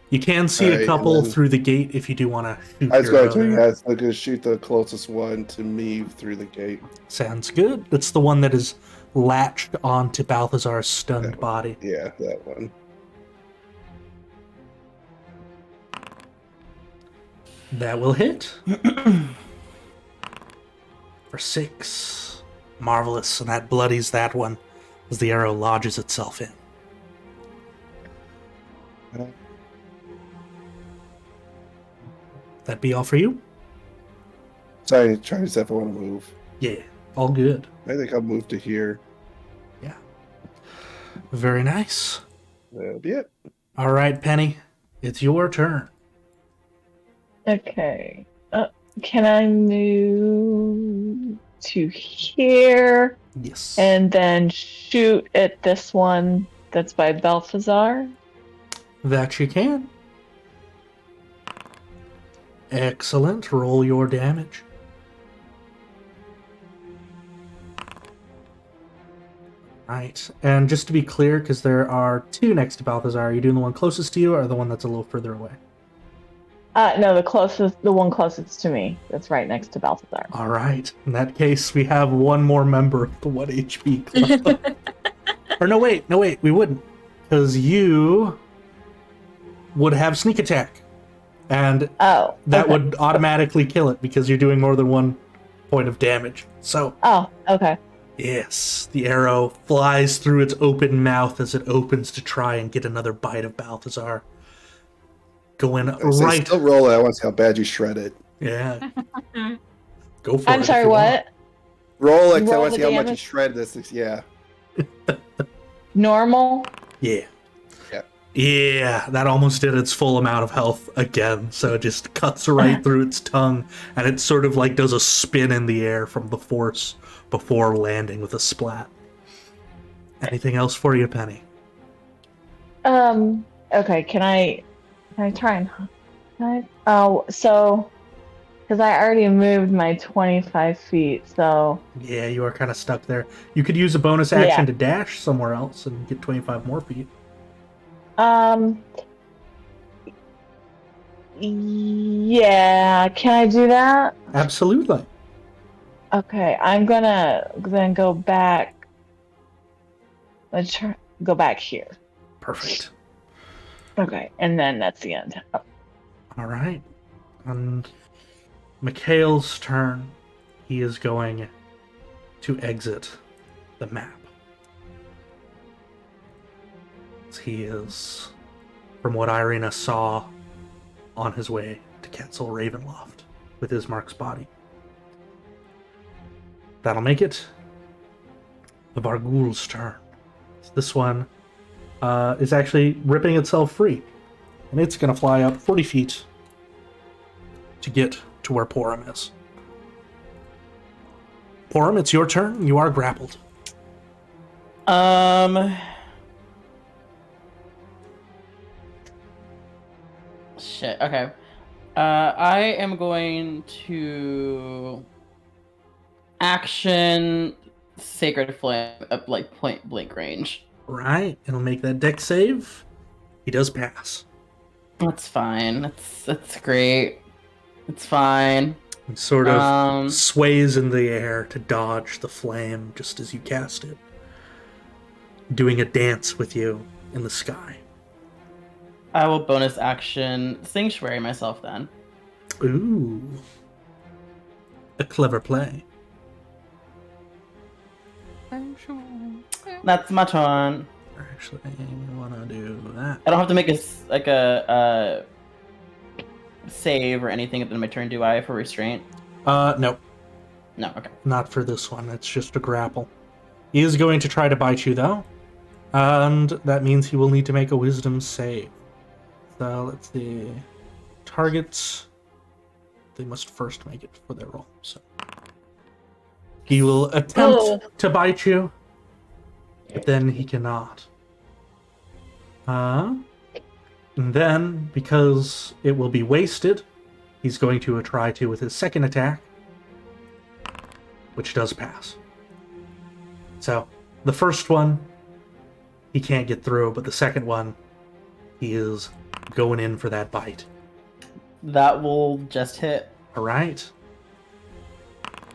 You can see a Alright, couple and then- through the gate if you do want to shoot I was your going bow to, there. yeah, I'm going to shoot the closest one to me through the gate. Sounds good. That's the one that is latched onto Balthazar's stunned That body. Yeah, that one. That will hit. For 6. Marvelous. And that bloodies that one as the arrow lodges itself in. That be all for you? Sorry, trying to see if I want to move. Yeah, all good. I think I'll move to here. Yeah. Very nice. That'll be it. All right, Penny. It's your turn. Okay. Can I move to here Yes. and then shoot at this one that's by Balthazar? That you can. Excellent. Roll your damage. Right. And just to be clear, because there are 2 next to Balthazar, are you doing the one closest to you or the one that's a little further away? No, the one closest to me. That's right next to Balthazar. All right. In that case, we have one more member of the 1 HP club. Or no, wait. We wouldn't. Because you would have sneak attack. And Oh. that okay. would automatically kill it because you're doing more than 1 point of damage. So, Oh, okay. yes, the arrow flies through its open mouth as it opens to try and get another bite of Balthazar. Going I say right. still roll it. I want to see how bad you shred it. Yeah. Go for it. I'm if sorry, you want. what? Roll it 'cause I Roll want to the see how much you damage? shred this. Yeah. Normal? Yeah. Yeah. Yeah, that almost did its full amount of health again. So it just cuts right through its tongue, and it sort of like does a spin in the air from the force before landing with a splat. Anything else for you, Penny? Okay, can I try and... so... Because I already moved my 25 feet, so... Yeah, you are kind of stuck there. You could use a bonus action Yeah. to dash somewhere else and get 25 more feet. Yeah, can I do that? Absolutely. Okay, I'm gonna then go back. Let's try, go back here. Perfect. Okay, and then that's the end. Oh, All right. On Mikhail's turn, he is going to exit the map. He is, from what Irina saw, on his way to Castle Ravenloft with his Mark's body. That'll make it the Bargul's turn. This one is actually ripping itself free, and it's going to fly up 40 feet to get to where Porum is. Porum, it's your turn. You are grappled. Shit. Okay. I am going to action Sacred Flame at like point blank range. Right, it'll make that deck save. He does pass. That's fine. That's great. It's fine. He sort of sways in the air to dodge the flame just as you cast it, doing a dance with you in the sky. I will bonus action Sanctuary myself then. Ooh. A clever play. That's my turn. Actually, I want to do that. I don't have to make a save or anything at the end of my turn, do I, for restraint? No, No, okay. not for this one. It's just a grapple. He is going to try to bite you, though. And that means he will need to make a wisdom save. So, let's see. Targets. They must first make it for their roll. So he will attempt to bite you, but then he cannot. And then, because it will be wasted, he's going to try to with his second attack, which does pass. So, the first one, he can't get through, but the second one, he is going in for that bite. That will just hit. Alright.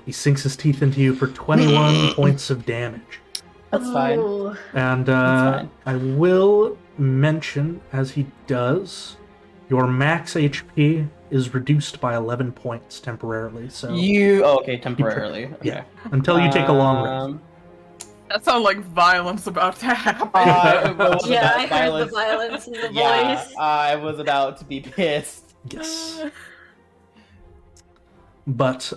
He sinks his teeth into you for 21 points of damage. That's fine. Oh. And That's fine. I will mention, as he does, your max HP is reduced by 11 points temporarily. So Okay, temporarily. Okay. yeah, until you take a long rest. That sounds like violence about to happen. Yeah, I heard the violence in the Yeah, voice. I was about to be pissed. Yes. But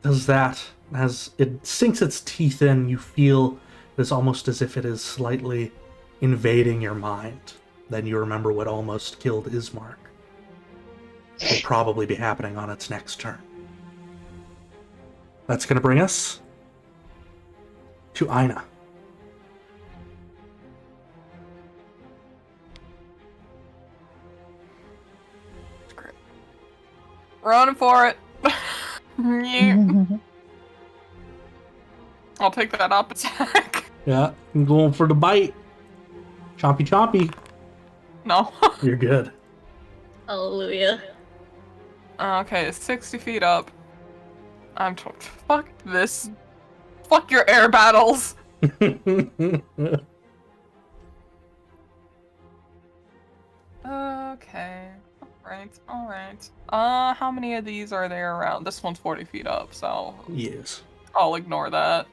does that, as it sinks its teeth in, you feel it's almost as if it is slightly invading your mind. Then you remember what almost killed Ismark. Will probably be happening on its next turn. That's going to bring us to Aina. Running for it. Yeah. I'll take that up attack. Yeah, I'm going for the bite. Chompy chompy. No. You're good. Hallelujah. Okay, 60 feet up. Fuck this. Fuck your air battles. Okay. Alright. How many of these are there around? This one's 40 feet up, so Yes. I'll ignore that.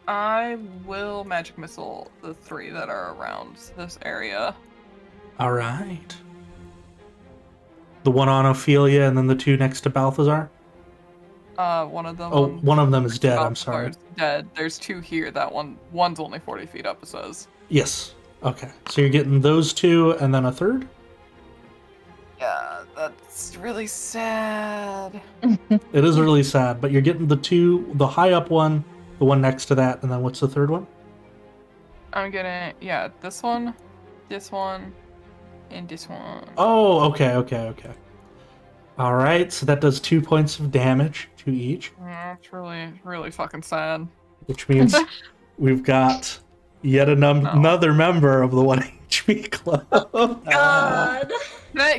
I will magic missile the 3 that are around this area. All right. The one on Ophelia and then the 2 next to Balthazar? One of them. Oh, one of them is dead, I'm sorry. Balthazar's dead. There's 2 here. One's only 40 feet up, it says. Yes. Okay. So you're getting those 2 and then a third? Yeah, that's really sad. It is really sad, but you're getting the 2, the high up one, the one next to that, and then what's the third one? I'm getting, this one, and this one. Oh, okay. All right, so that does 2 points of damage to each, Yeah, it's really, really fucking sad. which means we've got yet another member of the 1 HP club. God.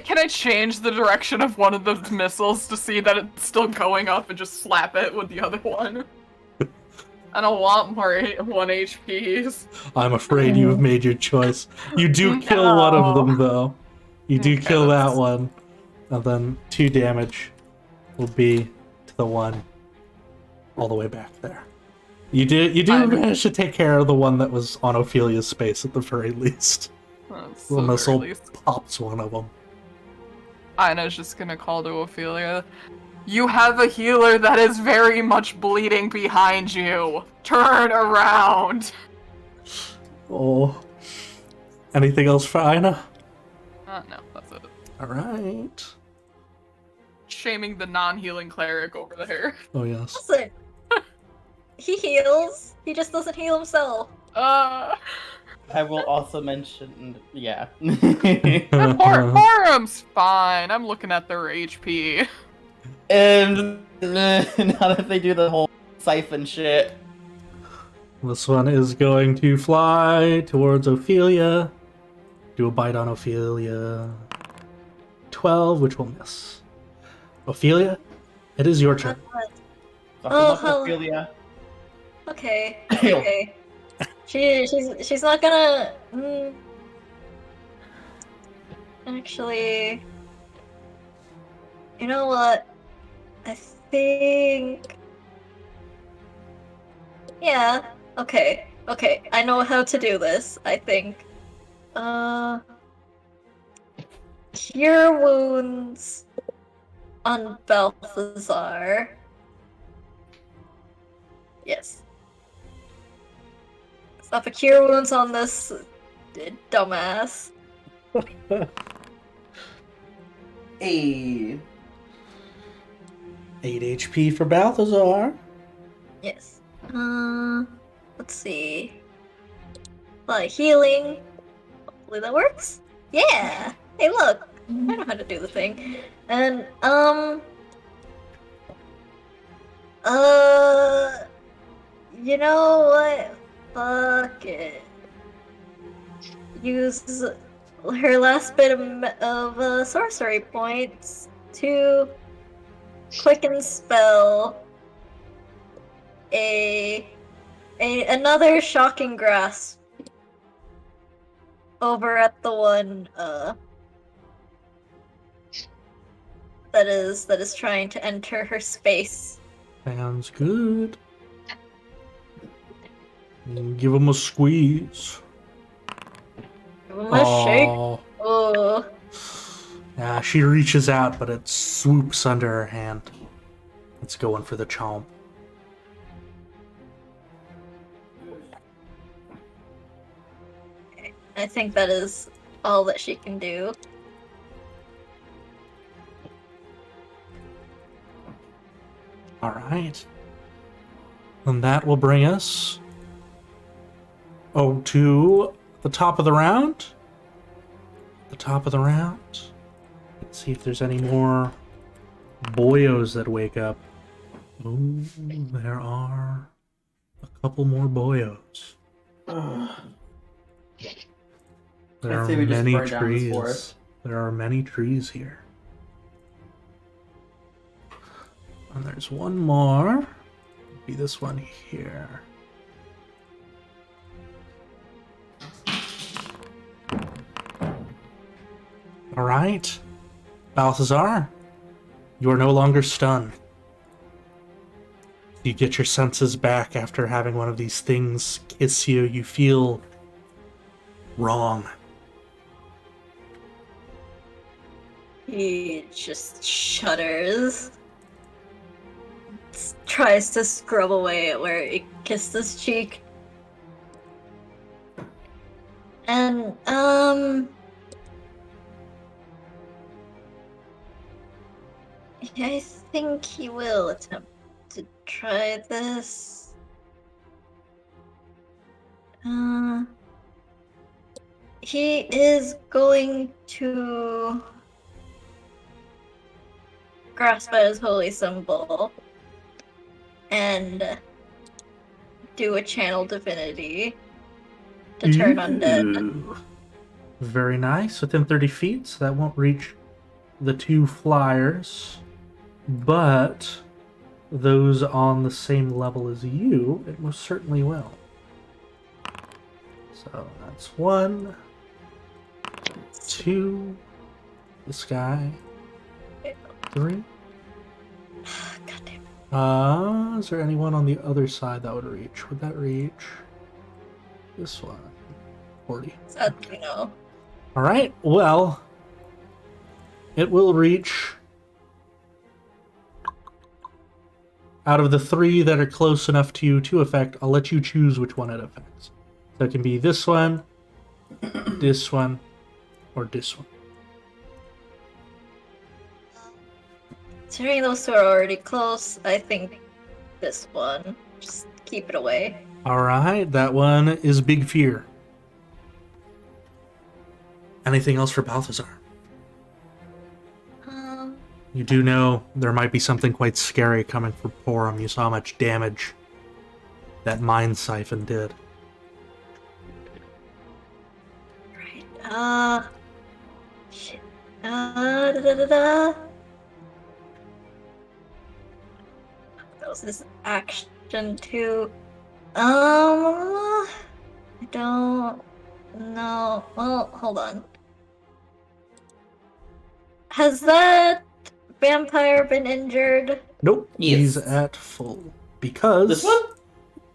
Can I change the direction of one of the missiles to see that it's still going up and just slap it with the other one? I don't want more 1 HPs. I'm afraid you have made your choice. You do kill one of them, though. You do Okay, kill that that's- one. And then 2 damage will be to the one all the way back there. You do manage to take care of the one that was on Ophelia's space at the very least. That's The so missile very least. pops one of them. Ina's just gonna call to Ophelia. You have a healer that is very much bleeding behind you. Turn around. Oh. Anything else for Ina? No, that's it. Alright. Shaming the non-healing cleric over there. Oh, yes. Listen. He heals. He just doesn't heal himself. I will also mention, yeah. Horum's fine. I'm looking at their HP. And now that they do the whole siphon shit. This one is going to fly towards Ophelia. Do a bite on Ophelia. 12, which will miss. Ophelia, it is your turn. Oh, Fuck hell. Ophelia. Okay. Okay. She's not gonna. Actually, you know what? I think. Yeah. Okay. Okay, I know how to do this, I think. Cure wounds on Balthazar. Yes. Stop a cure wounds on this dumbass. Hey. 8 HP for Balthazar. Yes. Let's see. Healing. Hopefully that works. Yeah. Hey, look. I know how to do the thing. And you know what? Fuck it. Use her last bit of sorcery points to quicken spell another shocking grasp over at the one that is trying to enter her space. Sounds good. Give him a squeeze. Give him a shake. Aw. Oh. Yeah, she reaches out, but it swoops under her hand. It's going for the chomp. I think that is all that she can do. Alright. And that will bring us to the top of the round. The top of the round. Let's see if there's any more boyos that wake up. Oh, there are a couple more boyos. There I'd are say we just many burn down this trees. forest. There are many trees here. And there's one more. Be this one here. All right, Balthazar, you are no longer stunned. You get your senses back after having one of these things kiss you. You feel wrong. He just shudders. Tries to scrub away at where it kissed his cheek. And, I think he will attempt to try this. He is going to grasp at his holy symbol and do a channel divinity to turn undead. Ooh. Very nice. Within 30 feet, so that won't reach the two flyers. But those on the same level as you, it most certainly will. So that's 1, 2, this guy, 3. Goddamn. Is there anyone on the other side that would reach? Would that reach? This one. 40. That, you know. Alright, well, it will reach. Out of the 3 that are close enough to you to affect, I'll let you choose which one it affects. So it can be this one, or this one. Considering those two are already close, I think this one. Just keep it away. Alright, that one is Big Fear. Anything else for Balthazar? You do know there might be something quite scary coming for Porum. You saw how much damage that Mind Siphon did. Right. Shit. Da-da-da-da. That was this action too. I don't know. Well, hold on. Has that vampire been injured? Nope, Yes. he's at full. Because... This one?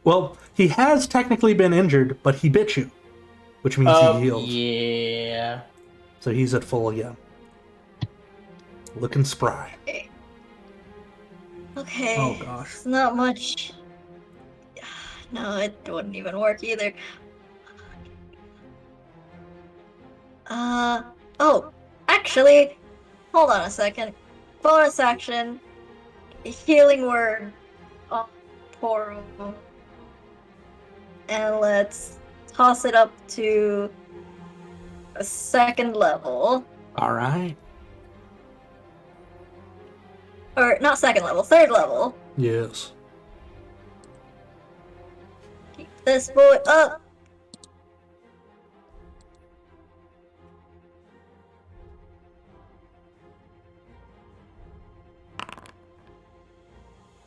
Well, he has technically been injured, but he bit you, which means he healed. Yeah. So he's at full again. Looking spry. Okay. Oh, gosh. It's not much. No, it wouldn't even work either. Oh, actually, hold on a second. Bonus action, healing word on Poro. And let's toss it up to a 2nd level. Alright. Or, not 2nd level, 3rd level. Yes. Keep this boy up.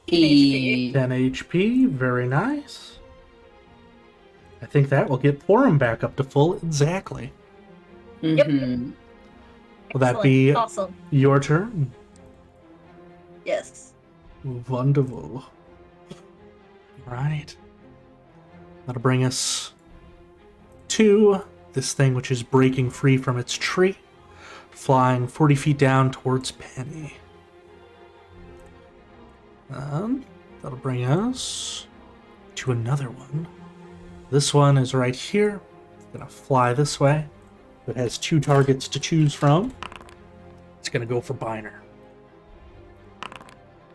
HP. 10 HP, very nice. I think that will get Porum back up to full exactly. Mm-hmm. Will that be awesome? Your turn? Yes. Wonderful. Right. That'll bring us to this thing which is breaking free from its tree, flying 40 feet down towards Penny. And that'll bring us to another one. This one is right here. It's gonna fly this way. It has 2 targets to choose from. It's gonna go for Biner.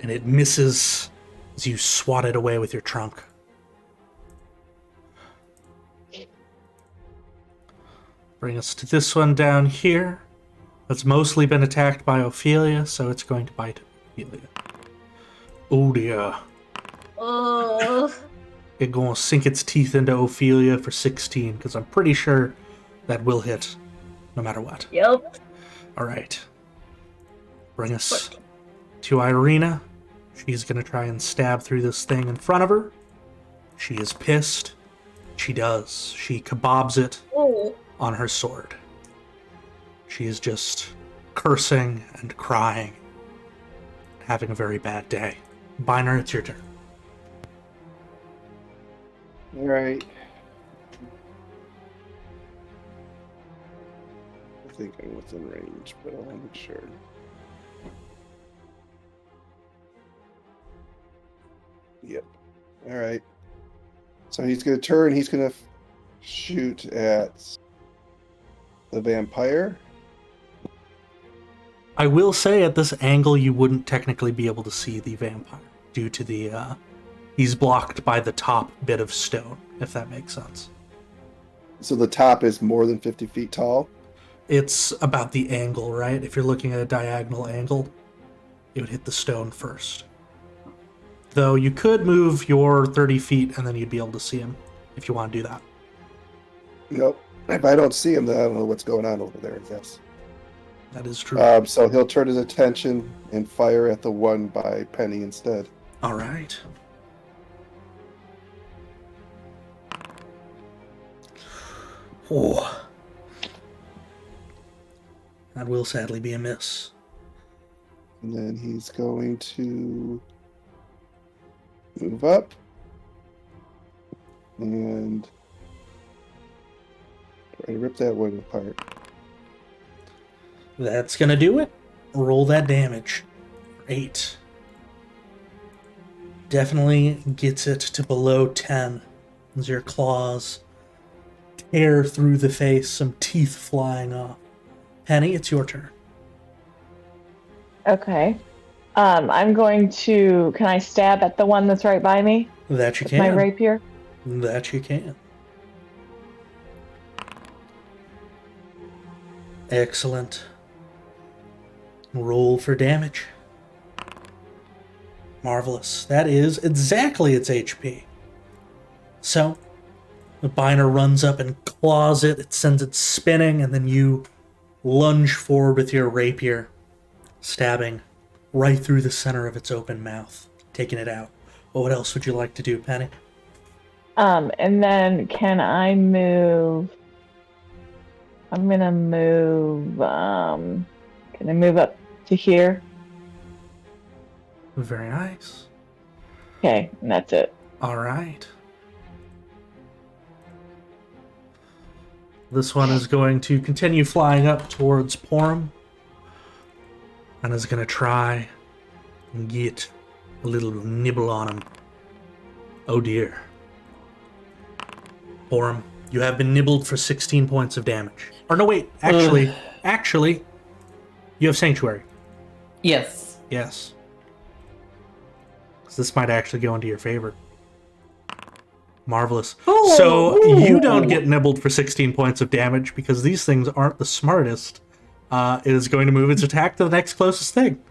And it misses as you swat it away with your trunk. Bring us to this one down here. That's mostly been attacked by Ophelia, so it's going to bite Ophelia. Oh dear. Oh. It's gonna sink its teeth into Ophelia for 16, because I'm pretty sure that will hit, no matter what. Yep. Alright. Bring us to Irina. She's gonna try and stab through this thing in front of her. She is pissed. She does. She kebabs it Oh. on her sword. She is just cursing and crying, having a very bad day. Biner, it's your turn. All right. I think I'm within range, but I want to make sure. Yep. All right. So he's going to turn. He's going to shoot at the vampire. I will say at this angle you wouldn't technically be able to see the vampire due to the, he's blocked by the top bit of stone, if that makes sense. So the top is more than 50 feet tall. It's about the angle, right? If you're looking at a diagonal angle, it would hit the stone first. Though you could move your 30 feet and then you'd be able to see him if you want to do that. Nope. If I don't see him, then I don't know what's going on over there, I guess. That is true. So he'll turn his attention and fire at the one by Penny instead. All right. Oh. That will sadly be a miss. And then he's going to move up and try to rip that one apart. That's gonna do it. Roll that damage. 8. Definitely gets it to below 10 as your claws tear through the face, some teeth flying off. Penny, it's your turn. Okay. I'm going to. Can I stab at the one that's right by me? That you With can. my rapier? That you can. Excellent. Roll for damage. Marvelous. That is exactly its HP. So, the Biner runs up and claws it, it sends it spinning, and then you lunge forward with your rapier, stabbing right through the center of its open mouth, taking it out. What else would you like to do, Penny? And then can I move? I'm gonna move. Can I move up to here? Very nice. Okay, and that's it. All right. This one is going to continue flying up towards Porum and is going to try and get a little nibble on him. Oh dear. Porum, you have been nibbled for 16 points of damage. Or no, wait, actually, you have Sanctuary. Yes. Yes. So this might actually go into your favor. Marvelous. Ooh, So you don't ooh. get nibbled for 16 points of damage because these things aren't the smartest. It is going to move its attack to the next closest thing.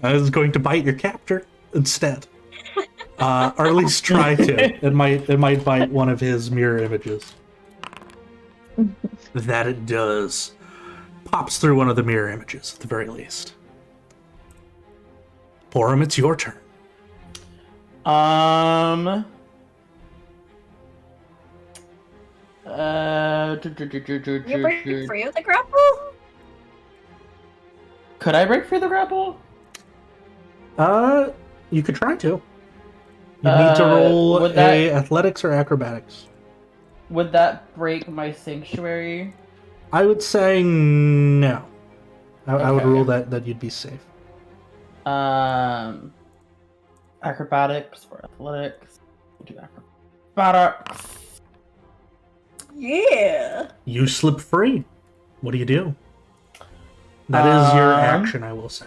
It is going to bite your captor instead. Or at least try to. It might bite one of his mirror images. That it does. Pops through one of the mirror images, at the very least. Porum, it's your turn. You break free of the grapple? Could I break through the grapple? You could try to. You need to roll would that- a athletics or acrobatics. Would that break my sanctuary? I would say no. I would Okay. rule that you'd be safe. Acrobatics or athletics? We'll do acrobatics. Yeah. You slip free. What do you do? That is your action, I will say.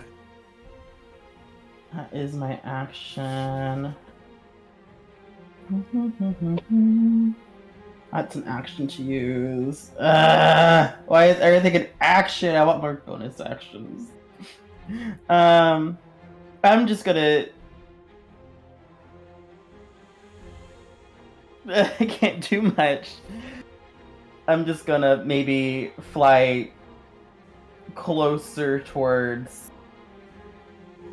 That is my action. That's an action to use. Why is everything an action? I want more bonus actions. I'm just gonna. I can't do much. I'm just gonna maybe fly closer towards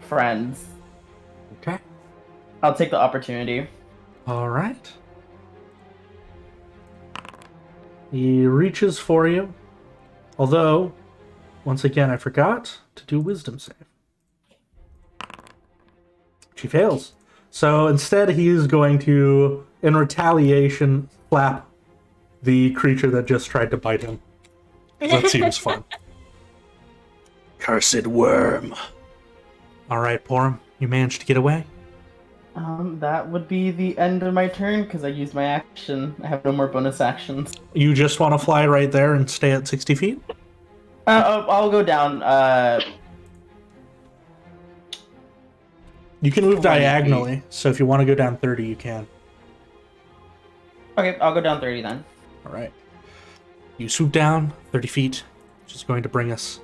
friends. Okay. I'll take the opportunity. All right. He reaches for you. Although, once again, I forgot to do wisdom save. She fails. So instead, he is going to, in retaliation, slap the creature that just tried to bite him. That seems fun. Cursed worm. All right, Porum, you managed to get away? That would be the end of my turn because I used my action. I have no more bonus actions. You just want to fly right there and stay at 60 feet? I'll go down. You can move 20 diagonally, so if you want to go down 30, you can. Okay, I'll go down 30 then. All right. You swoop down 30 feet, which is going to bring us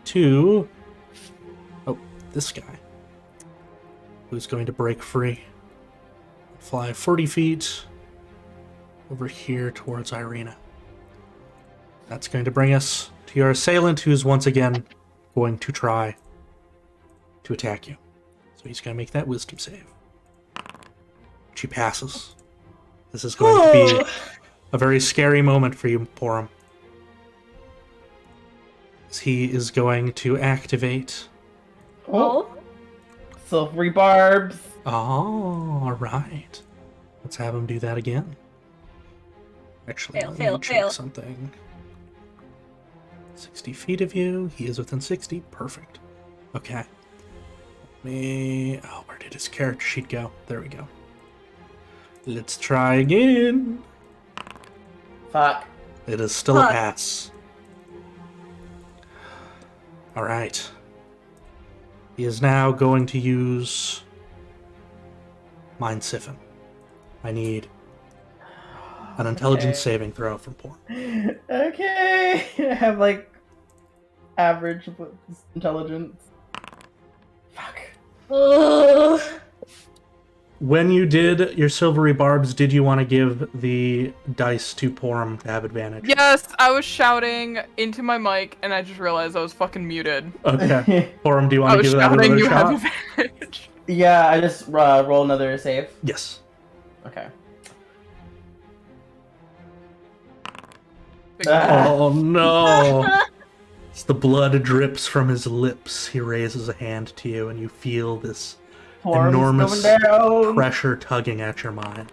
to... Oh, this guy. Who's going to break free. Fly 40 feet over here towards Irina. That's going to bring us to your assailant, who's once again going to try to attack you. So he's going to make that wisdom save. She passes. This is going to be a very scary moment for you, Porum. He is going to activate... Oh. Silvery barbs. Oh, alright. Let's have him do that again. Actually, let me check something. 60 feet of you. He is within 60. Perfect. Okay. Oh, where did his character sheet go? There we go. Let's try again. Fuck. It is still a pass. Alright. He is now going to use Mind Siphon. I need an intelligence saving throw from Porum. Okay. I have like average intelligence. Fuck. Ugh. When you did your silvery barbs, did you want to give the dice to Porum to have advantage? Yes, I was shouting into my mic and I just realized I was fucking muted. Okay. Porum, do you I want to was give that shouting another you shot? have advantage. Yeah, I just roll another save. Yes. Okay. Oh no! As the blood drips from his lips, he raises a hand to you, and you feel this Form's enormous going down. pressure tugging at your mind.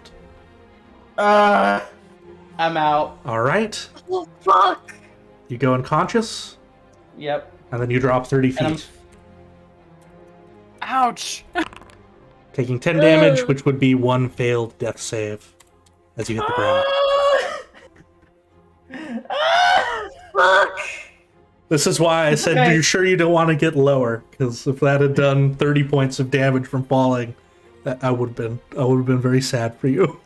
I'm out. All right. Oh, fuck! You go unconscious, Yep. and then you drop 30 And I'm feet, Ouch! taking 10 damage, Ugh. which would be 1 failed death save as you hit the ground. Fuck! This is why I said, Okay. you're sure you don't want to get lower, because if that had done 30 points of damage from falling, I would have been very sad for you.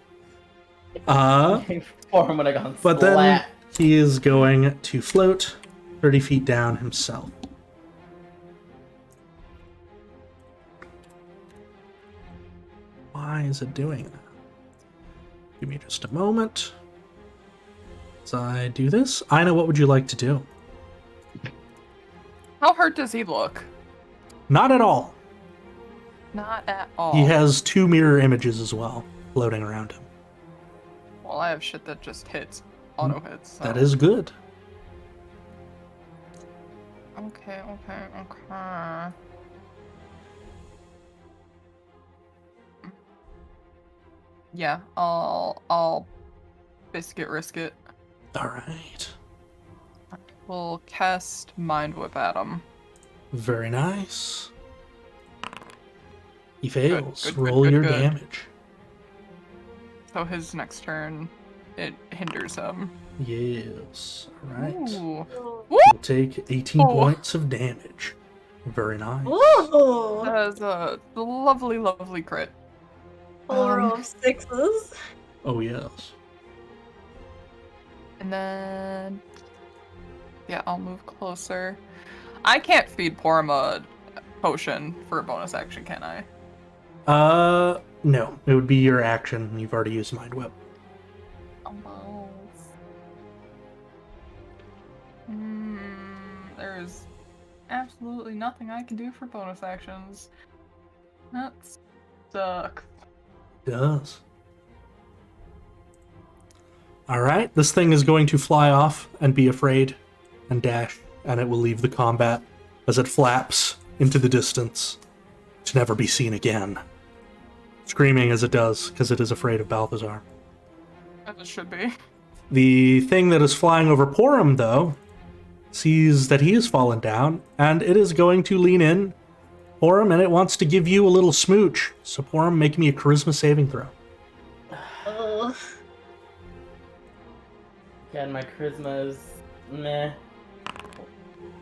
Form would have gone But then splat. he is going to float 30 feet down himself. Why is it doing that? Give me just a moment. As I do this, Ina, what would you like to do? How hurt does he look? Not at all. Not at all. He has 2 mirror images as well, floating around him. Well, I have shit that just hits. Auto hits. So. That is good. Okay, okay. Yeah, I'll biscuit risk it. Alright. We'll cast Mind Whip at him. Very nice. He fails. good, Roll good, your good. damage. So his next turn, it hinders him. Yes. Alright. Ooh. We'll take 18 Oh. points of damage. Very nice. Ooh! That is a lovely, lovely crit. 4 of 6s. Oh, yes. And then, yeah, I'll move closer. I can't feed Porum a potion for a bonus action, can I? No. It would be your action. You've already used Mind Whip. Almost. There's absolutely nothing I can do for bonus actions. That sucks. Does. Alright, this thing is going to fly off and be afraid and dash, and it will leave the combat as it flaps into the distance to never be seen again. Screaming as it does, because it is afraid of Balthazar. As it should be. The thing that is flying over Porum, though, sees that he has fallen down, and it is going to lean in, Porum, and it wants to give you a little smooch. So Porum, make me a charisma saving throw. Oh. God, my charisma is meh.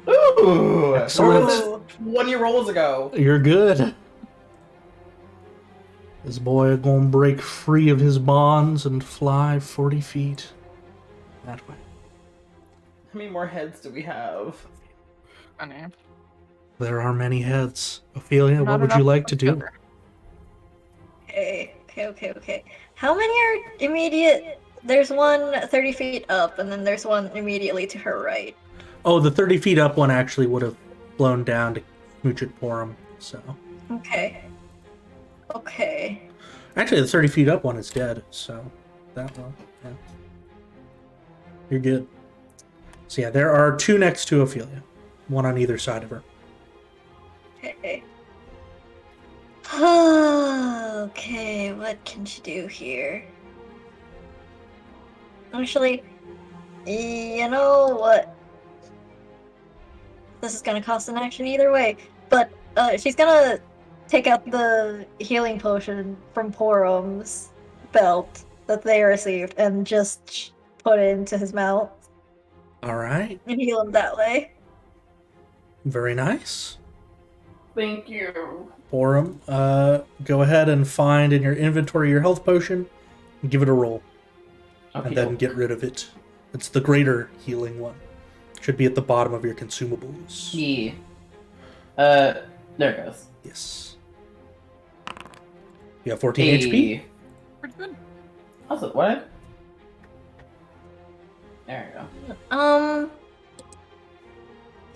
Ooh! Excellent. Where was this 20 rolls ago? You're good. This boy gonna break free of his bonds and fly 40 feet that way. How many more heads do we have? Funny. There are many heads. Ophelia, Not what would you enough like to do? altogether. Okay. How many are immediate? There's one 30 feet up, and then there's one immediately to her right. Oh, the 30 feet up one actually would have flown down to smooch at Porum, so. Okay. Actually, the 30 feet up one is dead, so that one, yeah. You're good. So yeah, there are 2 next to Ophelia. One on either side of her. Okay. Okay, what can she do here? Actually, you know what? This is gonna cost an action either way, but she's gonna take out the healing potion from Porum's belt that they received and just put it into his mouth Alright, and heal him that way. very nice. Thank you. Porum, go ahead and find in your inventory your health potion and give it a roll. And then get rid of it. It's the greater healing one. Should be at the bottom of your consumables. Yeah. There it goes. Yes. You have 14 HP? Pretty good. How's it? What? There you go.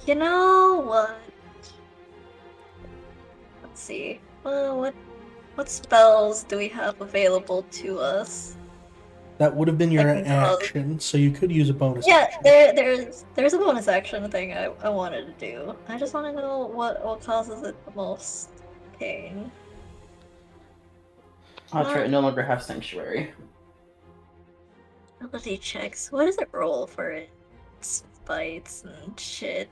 You know what? Let's see. What spells do we have available to us? That would have been your I can tell. action, so you could use a bonus Yeah, action. there's a bonus action thing I wanted to do. I just want to know what causes it the most pain. I'll try to no longer have sanctuary. ability checks. What does it roll for its bites and shit?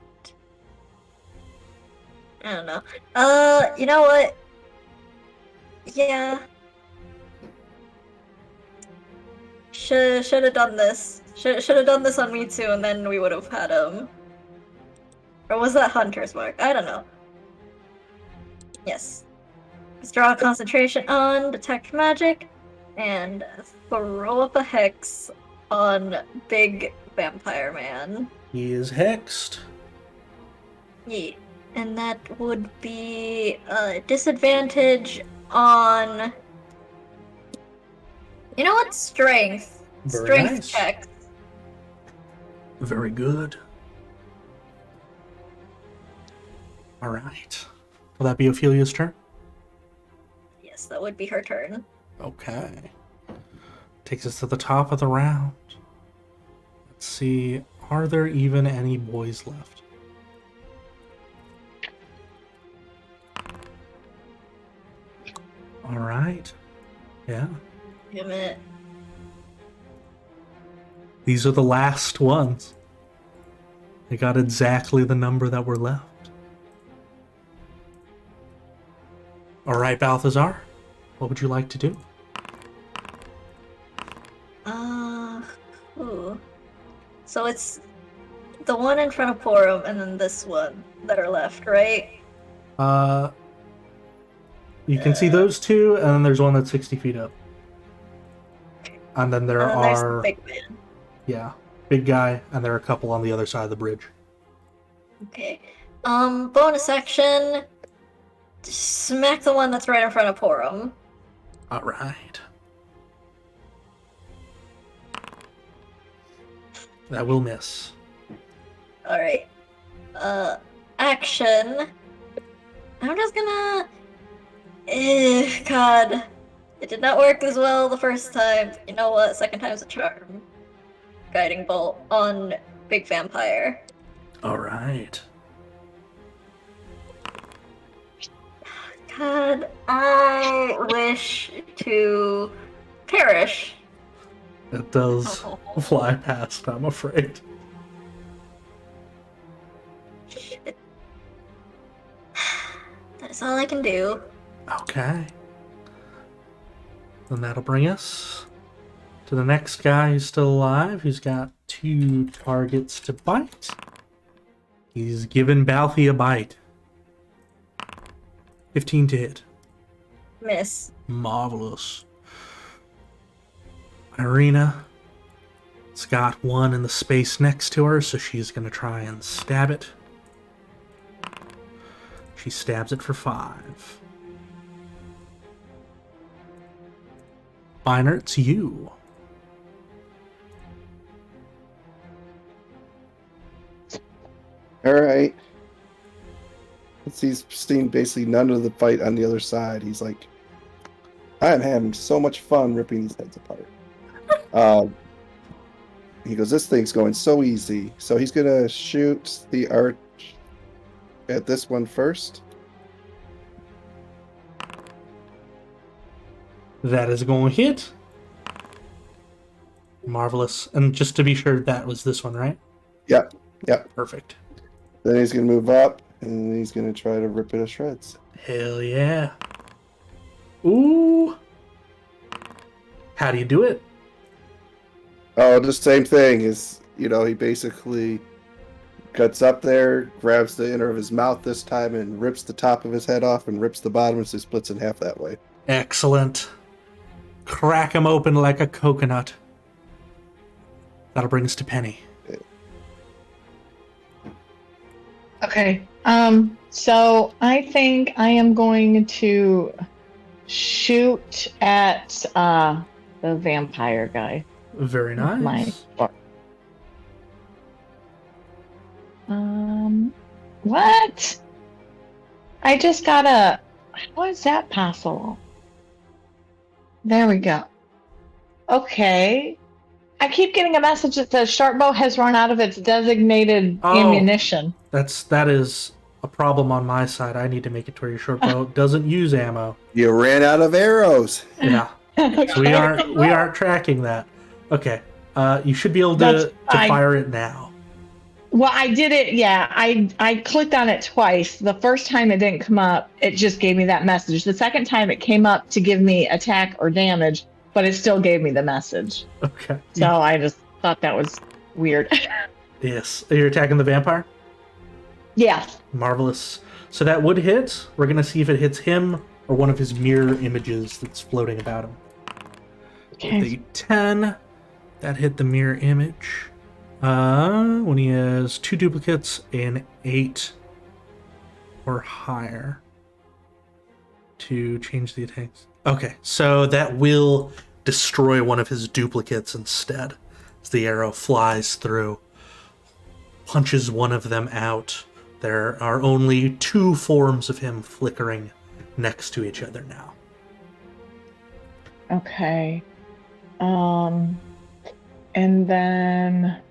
I don't know. You know what? Yeah. Should have done this. Should have done this on me too, and then we would have had him. Or was that Hunter's Mark? I don't know. Yes. Withdraw concentration on detect magic, and throw up a hex on Big Vampire Man. He is hexed. Yeah. And that would be a disadvantage on. You know what? Strength. Very Strength nice. checks. Very good. All right. Will that be Ophelia's turn? Yes, that would be her turn. Okay. Takes us to the top of the round. Let's see. Are there even any boys left? All right. Yeah. Damn it. These are the last ones. They got exactly the number that were left. All right, Balthazar. What would you like to do? Ooh. So it's the one in front of Porum and then this one that are left, right? You can see those two, and then there's one that's 60 feet up. And then there And then there's are... the big man. Yeah, big guy, and there are a couple on the other side of the bridge. Okay. Bonus action. Smack the one that's right in front of Porum. All right. That will miss. Alright. Action. I'm just gonna... God. It did not work as well the first time. You know what? Second time's a charm. Guiding Bolt on Big Vampire. All right. God, I wish to perish. It does fly past, I'm afraid. Shit. That's all I can do. Okay. Then that'll bring us to the next guy who's still alive, who's got 2 targets to bite. He's given Balthi a bite. 15 to hit. Miss. Marvelous. Irina has got one in the space next to her, so she's going to try and stab it. She stabs it for 5. Biner, it's you. All right. He's seen basically none of the fight on the other side. He's like, I'm having so much fun ripping these heads apart. He goes, this thing's going so easy. So he's going to shoot the arch at this one first. That is going to hit. Marvelous. And just to be sure, that was this one, right? Yep. Yep. Perfect. Then he's going to move up, and he's going to try to rip it to shreds. Hell yeah. Ooh. How do you do it? Oh, the same thing is, he basically cuts up there, grabs the inner of his mouth this time, and rips the top of his head off and rips the bottom, so he splits in half that way. Excellent. Crack him open like a coconut. That'll bring us to Penny. Okay. So I think I am going to shoot at the vampire guy. Very nice. What? I just gotta. How is that possible? There we go. Okay. I keep getting a message that says sharp bow has run out of its designated ammunition. That is a problem on my side. I need to make it to where your short bow doesn't use ammo. You ran out of arrows. Yeah. So we aren't tracking that. Okay. You should be able That's to fine. fire it now. Well, I did it. Yeah, I clicked on it twice. The first time it didn't come up. It just gave me that message. The second time it came up to give me attack or damage, but it still gave me the message. Okay. So I just thought that was weird. Yes. You're attacking the vampire? Yes. Marvelous. So that would hit. We're going to see if it hits him or one of his mirror images that's floating about him. Okay. The 10. That hit the mirror image. When he has 2 duplicates, an 8 or higher to change the attacks. Okay, so that will destroy one of his duplicates instead. As the arrow flies through, punches one of them out. There are only 2 forms of him flickering next to each other now. Okay. And then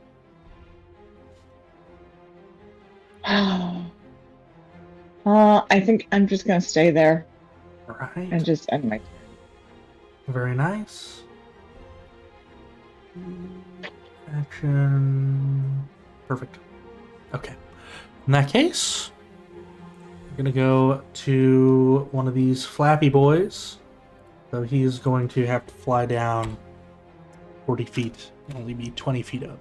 I think I'm just gonna stay there All right. and just end my turn. Very nice. Action. Perfect. Okay. In that case, I'm going to go to one of these flappy boys. So he's going to have to fly down 40 feet. Only be 20 feet up.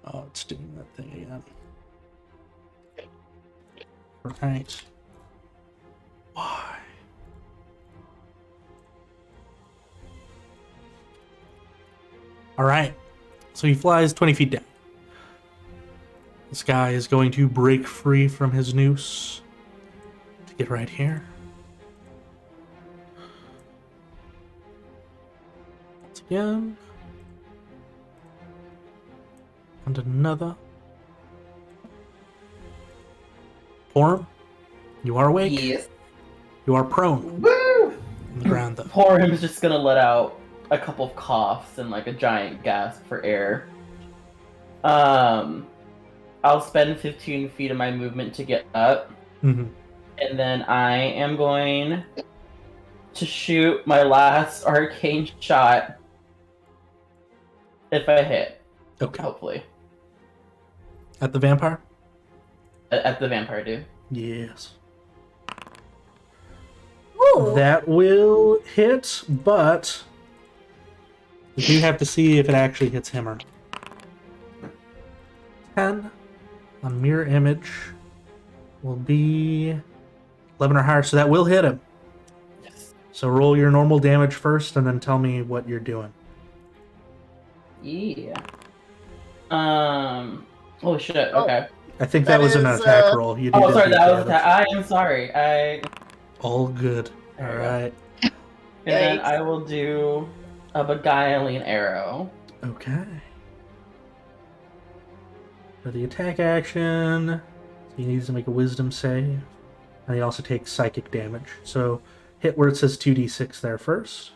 Oh, it's doing that thing again. Right. Why? Alright. So he flies 20 feet down. This guy is going to break free from his noose to get right here. Once again. And another. Porum, you are awake. Yes. You are prone Woo! on the ground, though. Poor him is just gonna let out a couple of coughs and like a giant gasp for air. I'll spend 15 feet of my movement to get up, Mm-hmm. and then I am going to shoot my last arcane shot. If I hit, Okay. hopefully. At the vampire? At the vampire dude. Yes. Ooh. That will hit, but you do have to see if it actually hits him or not. 10 on mirror image will be 11 or higher, so that will hit him. Yes. So roll your normal damage first, and then tell me what you're doing. Yeah. Oh shit. Oh. Okay. I think That that was an is, attack roll. You Oh, did sorry. do That was damage. I am sorry. All good. There All we go. right. And then Yikes. I will do a beguiling arrow. Okay. For the attack action, he needs to make a wisdom save. And he also takes psychic damage. So hit where it says 2d6 there first.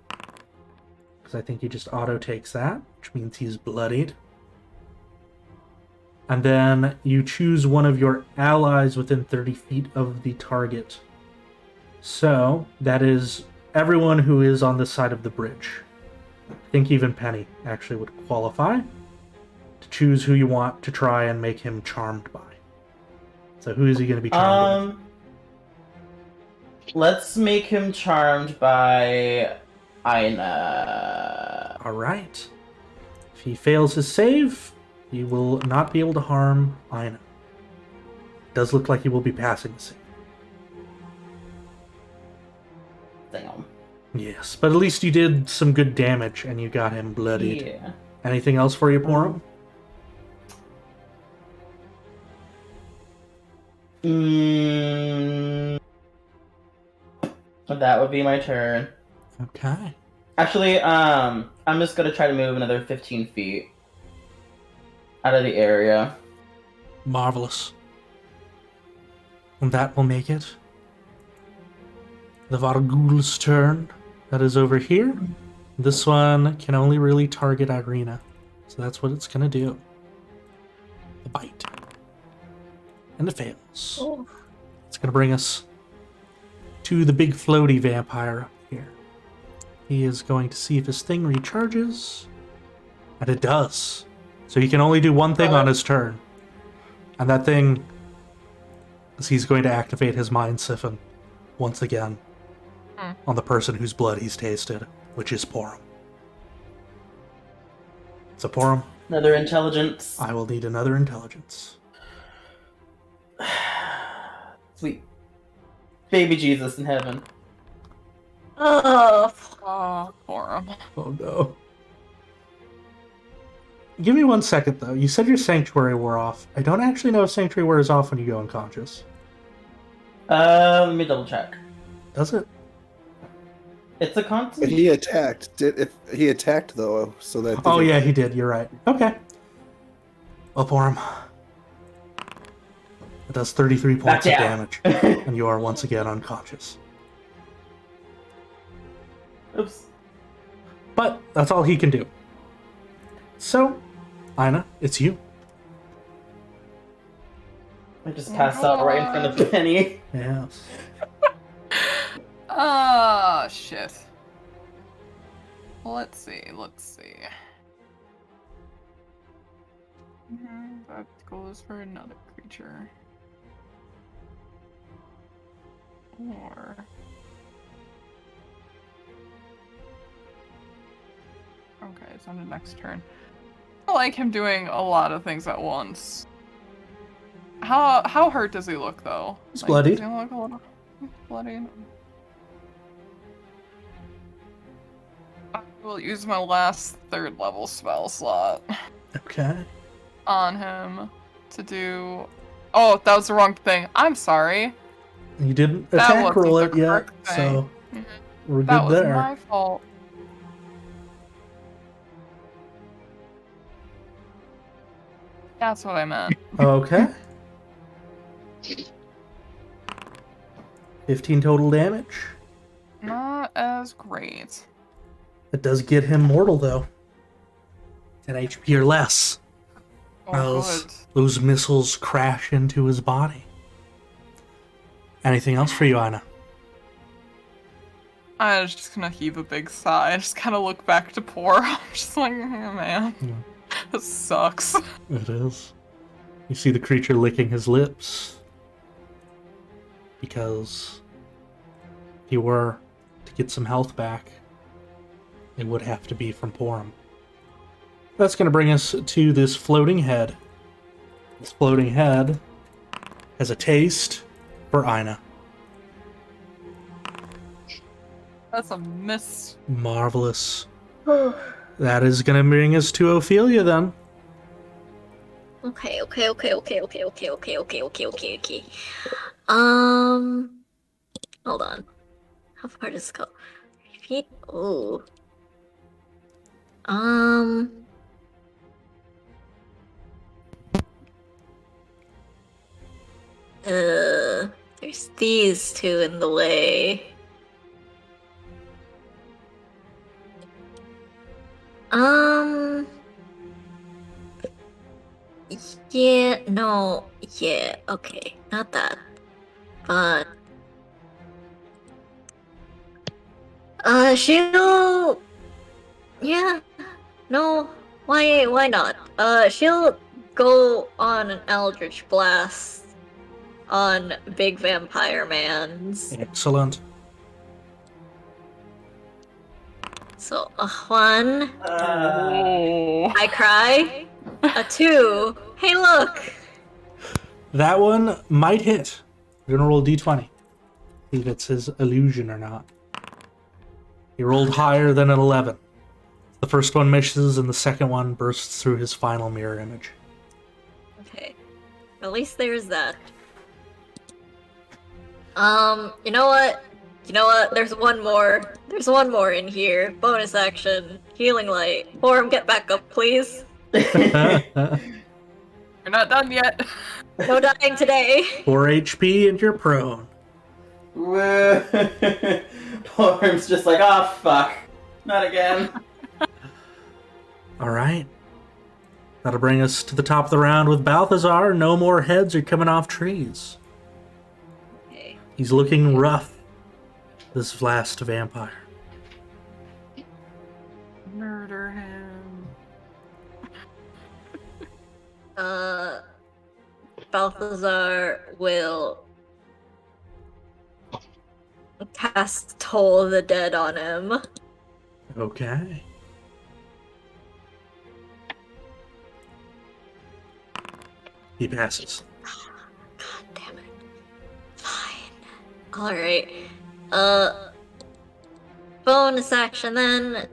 Because I think he just auto takes that, which means he's bloodied. And then you choose one of your allies within 30 feet of the target. So that is everyone who is on this side of the bridge. I think even Penny actually would qualify to choose who you want to try and make him charmed by. So who is he going to be charmed with? Let's make him charmed by Aina. All right. If he fails his save, he will not be able to harm Aina. Does look like he will be passing the save. Damn. Yes, but at least you did some good damage and you got him bloodied. Yeah. Anything else for you, Porum? That would be my turn. Okay. Actually, I'm just gonna try to move another 15 feet out of the area. Marvelous. And that will make it the Vargul's turn. That is over here. This one can only really target Irina. So that's what it's going to do. The bite. And it fails. Oh. It's going to bring us to the big floaty vampire up here. He is going to see if his thing recharges. And it does. So he can only do one thing on his turn. And that thing is he's going to activate his Mind Siphon once again on the person whose blood he's tasted, which is Porum. So Porum, Another intelligence. I will need another intelligence. Sweet. Baby Jesus in heaven. Oh, Oh, poor him. Oh no. Give me 1 second though. You said your Sanctuary wore off. I don't actually know if Sanctuary wears off when you go unconscious. Let me double check. Does it? It's a But constant. he attacked. If he attacked though, so that. Oh yeah, he did. You're right. Okay. Well, Porum. It does 33 points of down. damage, and you are once again unconscious. Oops. But that's all he can do. So, Ina, it's you. I just passed out right in front of Penny. Yes. Ah, shit. Let's see. That goes for another creature. Or... Okay, it's on the next turn. I like him doing a lot of things at once. How hurt does he look, though? He's bloodied. Does he look a little bloodied? I will use my last 3rd level spell slot Okay. on him to do... Oh, that was the wrong thing. I'm sorry. You didn't That attack wasn't roll the it yet, correct so thing. we're That good was there. my fault. That's what I meant. Okay. 15 total damage. Not as great. It does get him mortal, though. 10 HP or less. Oh, As good. those missiles crash into his body. Anything else for you, Ina? I was just gonna heave a big sigh. I just kind of look back to poor. I'm just like, oh, man, this sucks. It is. You see the creature licking his lips. Because if he were to get some health back, it would have to be from Porum. That's going to bring us to this floating head. This floating head has a taste for Ina. That's a miss. Marvelous. That is going to bring us to Ophelia then. Okay. Hold on. How far does it go? 3 feet? Oh. There's these two in the way. Yeah, no, yeah, okay, not that. But she'll, yeah, no, why not? She'll go on an Eldritch Blast on Big Vampire Man's. Excellent. So a 1, Oh. I cry. A 2, hey look. That one might hit. We're going to roll a d20. See if it's his illusion or not. He rolled higher than an 11. The first one misses, and the second one bursts through his final mirror image. Okay, at least there's that. You know what? There's one more. There's one more in here. Bonus action. Healing light. Porum, get back up, please. You're not done yet. No dying today. 4 HP and you're prone. Porum's just like, oh fuck. Not again. Alright. That'll bring us to the top of the round with Balthazar. No more heads are coming off trees. Okay. He's looking rough, this last vampire. murder him. Balthazar will cast Toll the Dead on him. Okay. He passes. God damn it. Fine. Alright. Bonus action then.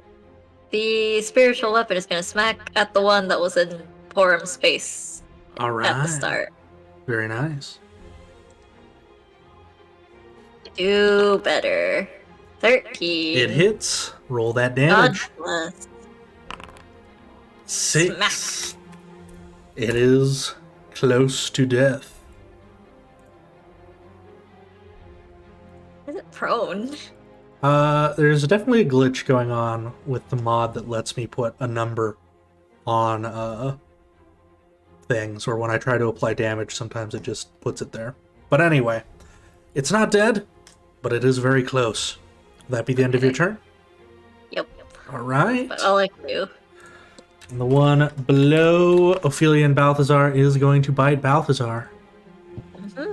The spiritual weapon is gonna smack at the one that was in Porum's space All right. at the start. Very nice. Do better. 13. It hits. Roll that God damage. bless. 6. It is close to death. Is it prone? There's definitely a glitch going on with the mod that lets me put a number on things, or when I try to apply damage, sometimes it just puts it there. But anyway, it's not dead, but it is very close. Will that be the end of your turn? Yep. All right. But all I can do. And the one below Ophelia and Balthazar is going to bite Balthazar. Mhm.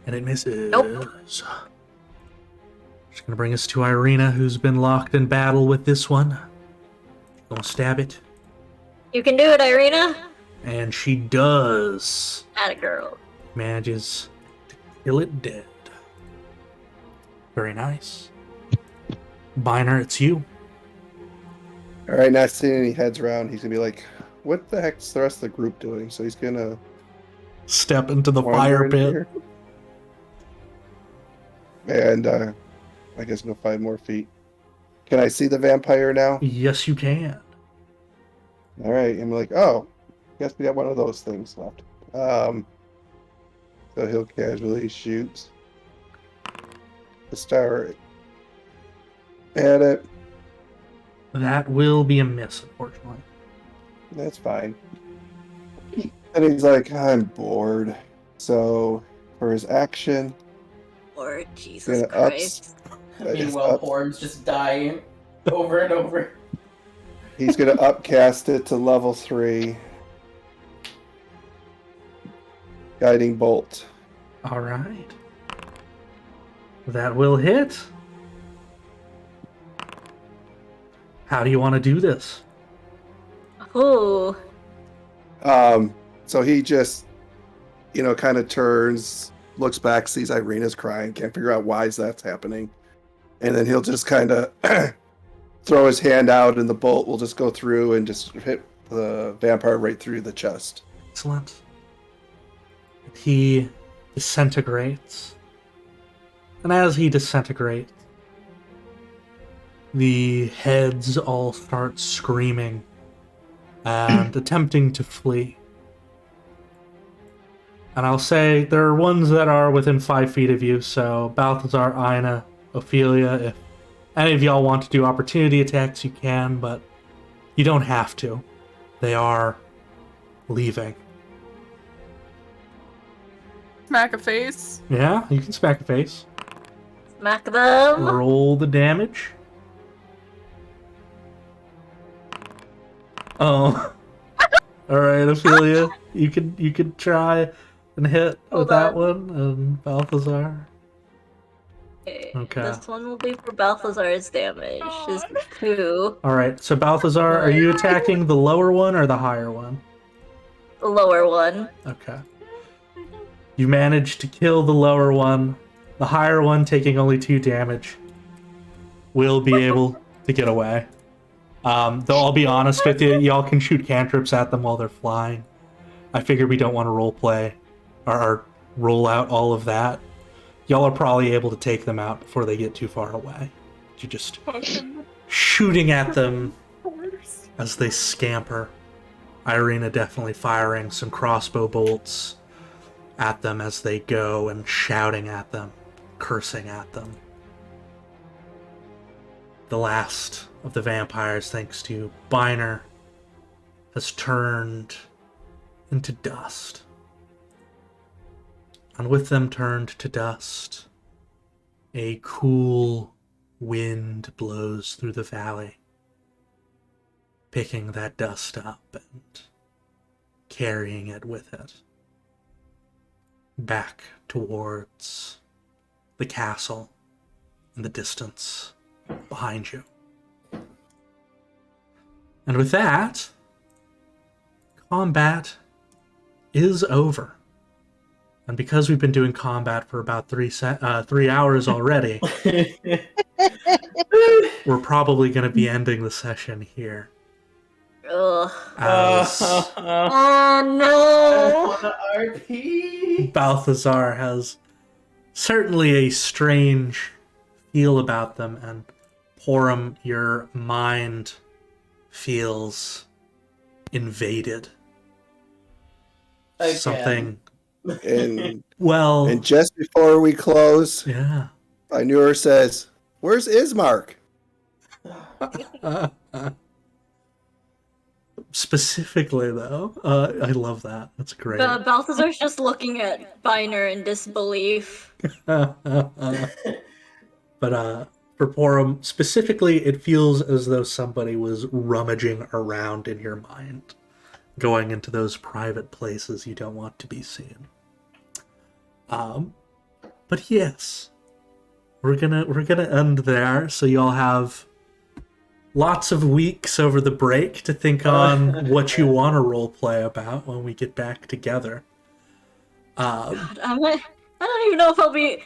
And it misses. Nope. Just gonna bring us to Irina, who's been locked in battle with this one. Gonna stab it. You can do it, Irina. And she does. Atta girl. Manages to kill it dead. Very nice. Biner, it's you. All right, not seeing any heads around, he's gonna be like, "What the heck's the rest of the group doing?" So he's gonna Step into the wander fire in pit. here. And I guess go 5 more feet. Can I see the vampire now? Yes, you can. All right, I'm like, oh, guess we got one of those things left. So he'll casually shoot the star at it. That will be a miss, unfortunately. That's fine. And he's like, I'm bored. So for his action, Lord Jesus gonna ups. Christ. Meanwhile, Horn's just dying over and over. He's gonna upcast it to level 3. Guiding bolt. All right. That will hit. How do you want to do this? Ooh. So he just, kind of turns, looks back, sees Irina's crying, can't figure out why that's happening. And then he'll just kind of throw his hand out and the bolt will just go through and just hit the vampire right through the chest. Excellent. He disintegrates. And as he disintegrates, the heads all start screaming and attempting to flee. And I'll say there are ones that are within 5 feet of you, so Balthazar, Ina, Ophelia, if any of y'all want to do opportunity attacks, you can, but you don't have to. They are leaving. Smack a face. Yeah, you can smack a face. Smack them. Roll the damage. Oh. Alright, Ophelia. You could try and hit with Hold that on. one, and Balthazar. Okay. This one will be for Balthazar's damage. Is 2. Alright, so Balthazar, are you attacking the lower one or the higher one? The lower one. Okay. You managed to kill the lower one. The higher one, taking only 2 damage, will be able to get away. Though I'll be honest with you, y'all can shoot cantrips at them while they're flying. I figure we don't want to roleplay or roll out all of that. Y'all are probably able to take them out before they get too far away. You're just Fucking shooting at them horse. as they scamper. Irina definitely firing some crossbow bolts at them as they go and shouting at them, cursing at them. The last of the vampires, thanks to Biner, has turned into dust. And with them turned to dust, a cool wind blows through the valley. picking that dust up and carrying it with it back towards the castle in the distance behind you. And with that, combat is over. And because we've been doing combat for about 3 hours already, we're probably going to be ending the session here. Ugh. As Oh no! RP. Balthazar has certainly a strange feel about them, and Porum, your mind feels invaded. Again. Something. And Well, and just before we close, yeah. Ainur says, "Where's Ismark?" Specifically, though, I love that. That's great. Balthazar's just looking at Biner in disbelief. But for Porum, specifically, it feels as though somebody was rummaging around in your mind, going into those private places you don't want to be seen. But yes, we're gonna end there, so y'all have lots of weeks over the break to think on what you want to roleplay about when we get back together. God, I don't even know if I'll be...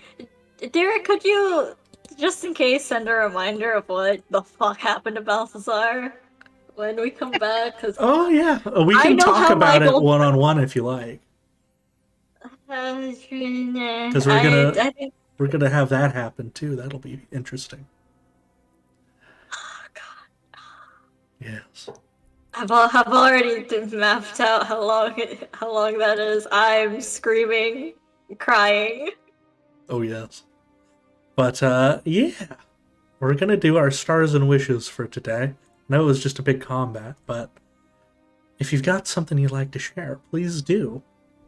Derek, could you, just in case, send a reminder of what the fuck happened to Balthazar when we come back? Cause Oh yeah, we I can know talk how about it Michael- one-on-one if you like. Because We're gonna have that happen too. That'll be interesting. Oh, God. Yes. I've already mapped out how long that is. I'm screaming, crying. Oh yes. But yeah, we're gonna do our stars and wishes for today. I know it was just a big combat, but if you've got something you'd like to share, please do.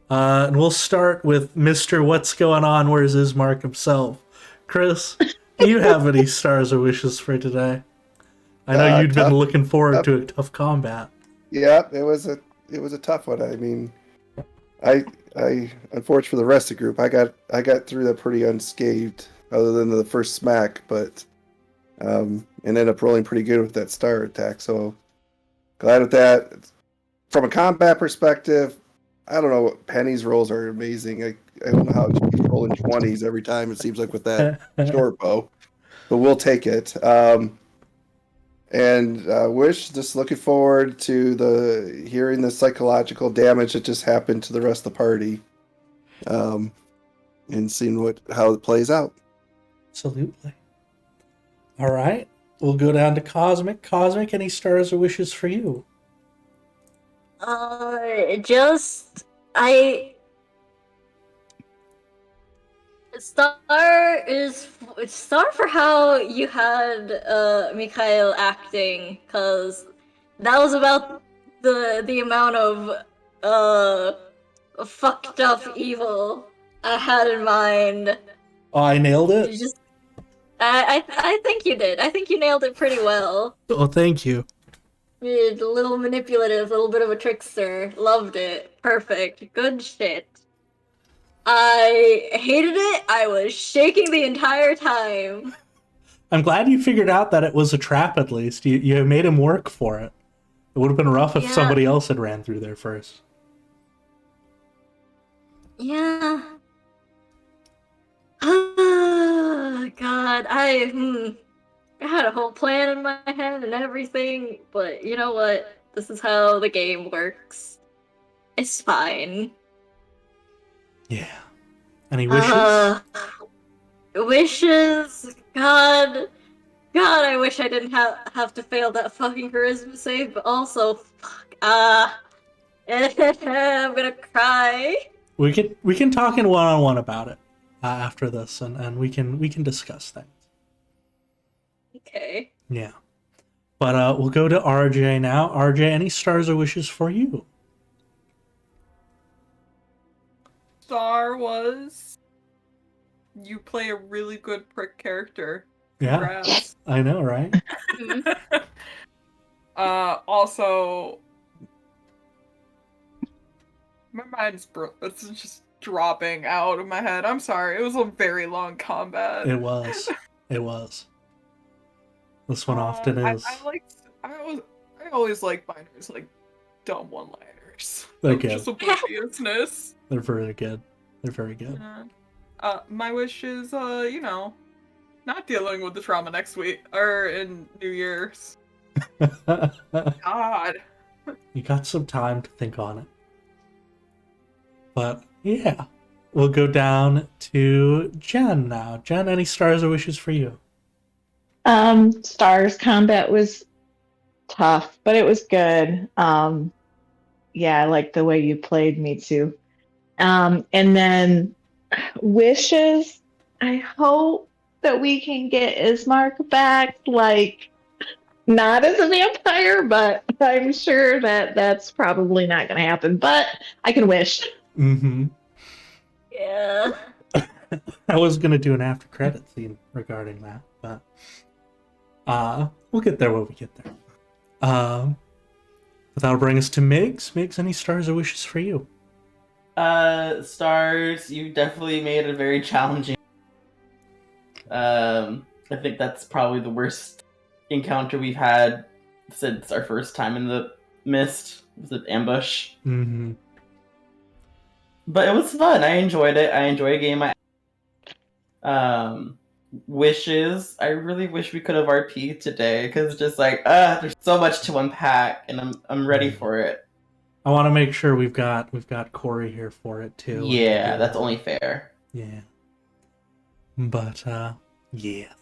And we'll start with Mr. What's Going On, Where's Ismark himself. Chris, do you have any stars or wishes for today? I know you'd been looking forward to a tough combat. Yeah, it was a tough one. I mean, I unfortunately for the rest of the group, I got through that pretty unscathed, other than the first smack, but and ended up rolling pretty good with that star attack. So glad with that. From a combat perspective, I don't know. Penny's rolls are amazing. I don't know how she keeps rolling 20s every time. It seems like with that short bow, but we'll take it. And Wish, just looking forward to hearing the psychological damage that just happened to the rest of the party, and seeing how it plays out. Absolutely. All right, we'll go down to Cosmic. Cosmic, any stars or wishes for you? Star for how you had Mikhail acting, cause that was about the amount of fucked up evil I had in mind. Oh, I nailed it? I think you did. I think you nailed it pretty well. Oh, thank you. A little manipulative, a little bit of a trickster. Loved it. Perfect. Good shit. I hated it. I was shaking the entire time. I'm glad you figured out that it was a trap at least. You made him work for it. It would have been rough if somebody else had ran through there first. Yeah. Oh, God. I had a whole plan in my head and everything, but you know what? This is how the game works. It's fine. Yeah. Any wishes? Wishes? God, I wish I didn't have to fail that fucking charisma save, but also, fuck, I'm gonna cry. We can talk in one-on-one about it after this, and we can discuss things. Okay. Yeah. But we'll go to RJ now. RJ, any stars or wishes for you? Star was you play a really good prick character. Yeah. Congrats. I know, right? Also, my mind's it's just dropping out of my head. I'm sorry. It was a very long combat. It was. It was. This one often I is. I always like Binder's like dumb one-liners. They're Of good. just obliviousness. They're very good. They're very good. My wish is not dealing with the trauma next week or in New Year's. God. You got some time to think on it. But yeah, we'll go down to Jen now. Jen, any stars or wishes for you? Stars combat was tough, but it was good. Yeah, I like the way you played me too. And then wishes, I hope that we can get Ismark back, like not as a vampire, but I'm sure that that's probably not going to happen. But I can wish. Mm-hmm. Yeah. I was gonna do an after credit scene regarding that, but we'll get there when we get there. But that'll bring us to Migs. Migs, any stars or wishes for you? Stars, you definitely made it very challenging. I think that's probably the worst encounter we've had since our first time in the mist. Was it ambush? Mm-hmm. But it was fun. I enjoyed it. I enjoyed getting my wishes. I really wish we could have RP today because just like there's so much to unpack, and I'm ready for it. I want to make sure we've got Corey here for it too. Yeah, that's only fair. Yeah. But yeah.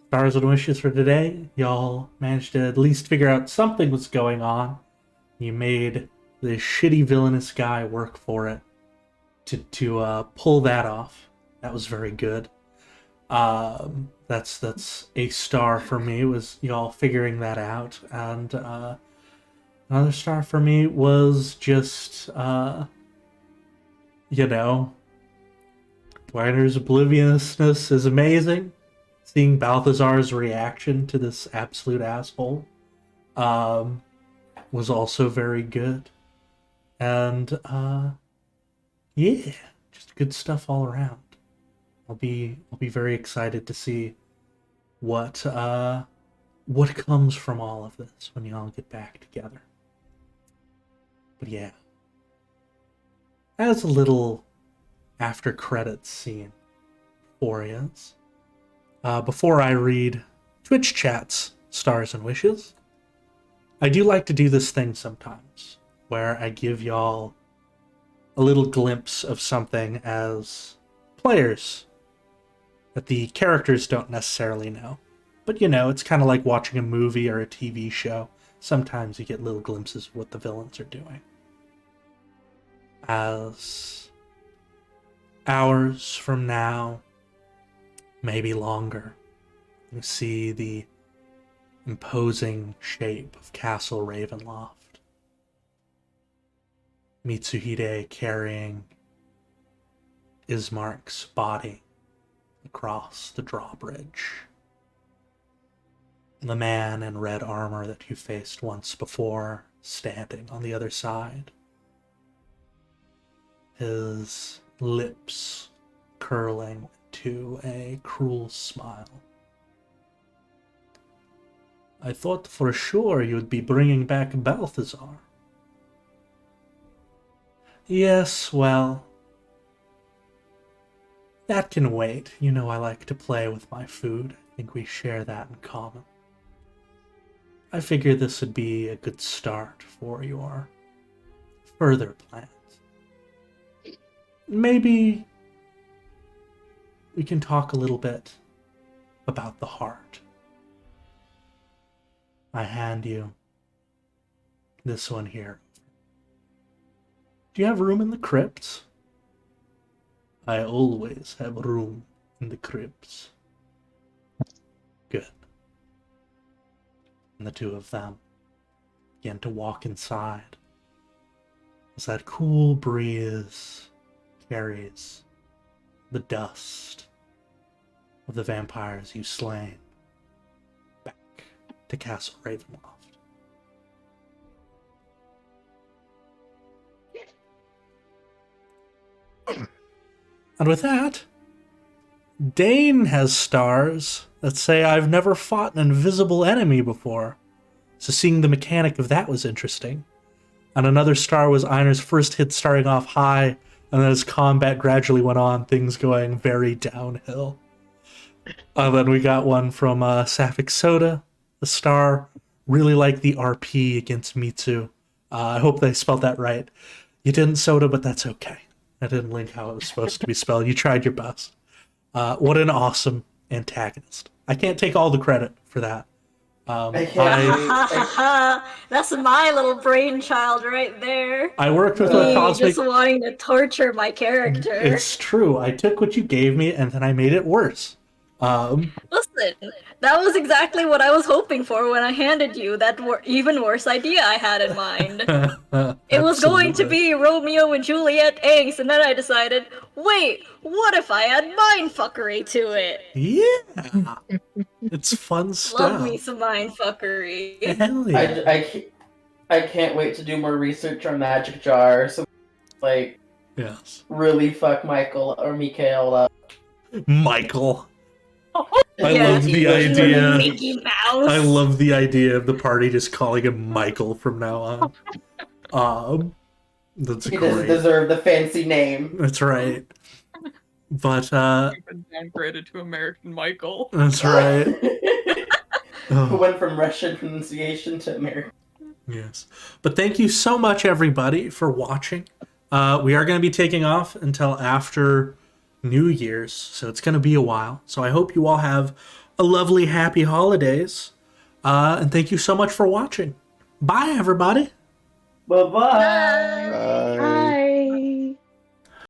Stars and wishes for today. Y'all managed to at least figure out something was going on. You made this shitty villainous guy work for it to pull that off. That was very good. That's a star for me, was y'all figuring that out. And another star for me was just Weiner's obliviousness is amazing. Seeing Balthazar's reaction to this absolute asshole was also very good. And yeah, just good stuff all around. I'll be very excited to see what comes from all of this when y'all get back together. But yeah, as a little after credits scene for you, before I read Twitch chat's stars and wishes, I do like to do this thing sometimes where I give y'all a little glimpse of something as players that the characters don't necessarily know. But it's kind of like watching a movie or a TV show. Sometimes you get little glimpses of what the villains are doing. As hours from now, maybe longer, you see the imposing shape of Castle Ravenloft. Mitsuhide carrying Ismark's body across the drawbridge. The man in red armor that you faced once before, standing on the other side. His lips curling to a cruel smile. I thought for sure you'd be bringing back Balthazar. Yes, well, that can wait. I like to play with my food. I think we share that in common. I figured this would be a good start for your further plans. Maybe we can talk a little bit about the heart. I hand you this one here. Do you have room in the crypts? I always have room in the crypts. Good. And the two of them began to walk inside as that cool breeze carries the dust of the vampires you've slain back to Castle Ravenloft. And with that, Dane has stars that say, I've never fought an invisible enemy before. So seeing the mechanic of that was interesting. And another star was Einer's first hit starting off high, and then as combat gradually went on, things going very downhill. Then we got one from Sapphic Soda, the star. Really like the RP against Mitsu. I hope they spelled that right. You didn't, Soda, but that's okay. I didn't link how it was supposed to be spelled. You tried your best. What an awesome antagonist. I can't take all the credit for that. That's my little brainchild right there. I worked with Me a cosmic... just wanting to torture my character. It's true. I took what you gave me and then I made it worse. Listen, that was exactly what I was hoping for when I handed you that even worse idea I had in mind. It was going to be Romeo and Juliet angst, and then I decided, wait, what if I add mindfuckery to it? Yeah! It's fun stuff. Love me some mindfuckery. Hell yeah. I can't wait to do more research on Magic Jar, so like Yes. really fuck Michael or Mikael up. Michael. I Yeah, love the you idea. Mickey Mouse. I love the idea of the party just calling him Michael from now on. That's He doesn't great. deserve the fancy name. That's right. But You've been downgraded to American Michael. that's right. Who Oh, went from Russian pronunciation to American. yes. But thank you so much, everybody, for watching. We are going to be taking off until after New Year's, so it's going to be a while. So I hope you all have a lovely, happy holidays. And thank you so much for watching. Bye, everybody. Bye-bye. Bye.